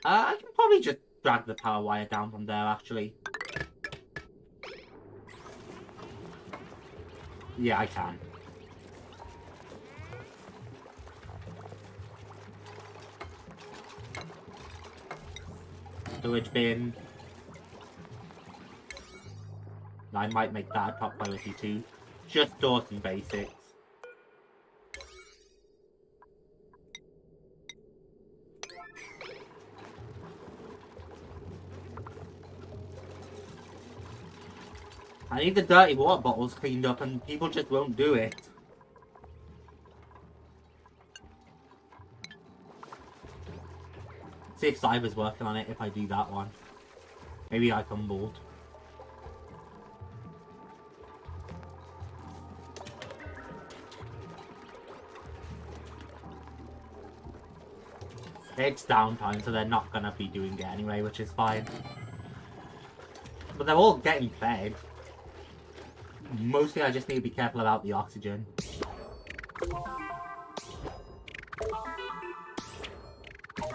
I can probably just drag the power wire down from there, actually. Yeah, I can. storage bin. I might make that a top priority too. Just store some basics. I need the dirty water bottles cleaned up and people just won't do it. See if Cyber's working on it if I do that one. Maybe I fumbled. It's downtime, so they're not gonna be doing it anyway, which is fine. But they're all getting fed. Mostly I just need to be careful about the oxygen.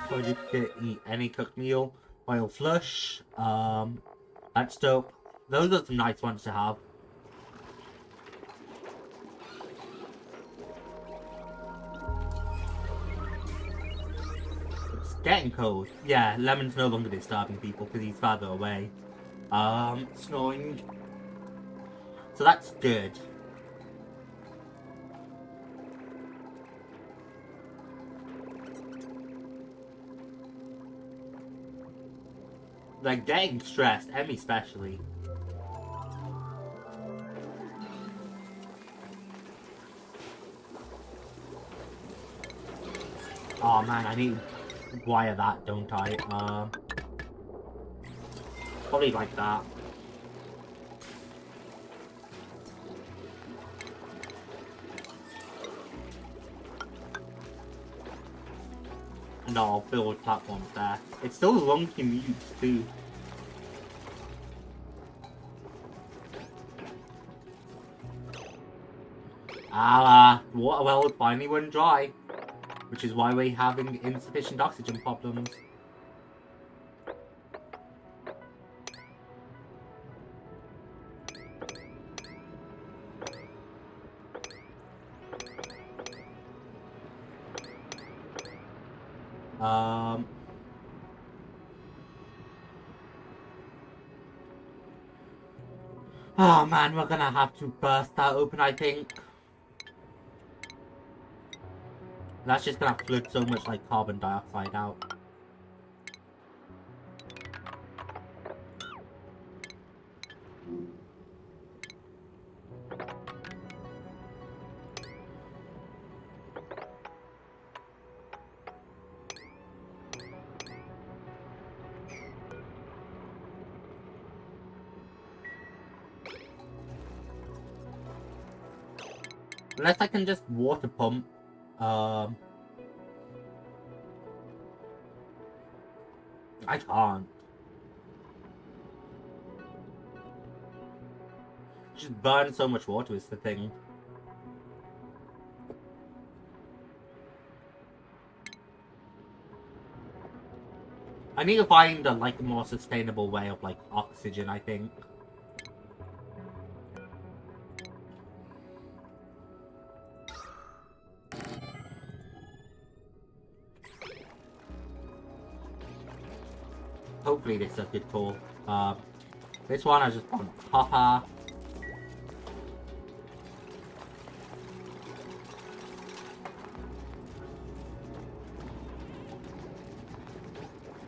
So you can eat any cooked meal. Oil flush. That's dope. Those are some nice ones to have. It's getting cold. Yeah, Lemon's no longer disturbing people because he's farther away. Snoring. So that's good. They're getting stressed, Emmy especially. Oh man, I need to wire that, don't I? Probably like that. And I'll build platforms there. It's still long commutes too. Water well finally went dry. Which is why we're having insufficient oxygen problems. Oh man, we're gonna have to burst that open, I think. That's just gonna flood so much like carbon dioxide out. Unless I can just water pump. I can't. Just burn so much water is the thing. I need to find a like more sustainable way of like oxygen, I think. Hopefully this is a good call. This one I just want haha.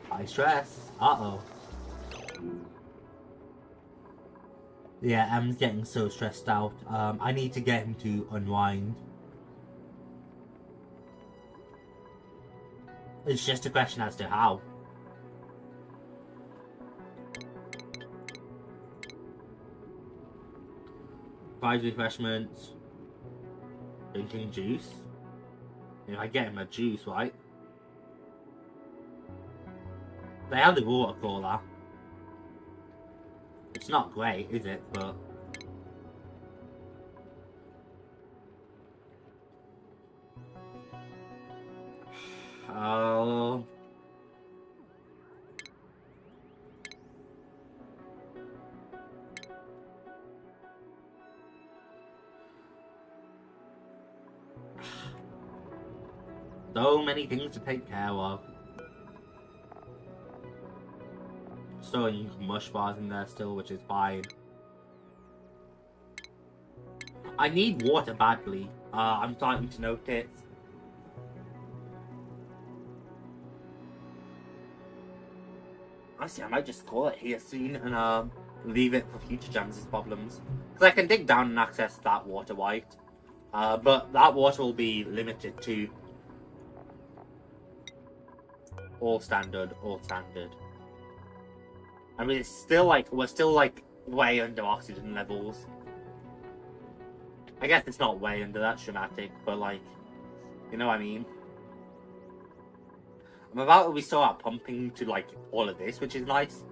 High stress. Uh-oh. Yeah, M's getting so stressed out. I need to get him to unwind. It's just a question as to how. Five refreshments. Drinking juice. If I get him a juice, right? They have the water cooler. It's not great, is it? But oh. So many things to take care of. throwing mush bars in there still, which is fine. I need water badly. I'm starting to notice. Honestly, I might just call it here soon and leave it for future JAMZY's problems. Because I can dig down and access that water white. But that water will be limited to all standard, all standard. I mean, it's still like, we're still like way under oxygen levels. I guess it's not way under, that's dramatic, but like, you know what I mean? I'm about to restart pumping to like all of this, which is nice.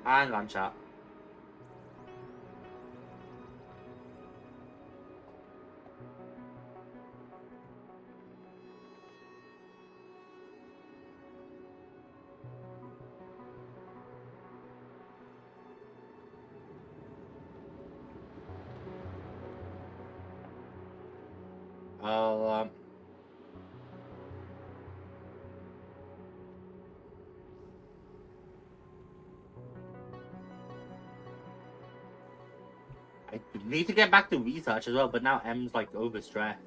Hang on, chat. I need to get back to research as well, but now M's like overstressed.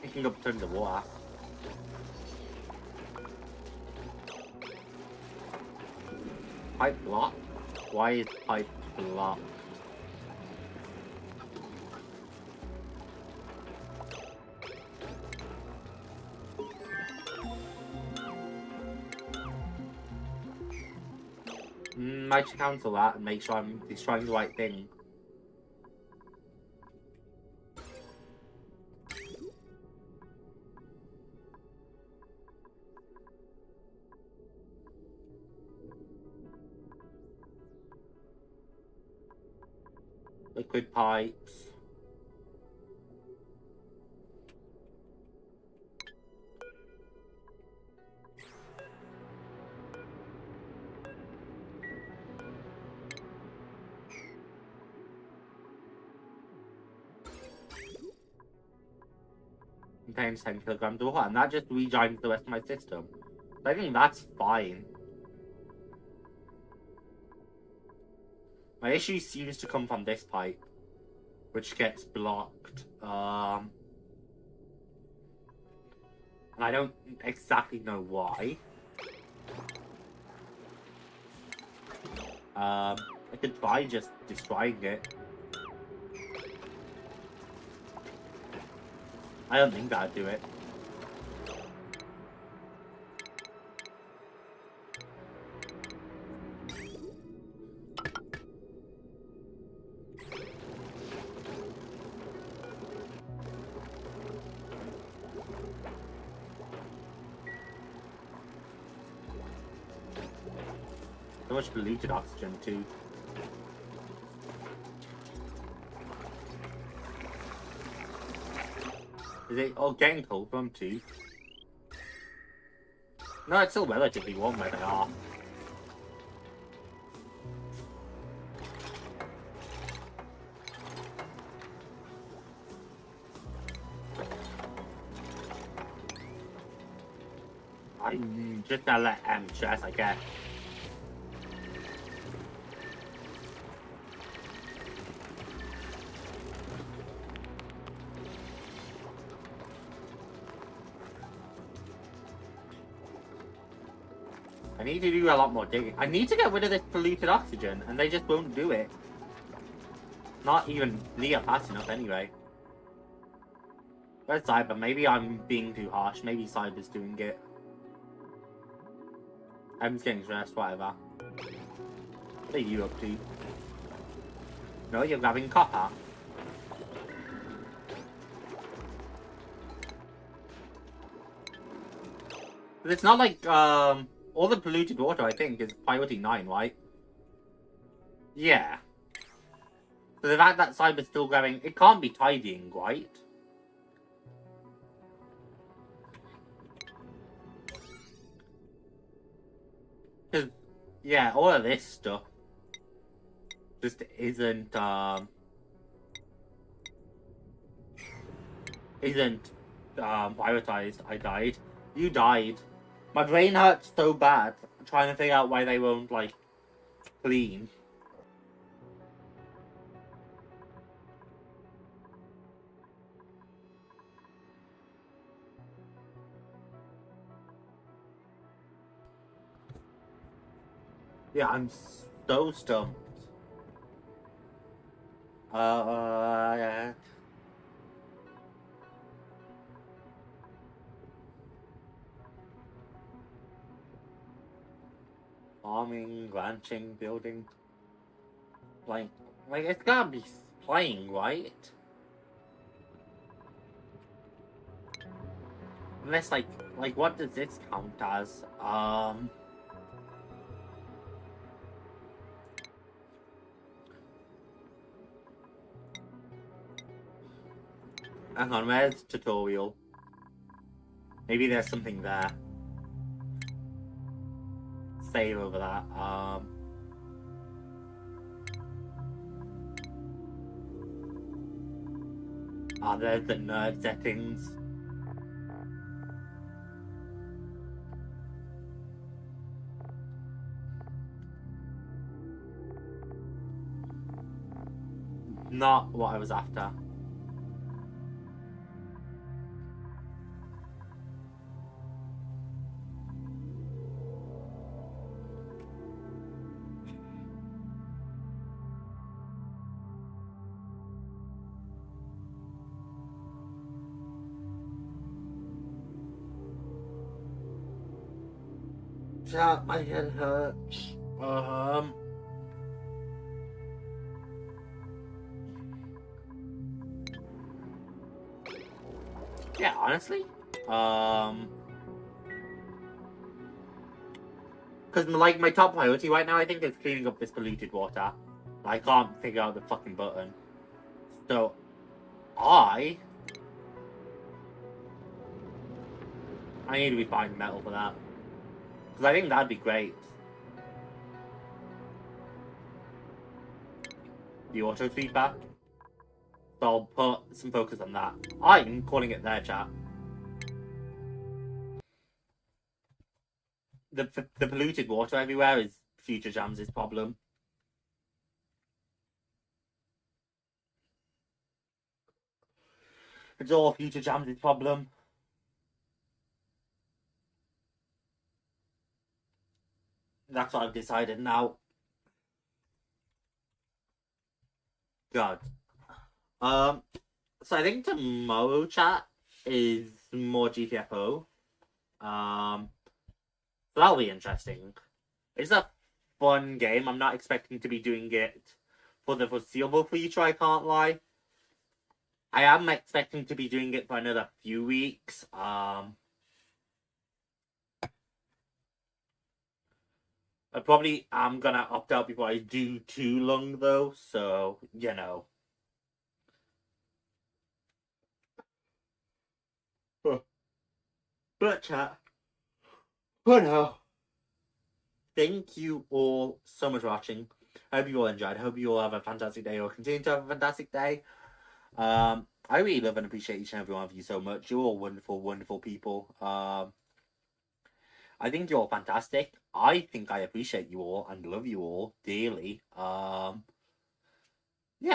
Picking up tons of water. Pipe blocked? Why is pipe blocked? Might cancel that and make sure I'm destroying the right thing. Liquid pipes. Contains 10 kilograms of water, and that just rejoins the rest of my system. I think that's fine. My issue seems to come from this pipe, which gets blocked. And I don't exactly know why. I could try just destroying it. I don't think that'd do it. So much polluted oxygen too. Is it all getting cold from too? No, it's still relatively warm where they are. I'm just gonna let M stress, I guess. I need to do a lot more digging. I need to get rid of this polluted oxygen, and they just won't do it. Not even near fast enough anyway. Where's Cyber? Maybe I'm being too harsh. Maybe Cyber's doing it. I'm just getting stressed, whatever. What are you up to? No, you're grabbing copper. But it's not like, all the polluted water, I think, is priority 9, right? Yeah. So the fact that Cyber's still grabbing, it can't be tidying, right? Because, yeah, all of this stuff just isn't prioritized. I died. You died. My brain hurts so bad trying to figure out why they won't, like, clean. Yeah, I'm so stumped. Yeah. Farming, ranching, building. Like it's gotta be playing, right? Unless, like, what does this count as? Hang on, where's tutorial? Maybe there's something there. Save over that. There's the nerd settings. Not what I was after. Shut, my head hurts. Yeah, honestly. Because, like, my top priority right now, I think, is cleaning up this polluted water. I can't figure out the fucking button. So, I need to be finding metal for that. Because I think that'd be great. The auto feedback. So I'll put some focus on that. I'm calling it there, chat. The polluted water everywhere is future JAMZY's problem. It's all future JAMZY's problem. That's what I've decided now. God. So I think tomorrow, chat, is more GTFO. So that'll be interesting. It's a fun game. I'm not expecting to be doing it for the foreseeable future, I can't lie. I am expecting to be doing it for another few weeks. I probably am gonna opt out before I do too long, though, so, you know. But, chat. Oh no. Thank you all so much for watching. I hope you all enjoyed. I hope you all have a fantastic day or continue to have a fantastic day. I really love and appreciate each and every one of you so much. You're all wonderful, wonderful people. I think you're all fantastic. I think I appreciate you all and love you all dearly. Yeah,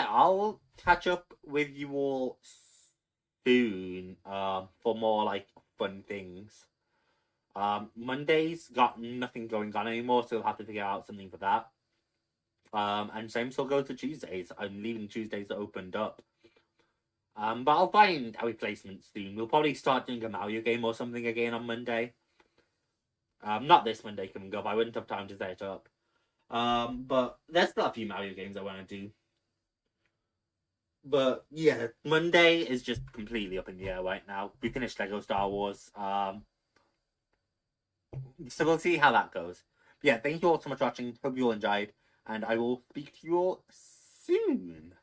I'll catch up with you all soon for more, like, fun things. Monday's got nothing going on anymore, so we'll have to figure out something for that. And same still goes to Tuesdays. I'm leaving Tuesdays opened up. But I'll find a replacement soon. We'll probably start doing a Mario game or something again on Monday. Not this Monday coming up. I wouldn't have time to set it up. But there's still a few Mario games I want to do. But yeah, Monday is just completely up in the air right now. We finished Lego Star Wars. So we'll see how that goes. But yeah, thank you all so much for watching. Hope you all enjoyed. And I will speak to you all soon.